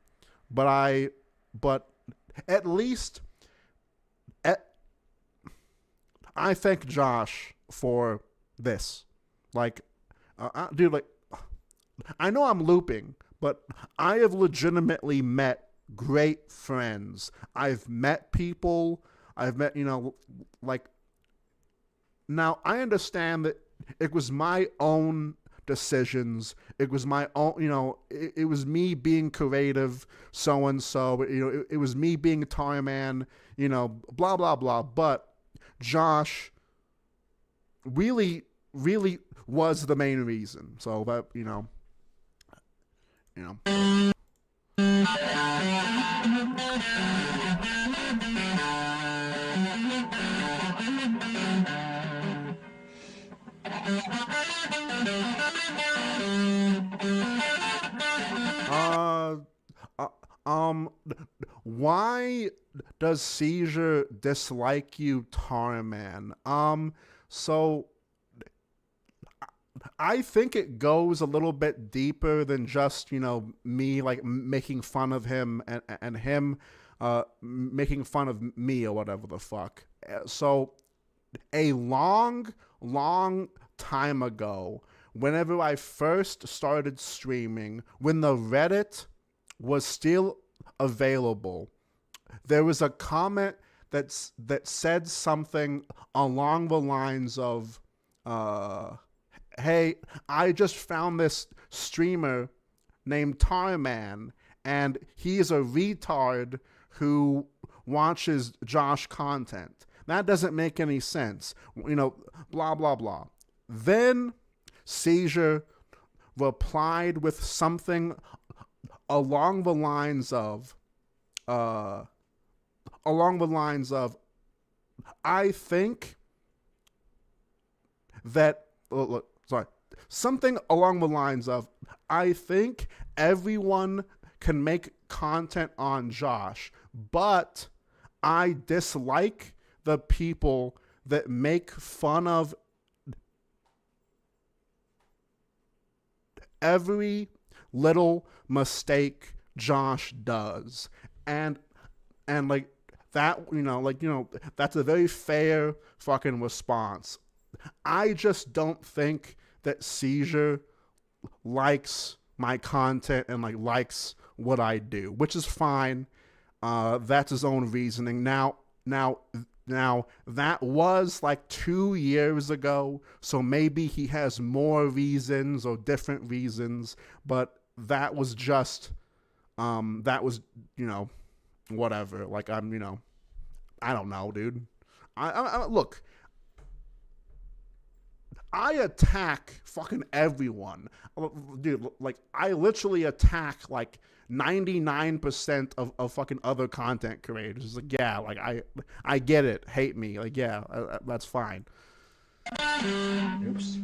But at least, I thank Josh for this. Like, dude, like, I know I'm looping, but I have legitimately met great friends. I've met people. I've met, you know, like, now I understand that it was my own decisions. It was my own, you know, it was me being creative, so and so, you know, it was me being a Tar Man, you know, blah, blah, blah. But Josh really was the main reason. So that, you know. Why does Seizure dislike you, Tarman? So I think it goes a little bit deeper than just, you know, me like making fun of him and him making fun of me or whatever the fuck. So a long time ago, whenever I first started streaming, when the Reddit was still available, there was a comment that said something along the lines of, hey, I just found this streamer named Tarman, and he is a retard who watches Josh content. That doesn't make any sense. You know, blah, blah, blah. Then Seizure replied with something along the lines of, I think that, something along the lines of, I think everyone can make content on Josh, but I dislike the people that make fun of every little mistake Josh does. And like that, you know, that's a very fair fucking response. I just don't think that Seizure likes my content and like likes what I do, which is fine. That's his own reasoning. Now that was like 2 years ago, so maybe he has more reasons or different reasons, but that was just, you know, whatever. Like, you know, I don't know, dude. I look, I attack fucking everyone. Dude, like, I literally attack like 99% of fucking other content creators. It's like, yeah, like, I get it. Hate me. Like, yeah, that's fine. Oops.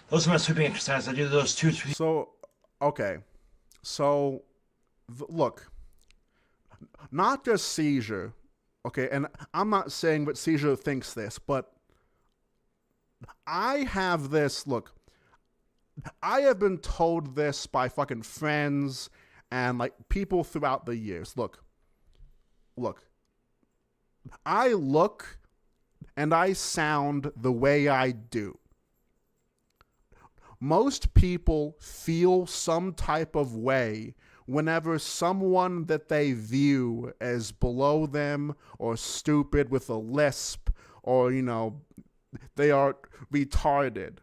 Those are my sweeping exercises. I do those 2 3. So, okay. So, look. Not just Seizure, okay, and I'm not saying that Seizure thinks this, but I have this, look, I have been told this by fucking friends and like people throughout the years. Look, I look and I sound the way I do. Most people feel some type of way whenever someone that they view as below them or stupid with a lisp or, they are retarded.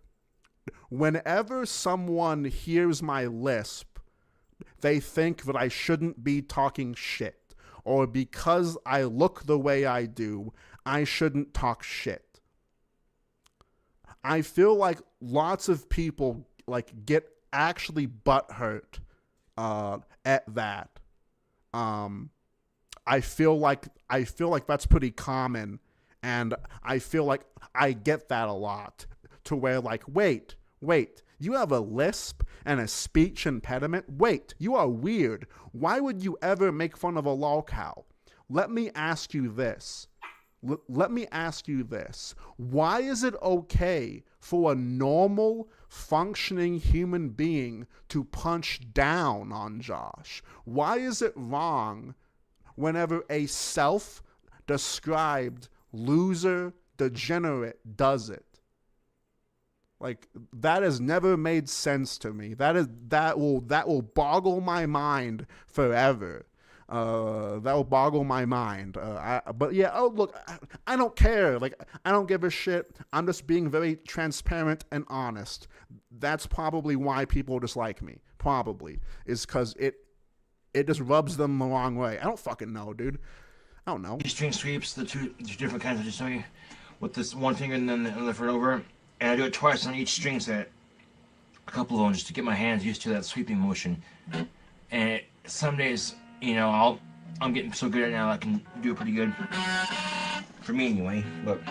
Whenever someone hears my lisp, they think that I shouldn't be talking shit, or because I look the way I do, I shouldn't talk shit. I feel like lots of people get actually butthurt at that. I feel like that's pretty common, and I feel like I get that a lot. To where wait, you have a lisp and a speech impediment? Wait, you are weird. Why would you ever make fun of a lolcow? Let me ask you this. Why is it okay for a normal, functioning human being to punch down on Josh? Why is it wrong whenever a self-described loser, degenerate does it? That has never made sense to me. That will boggle my mind forever. That will boggle my mind. But yeah, look, I don't care. I don't give a shit. I'm just being very transparent and honest. That's probably why people dislike me. Probably is because it just rubs them the wrong way. I don't fucking know, dude. I don't know. String sweeps, the two different kinds I just showed you, with this one finger and then the other foot over. And I do it twice on each string set, a couple of them, just to get my hands used to that sweeping motion. And some days, I'm getting so good at it now I can do it pretty good. For me anyway, look.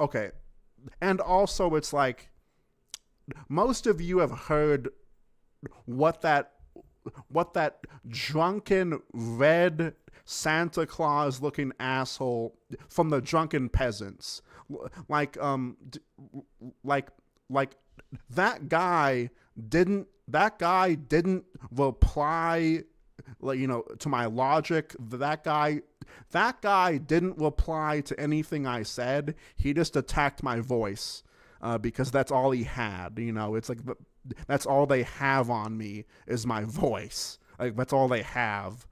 Okay. And also it's most of you have heard what that drunken red Santa Claus looking asshole from the Drunken Peasants, that guy didn't reply to my logic. That guy didn't reply to anything I said. He just attacked my voice because that's all he had. It's that's all they have on me is my voice. That's all they have.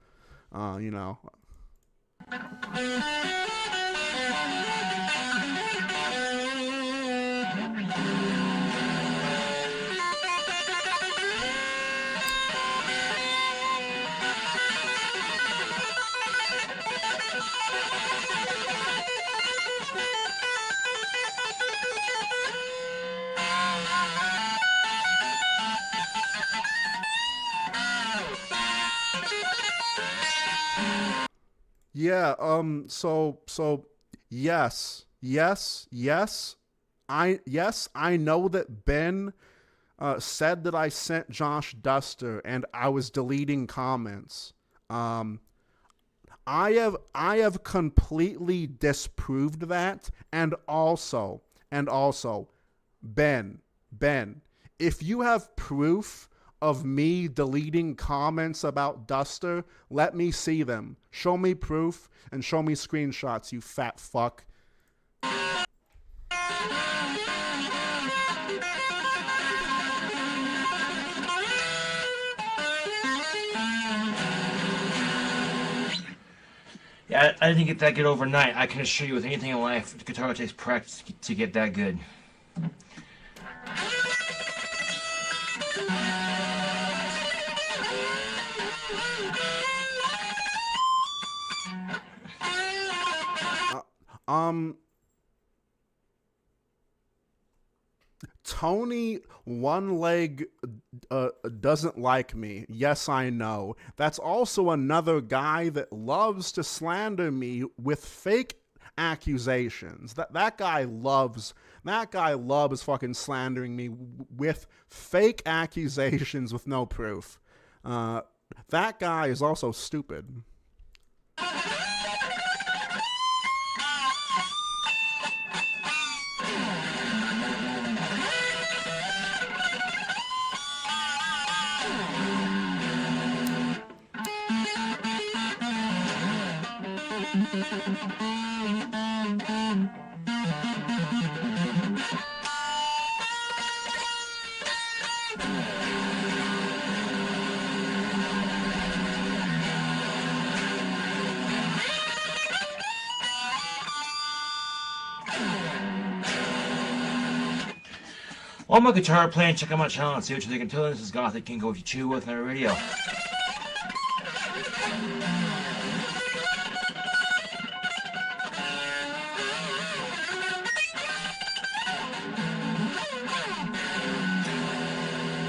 Yeah, so yes. I know that Ben said that I sent Josh Duster and I was deleting comments. I have completely disproved that, and also, Ben, if you have proof of me deleting comments about Duster, let me see them. Show me proof and show me screenshots, you fat fuck. Yeah, I didn't get that good overnight. I can assure you, with anything in life, guitar takes practice to get that good. Tony One Leg doesn't like me. Yes, I know. That's also another guy that loves to slander me with fake accusations. That guy loves fucking slandering me with fake accusations with no proof. that guy is also stupid. On my guitar playing, check out my channel and see what you think until then. This is Gothic King Cobra Chew with my radio.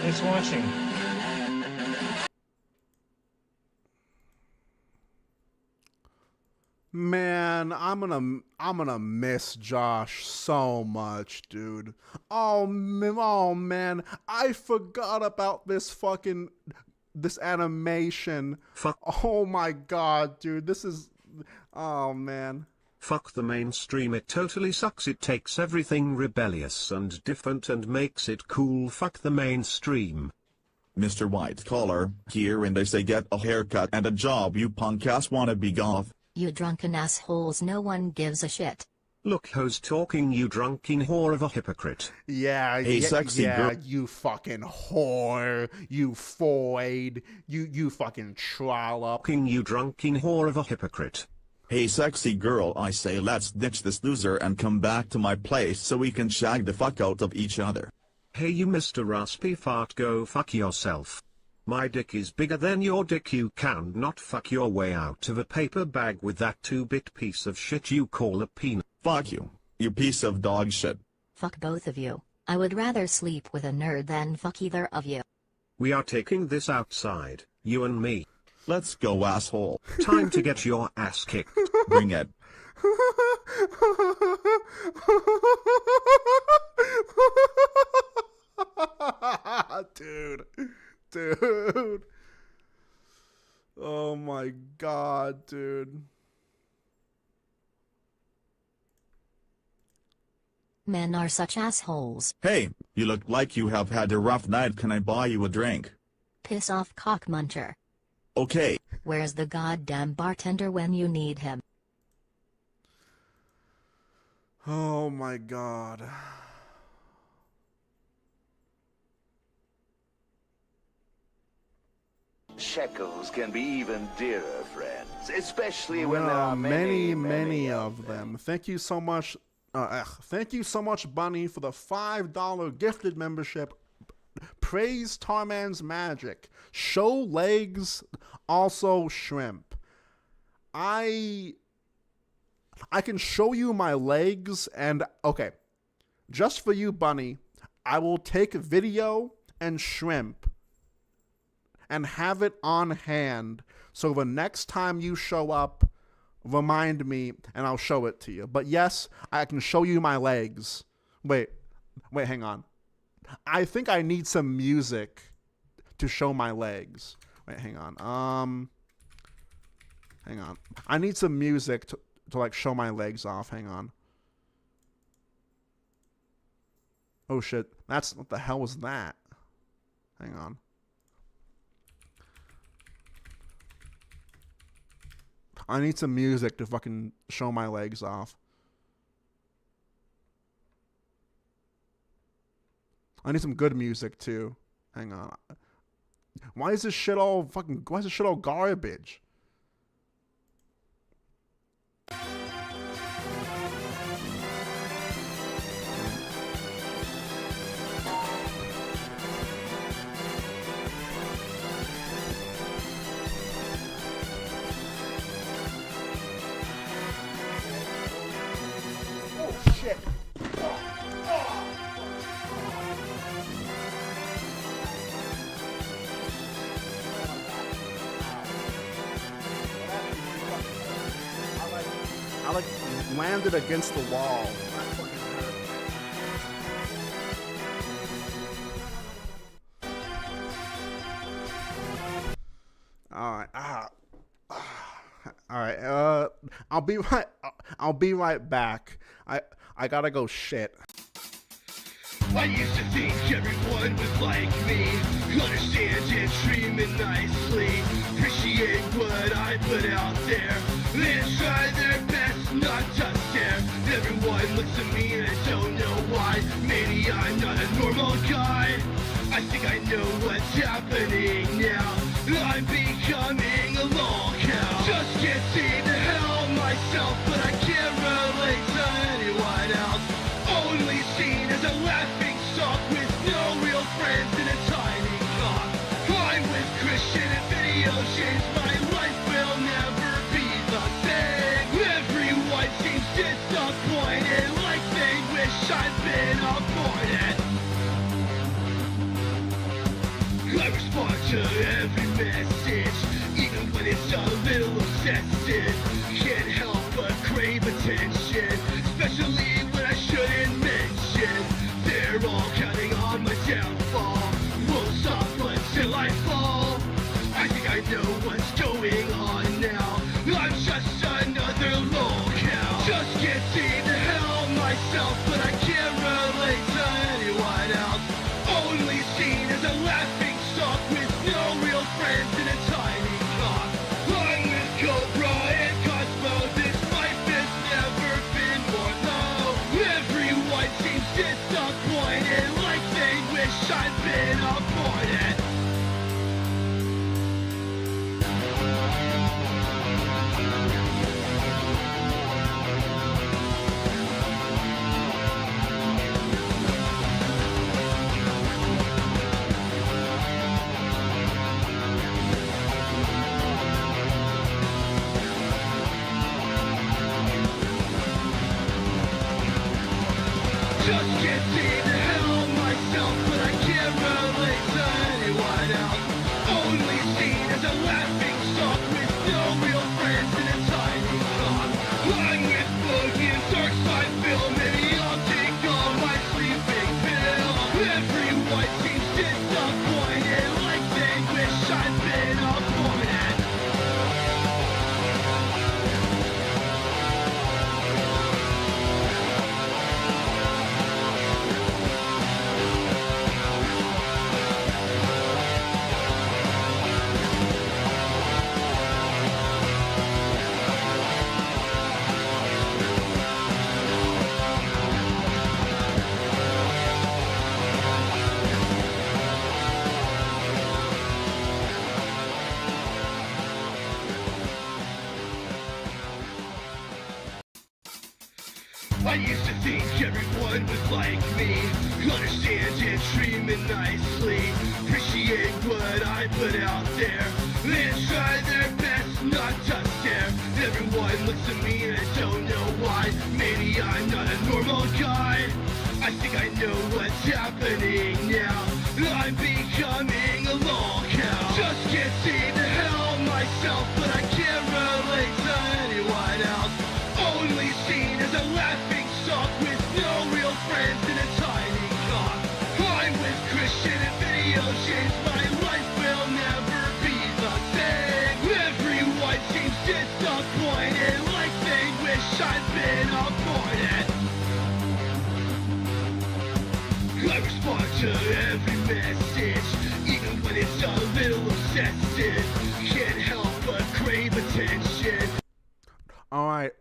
Thanks for watching. Man, I'm gonna miss Josh so much, dude. Oh man, I forgot about this animation. Fuck. Oh my god, dude, this is, oh man. Fuck the mainstream, it totally sucks. It takes everything rebellious and different and makes it cool. Fuck the mainstream. Mr. White Collar, here and they say get a haircut and a job, you punk ass wanna be goth. You drunken assholes, no one gives a shit. Look who's talking, you drunken whore of a hypocrite. Yeah, Hey, sexy girl. You fucking whore, you foid, you fucking trollop. You drunken whore of a hypocrite. Hey sexy girl, I say let's ditch this loser and come back to my place so we can shag the fuck out of each other. Hey you Mr. Raspy Fart, go fuck yourself. My dick is bigger than your dick. You can not fuck your way out of a paper bag with that 2-bit piece of shit you call a penis. Fuck you, you piece of dog shit. Fuck both of you. I would rather sleep with a nerd than fuck either of you. We are taking this outside, you and me. Let's go, asshole. Time to get your ass kicked. Bring it. Dude. Oh my god, dude. Men are such assholes. Hey, you look like you have had a rough night. Can I buy you a drink? Piss off, cock muncher. Okay. Where's the goddamn bartender when you need him? Oh my god. Shekels can be even dearer, friends, especially when there are many of them. Thank you so much. Thank you so much, Bunny, for the $5 gifted membership. Praise Tarman's magic. Show legs, also shrimp. I can show you my legs, and okay, just for you, Bunny, I will take video and shrimp and have it on hand, so the next time you show up, remind me and I'll show it to you. But yes, I can show you my legs. Wait, hang on. I think I need some music to show my legs. Wait, hang on. Hang on. I need some music to like show my legs off. Hang on. Oh shit. What the hell was that? Hang on. I need some music to fucking show my legs off. I need some good music too. Hang on. Why is this shit all garbage? I like landed against the wall. That fucking hurt. I'll be right back. I gotta go shit. I used to think everyone was like me, understand and dream it nicely, appreciate what I put out there, then try their best not to stare. Everyone looks at me and I don't know why, maybe I'm not a normal guy. I think I know what's happening now, I'm becoming a lolcow. Just can't seem to help myself, but I can't relate to anyone else. Only seen as a laughing stock with no real friends in a tiny cock. I'm with Christian and video games, my life will never be the same. Everyone seems disappointed, like they wish I'd been aborted. I respond to every message, even when it's a little obsessive. Can't help but crave attention, especially when I shouldn't mention. They're all counting on my downfall, won't stop until I fall. I think I know what's going on now, I'm just another lolcow. Just can't seem to help myself, but I can't relate to anyone else. Only seen as a laughing stock with no real friends in a tiny cock. I'm with Cobra and Cosmo, this life has never been more low. Everyone seems disappointed, like they wish I'd been aborted. Just can't seem to help myself, but I can't relate to anyone else. Only seen as a laughing stock with no real friends in a tiny cock. I'm with Boogie and Dark Side Film, maybe I'll take all my sleeping pill. Everyone seems disappointed, like they wish I'd been aborted. I used to think everyone was like me, understand and dream it nicely, appreciate what I put out there, then try their best not to stare. Everyone looks at me and I don't know why, maybe I'm not a normal guy. I think I know what's happening now, I'm becoming a lolcow. Just can't seem to help myself, but I can't relate to anyone else. Only seen as a laughing stock with no real friends in a tiny cock. I'm with Christian and video games, my life will never be the same. Everyone seems disappointed, like they wish I'd been aborted. I respond to every message, even when it's a little obsessive. Can't help but crave attention. Alright,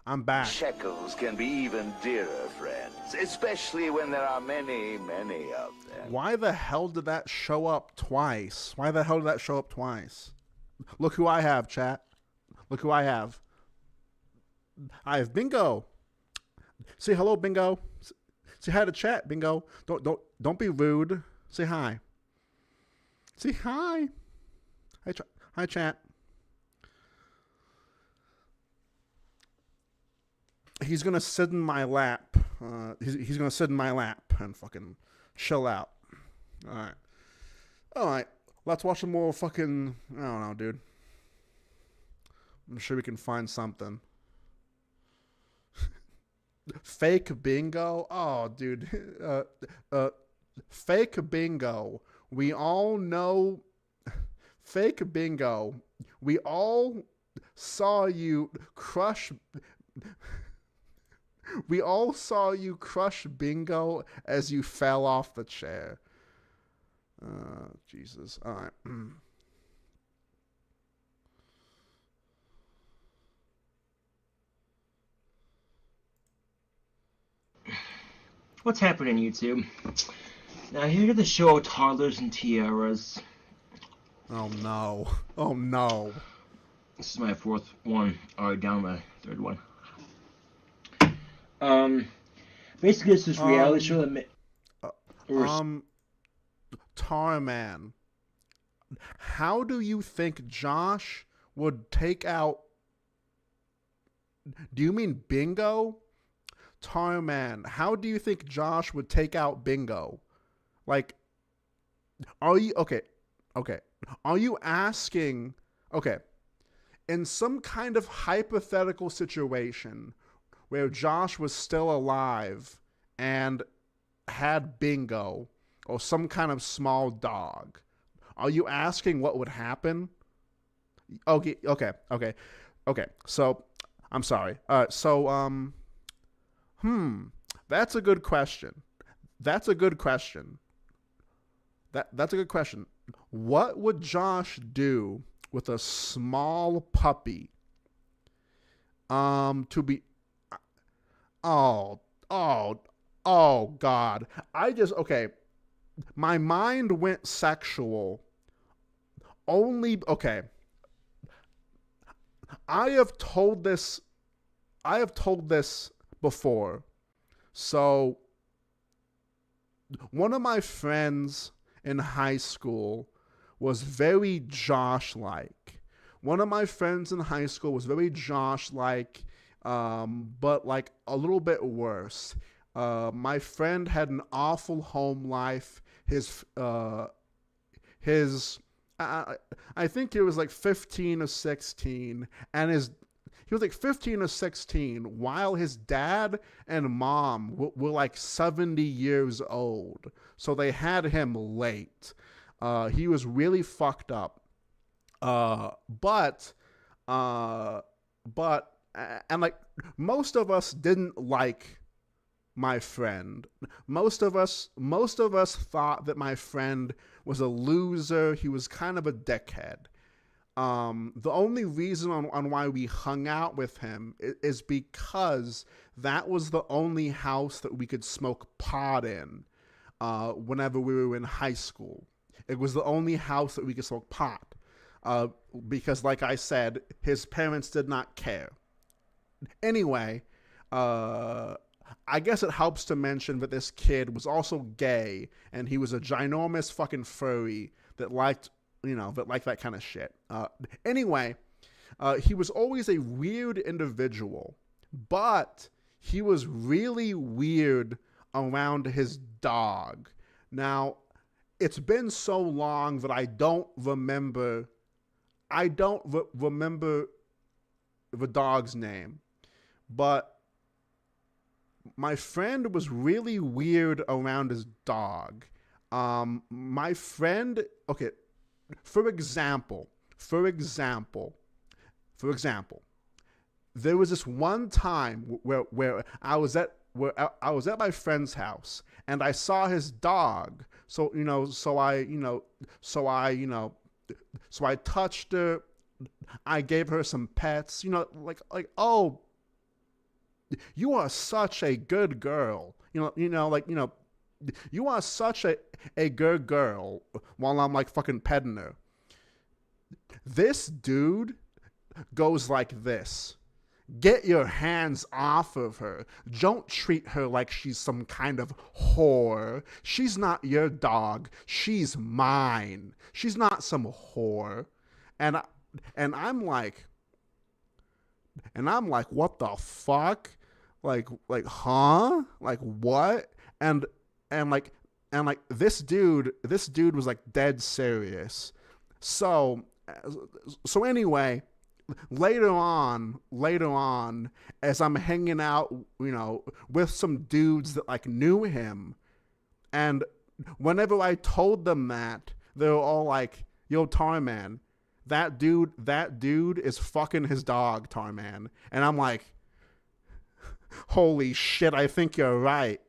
I'm back. Shekels can be even dearer, friends, especially when there are many, many of them. Why the hell did that show up twice? Why the hell did that show up twice? Look who I have, chat. Look who I have. I have Bingo. Say hello, Bingo. Say hi to chat, Bingo. Don't be rude. Say hi. Say hi. Hi, chat. He's gonna sit in my lap. He's gonna sit in my lap and fucking chill out. All right. Let's watch some more fucking. I don't know, dude. I'm sure we can find something. Fake bingo. Oh, dude. Fake bingo. We all know. Fake bingo. We all saw you crush. We all saw you crush Bingo as you fell off the chair. Jesus. All right. What's happening, YouTube? Now here to the show Toddlers and Tiaras. Oh no. Oh no. This is my fourth one. Alright, down my third one. Basically it's this reality show that Tarman, how do you think Josh would take out... Do you mean Bingo? Tarman, how do you think Josh would take out Bingo? Like, are you... Okay. Are you asking... Okay. In some kind of hypothetical situation where Josh was still alive and had Bingo or some kind of small dog, are you asking what would happen? Okay. So, I'm sorry. That's a good question. That's a good question. What would Josh do with a small puppy? To be... Oh God. Okay. My mind went sexual. Okay. I have told this before. So, one of my friends in high school was very Josh-like. But like a little bit worse. My friend had an awful home life. I think he was like 15 or 16, and he was like 15 or 16 while his dad and mom were like 70 years old. So they had him late. He was really fucked up. But like most of us didn't like my friend. Most of us thought that my friend was a loser. He was kind of a dickhead. The only reason on why we hung out with him is because that was the only house that we could smoke pot in whenever we were in high school. It was the only house that we could smoke pot because, like I said, his parents did not care. Anyway, I guess it helps to mention that this kid was also gay, and he was a ginormous fucking furry that liked that kind of shit. Anyway, he was always a weird individual, but he was really weird around his dog. Now, it's been so long that I don't remember the dog's name, but my friend was really weird around his dog. My friend, okay, for example, there was this one time where I was at my friend's house and I saw his dog. So I touched her. I gave her some pets. Oh, you are such a good girl. You are such a good girl while I'm like fucking petting her. This dude goes like this. Get your hands off of her. Don't treat her like she's some kind of whore. She's not your dog. She's mine. She's not some whore. And I'm like, what the fuck? Like, huh? Like, what? And this dude was like dead serious. So anyway, later on, as I'm hanging out, with some dudes that like knew him, and whenever I told them that, they were all like, "Yo, Tarman, that dude is fucking his dog, Tarman. And I'm like, holy shit, I think you're right.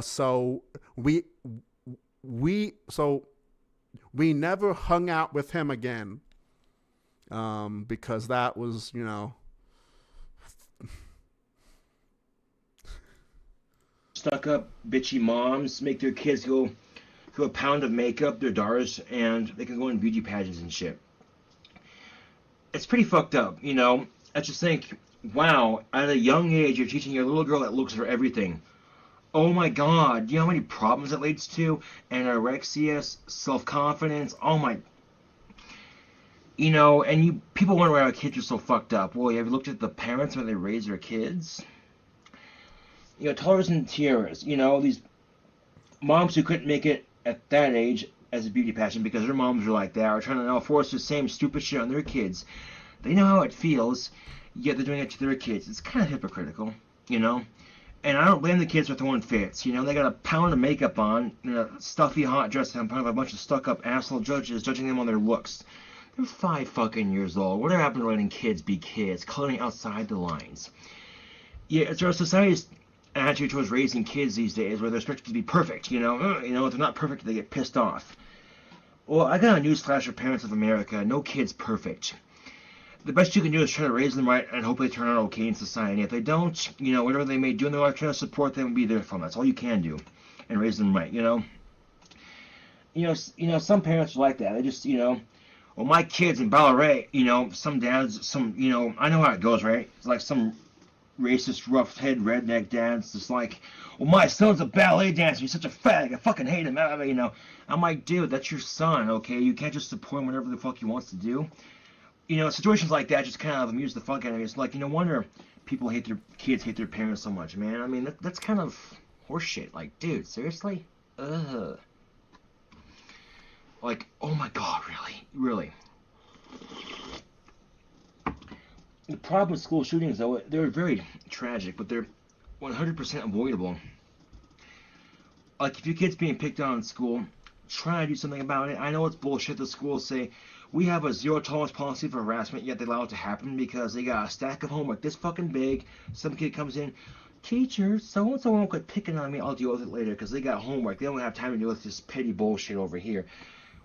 So we never hung out with him again. Because that was, you know, stuck up bitchy moms make their kids go through a pound of makeup, their daughters, and they can go in beauty pageants and shit. It's pretty fucked up, you know. I just think, wow, at a young age, you're teaching your little girl that looks for everything. Oh my god, do you know how many problems it leads to? Anorexia, self-confidence, oh my... You know, and people wonder why our kids are so fucked up. Well, have you looked at the parents when they raise their kids? You know, toddlers and tiaras, you know, these moms who couldn't make it at that age as a beauty pageant because their moms are like that, are trying to now force the same stupid shit on their kids. They know how it feels, yet they're doing it to their kids. It's kind of hypocritical, you know? And I don't blame the kids for throwing fits. You know, they got a pound of makeup on, and a stuffy hot dress in front of a bunch of stuck-up asshole judges judging them on their looks. They're 5 fucking years old. What happened to letting kids be kids, coloring outside the lines? Yeah, it's our society's attitude towards raising kids these days, where they're expected to be perfect. You know, if they're not perfect, they get pissed off. Well, I got a newsflash for parents of America: no kid's perfect. The best you can do is try to raise them right and hope they turn out okay in society. If they don't, you know, whatever they may do in their life, try to support them and be there for them. That's all you can do, and raise them right. You know, some parents are like that. They just, you know. Well, my kids in Ballarat, you know, some dads, you know, I know how it goes, right? It's like some racist, rough-head, redneck dads just like, well, my son's a ballet dancer, he's such a fag, I fucking hate him, you know. I'm like, dude, that's your son, okay? You can't just support him whatever the fuck he wants to do. You know, situations like that just kind of amuse the fuck out of me. It's like, you know, wonder people hate their kids, hate their parents so much, man. I mean, that's kind of horseshit. Like, dude, seriously? Ugh. Like, oh my god, really? The problem with school shootings, though, they're very tragic, but they're 100% avoidable. Like, if your kid's being picked on in school, try to do something about it. I know it's bullshit. The schools say, we have a zero-tolerance policy for harassment, yet they allow it to happen because they got a stack of homework this fucking big. Some kid comes in, teacher, so-and-so won't quit picking on me, I'll deal with it later, because they got homework. They don't have time to deal with this petty bullshit over here.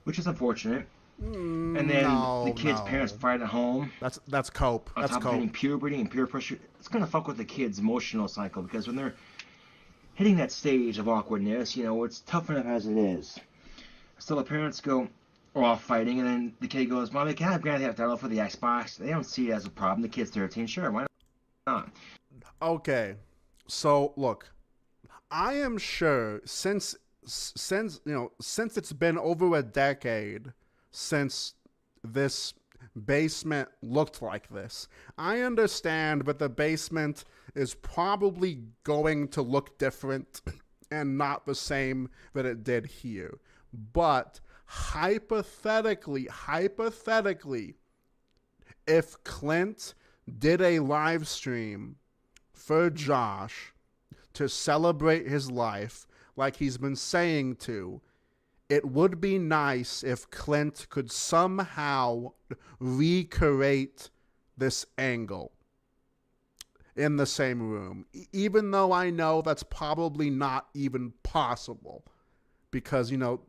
Which is unfortunate. And then the kid's parents fight at home. That's cope. On That's top cope. of hitting puberty and peer pressure, it's gonna fuck with the kid's emotional cycle, because when they're hitting that stage of awkwardness, you know, it's tough enough as it is. So the parents go off fighting, and then the kid goes, "Mommy, can I have Grand Theft Auto for the Xbox?" They don't see it as a problem. The kid's 13, sure, why not? Okay, so look, I am sure since it's been over a decade since this basement looked like this, I understand that the basement is probably going to look different and not the same that it did here. But hypothetically, if Clint did a live stream for Josh to celebrate his life, like he's been saying to, it would be nice if Clint could somehow recreate this angle in the same room, even though I know that's probably not even possible, because, you know,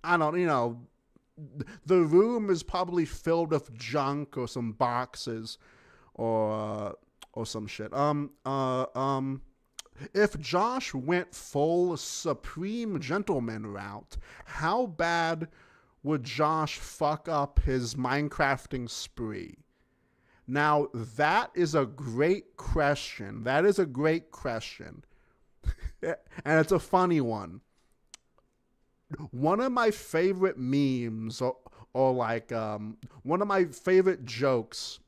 the room is probably filled with junk or some boxes or some shit. If Josh went full Supreme Gentleman route, how bad would Josh fuck up his Minecrafting spree? Now, that is a great question. And it's a funny one. One of my favorite memes, or like one of my favorite jokes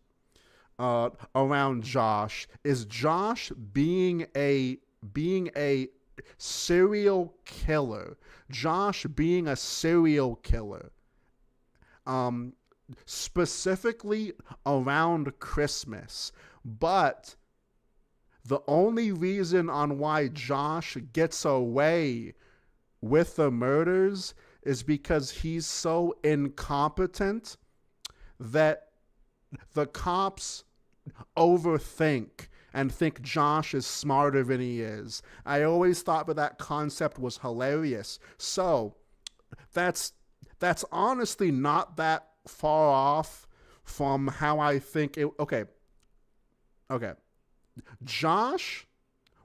around Josh is Josh being a serial killer. Josh being a serial killer. Specifically around Christmas. But the only reason on why Josh gets away with the murders is because he's so incompetent that the cops overthink and think Josh is smarter than he is. I always thought that concept was hilarious. So that's honestly not that far off from how I think it. Okay. Josh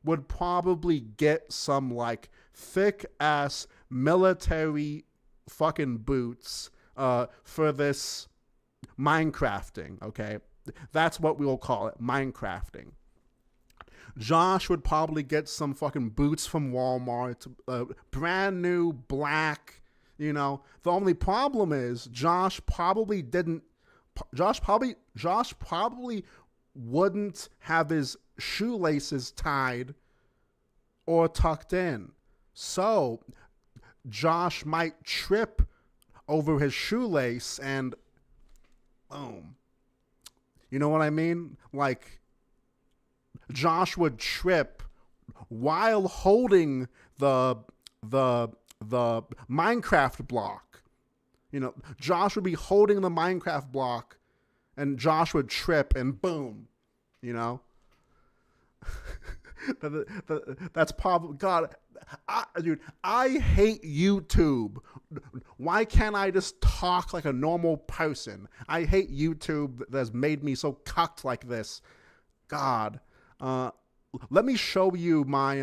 would probably get some like thick ass military fucking boots for this Minecrafting, okay? That's what we'll call it, Minecrafting. Josh would probably get some fucking boots from Walmart, brand new, black, you know. The only problem is Josh probably wouldn't have his shoelaces tied or tucked in. So Josh might trip over his shoelace and boom. You know what I mean? Like, Josh would trip while holding the Minecraft block. You know, Josh would be holding the Minecraft block and Josh would trip and boom, you know? That's probably, God, dude, I hate YouTube. Why can't I just talk like a normal person? I hate YouTube that's made me so cucked like this. God. Let me show you my,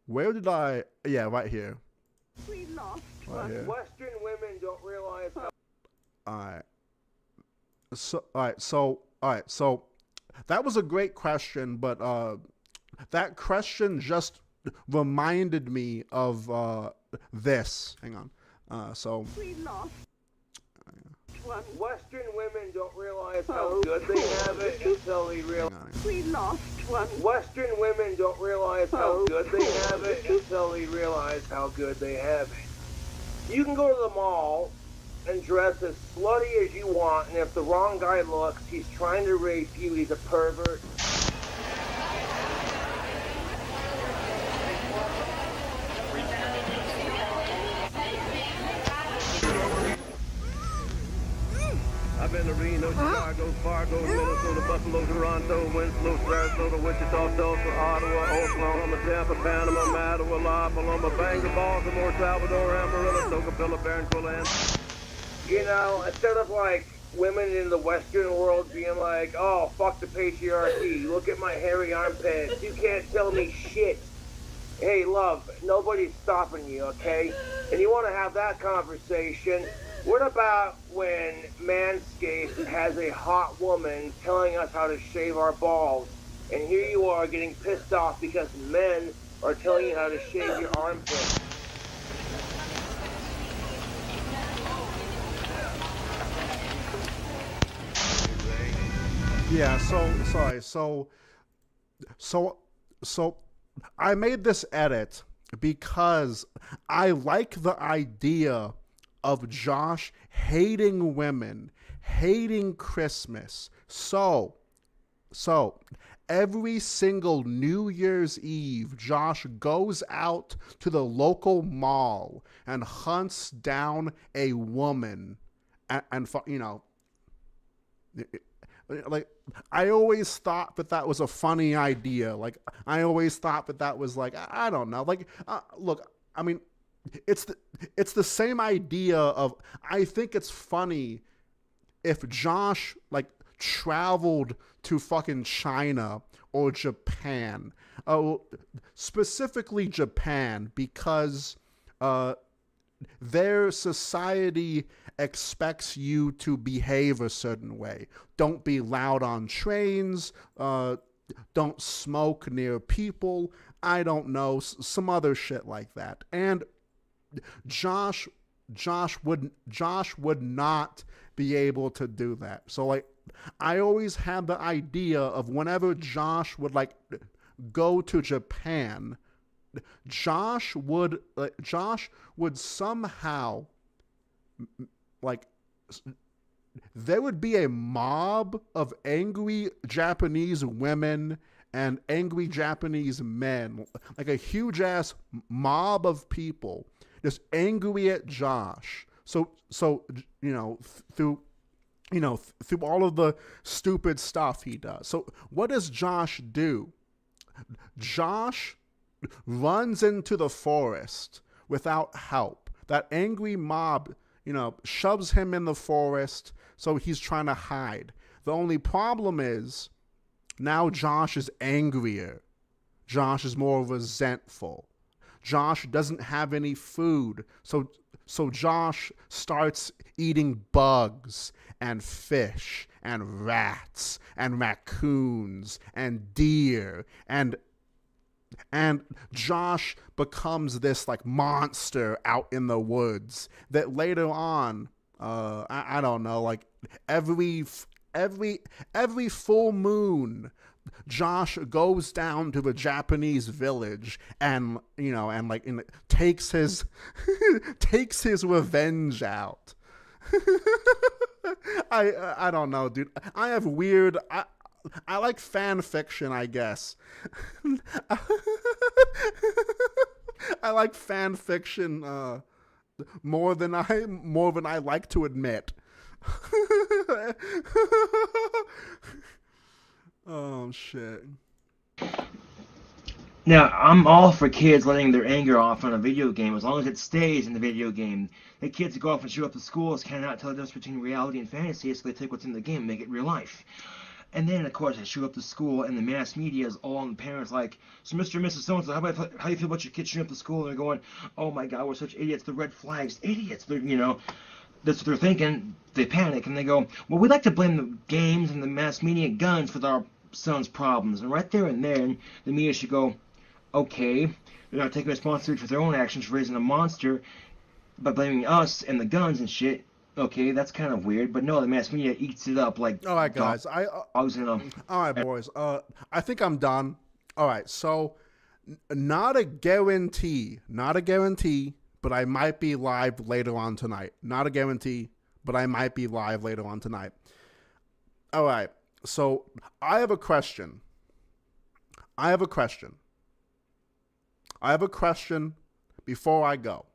where did I, yeah, right here. We lost right here. Western women don't realize how. All right, so that was a great question, but that question just reminded me of this. Hang on. We lost Western women don't realize how good they have it until they realize. We lost one. Western women don't realize how good they have it until they realize how good they have it. You can go to the mall and dress as slutty as you want, and if the wrong guy looks, he's trying to rape you, he's a pervert. I've been to Reno, Chicago, Fargo, Minnesota, Buffalo, Toronto, Winslow, Sarasota, Wichita, Tulsa, Ottawa, Oklahoma, Tampa, Panama, Mattawa, La Paloma, Bangor, Baltimore, Salvador, Amarillo, Tocopilla, Barranquilla, and... You know, instead of like women in the Western world being like, oh, fuck the patriarchy, look at my hairy armpits, you can't tell me shit. Hey, love, nobody's stopping you, okay? And you want to have that conversation. What about when Manscaped has a hot woman telling us how to shave our balls, and here you are getting pissed off because men are telling you how to shave your armpits? Yeah, so I made this edit because I like the idea of Josh hating women, hating Christmas. So every single New Year's Eve, Josh goes out to the local mall and hunts down a woman and you know, like, I always thought that was a funny idea. Like, I always thought that was like, I don't know. Like, look, I mean, it's the same idea of, I think it's funny if Josh, like, traveled to fucking China or Japan. Specifically Japan, because their society expects you to behave a certain way. Don't be loud on trains. Don't smoke near people. I don't know, some other shit like that. And Josh would not be able to do that. So, like, I always had the idea of whenever Josh would, like, go to Japan, Josh would somehow, like, there would be a mob of angry Japanese women and angry Japanese men, like a huge ass mob of people, just angry at Josh. So through all of the stupid stuff he does. So what does Josh do? Josh runs into the forest without help. That angry mob, shoves him in the forest, so he's trying to hide. The only problem is, now Josh is angrier. Josh is more resentful. Josh doesn't have any food, so Josh starts eating bugs and fish and rats and raccoons and deer, and Josh becomes this like monster out in the woods that later on, I don't know, like every full moon, Josh goes down to the Japanese village and takes his takes his revenge out. I don't know, dude. I have weird. I like fan fiction, I guess. I like fan fiction more than I like to admit. Oh shit. Now, I'm all for kids letting their anger off on a video game as long as it stays in the video game. The kids that go off and shoot up the schools cannot tell the difference between reality and fantasy, so they take what's in the game and make it real life. And then, of course, they shoot up the school, and the mass media is all on the parents like, so Mr. and Mrs. So-and-so, how do you feel about your kids shooting up the school? And they're going, oh my God, we're such idiots, the red flags, idiots. They're, that's what they're thinking. They panic, and they go, well, we like to blame the games and the mass media guns for our son's problems. And right there and then, the media should go, okay, they're not taking responsibility for their own actions for raising a monster by blaming us and the guns and shit. Okay, that's kind of weird, but no, the mass media eats it up like. All right, guys. All right, boys. I think I'm done. All right, so not a guarantee, but I might be live later on tonight. Not a guarantee, but I might be live later on tonight. All right, so I have a question before I go.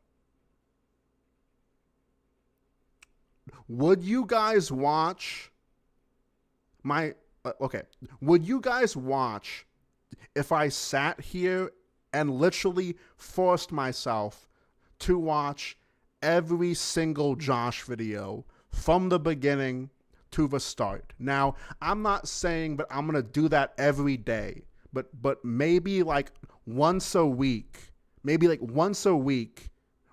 Would you guys watch would you guys watch if I sat here and literally forced myself to watch every single Josh video from the beginning to the start? Now, I'm not saying that I'm going to do that every day, but maybe like once a week,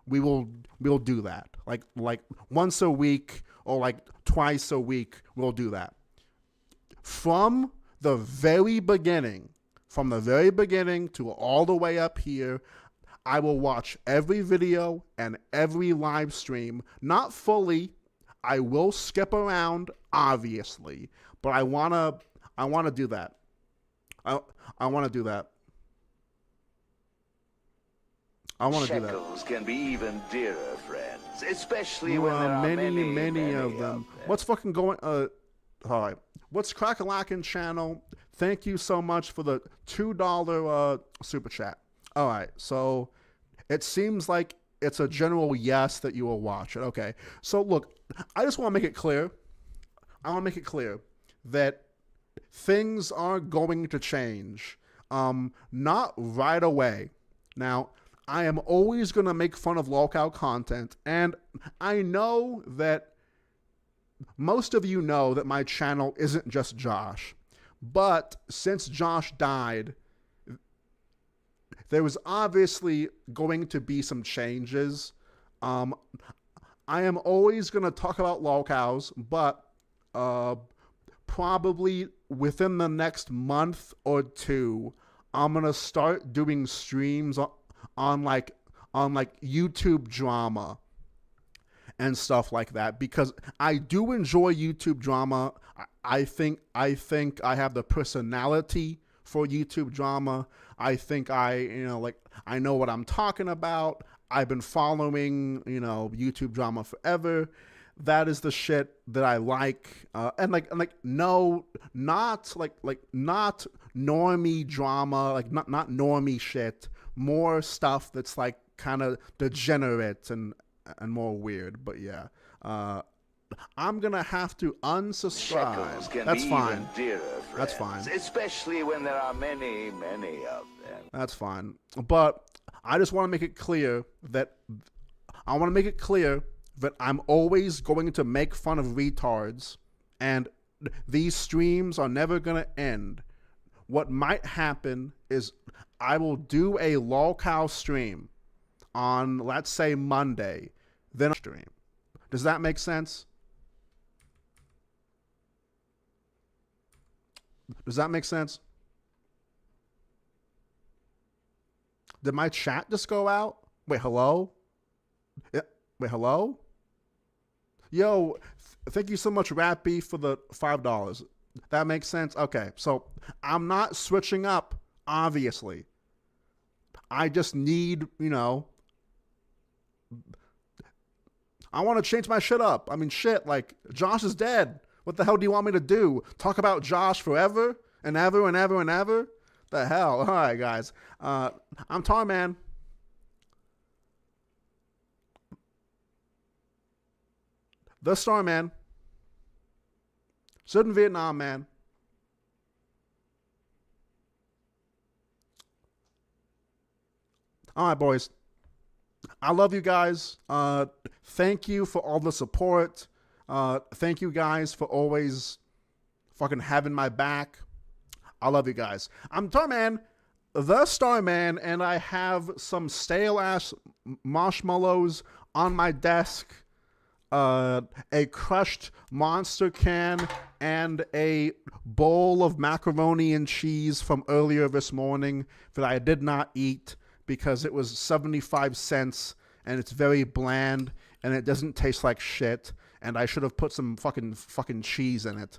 we'll do that. Like once a week or like twice a week, we'll do that. From the very beginning to all the way up here, I will watch every video and every live stream. Not fully. I will skip around, obviously, but I wanna do that. I want to do that. Shekels can be even dearer, friends, especially when there are many of them. What's fucking going? All right. What's Crack-a-Lackin' channel? Thank you so much for the $2 super chat. All right. So it seems like it's a general yes that you will watch it. Okay. So look, I just want to make it clear. That things are going to change. Not right away. Now, I am always going to make fun of lolcow content, and I know that most of you know that my channel isn't just Josh. But since Josh died, there was obviously going to be some changes. I am always going to talk about lolcows, but probably within the next month or two, I'm going to start doing streams on like YouTube drama and stuff like that, because I do enjoy YouTube drama. I think I have the personality for YouTube drama. I think I know what I'm talking about. I've been following, YouTube drama forever. that is the shit that I like. And no, not not normie drama, like not normie shit. More stuff that's like kind of degenerate and more weird. But yeah, I'm gonna have to unsubscribe. That's fine. Dearer, That's fine. Especially when there are many, many of them. That's fine. But I just want to make it clear that I'm always going to make fun of retards, and these streams are never going to end. What might happen is I will do a lolcow stream on, let's say, Monday, then a stream. Does that make sense? Does that make sense? Did my chat just go out? Wait, hello? Yeah. Wait, hello? Yo, thank you so much, Rappy, for the $5. That makes sense? Okay, so I'm not switching up, obviously. I just need, I want to change my shit up. I mean, shit, like, Josh is dead. What the hell do you want me to do? Talk about Josh forever and ever and ever and ever? The hell? All right, guys. I'm Tarman. The Starman. Southern Vietnam man. All right, boys. I love you guys. Thank you for all the support. Thank you guys for always fucking having my back. I love you guys. I'm Starman, the Starman, and I have some stale ass marshmallows on my desk, a crushed Monster can, and a bowl of macaroni and cheese from earlier this morning that I did not eat because it was 75 cents and it's very bland and it doesn't taste like shit, and I should have put some fucking cheese in it.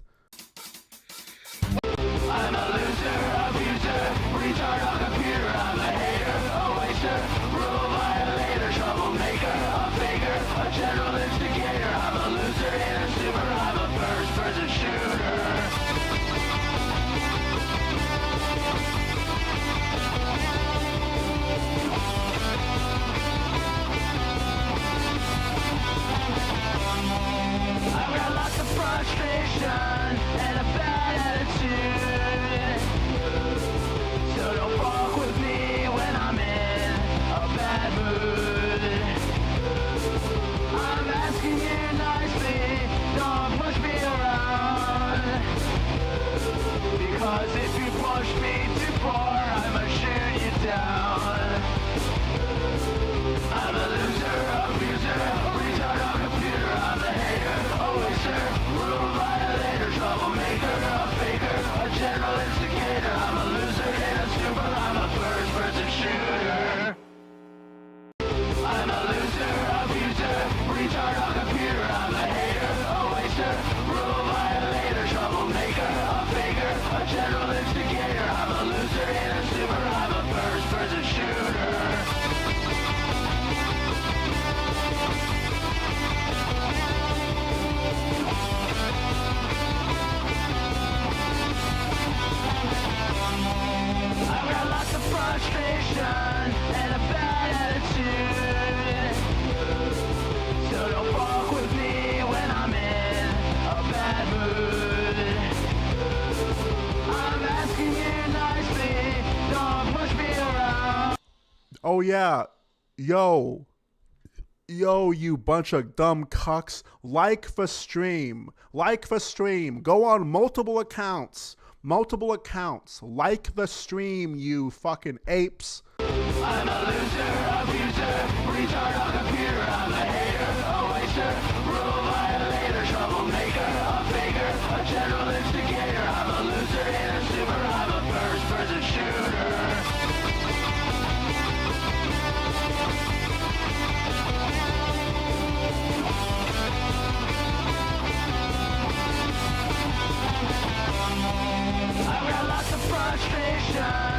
I'm a loser, abuser, retard on computer, I'm a hater, a waster, rule violator, troublemaker, a faker, a general instigator, I'm a loser and a super, I'm a first-person shooter. I've got lots of frustration and a bad attitude, so don't fuck with me when I'm in a bad mood. I'm asking you nicely, don't push me around, because if you push me too far, I'ma shoot you down. I'm a loser, abuser, retard on computer, I'm a hater, a waster, rule violator, troublemaker, a faker, a general instigator, I'm a loser and a super, I'm a first-person shooter. I'm a loser, abuser, retard on computer, I'm a hater, a waster, rule violator, troublemaker, a faker, a general instigator, I'm a loser and a super, I'm a first-person shooter. I've got lots of frustration and a bad attitude, so don't fuck with me when I'm in a bad mood. I'm asking you nicely, don't push me around, because if you push me too far, I'ma shoot you down. I'm a loser, abuser, retard on computer, I'm a hater, a waster, rule violator, troublemaker, a faker, a general instigator, I'm a loser and a super, I'm a first-person shooter. I'm a loser, abuser, retard on computer, I'm a hater, a waster, rule violator, troublemaker, a faker, a general instigator, I'm a loser and a super, I'm a first-person shooter. And a bad attitude, so don't fuck with me when I'm in a bad mood. I'm asking you nicely, don't push me around. Oh yeah, yo, you bunch of dumb cucks, like the stream, go on multiple accounts, like the stream, you fucking apes. I'm a loser, abuser, retard on computer, I'm a hater, a waster, rule violator, troublemaker, a faker, a general instigator, I'm a loser and a super, I'm a first-person shooter. I've got lots of frustration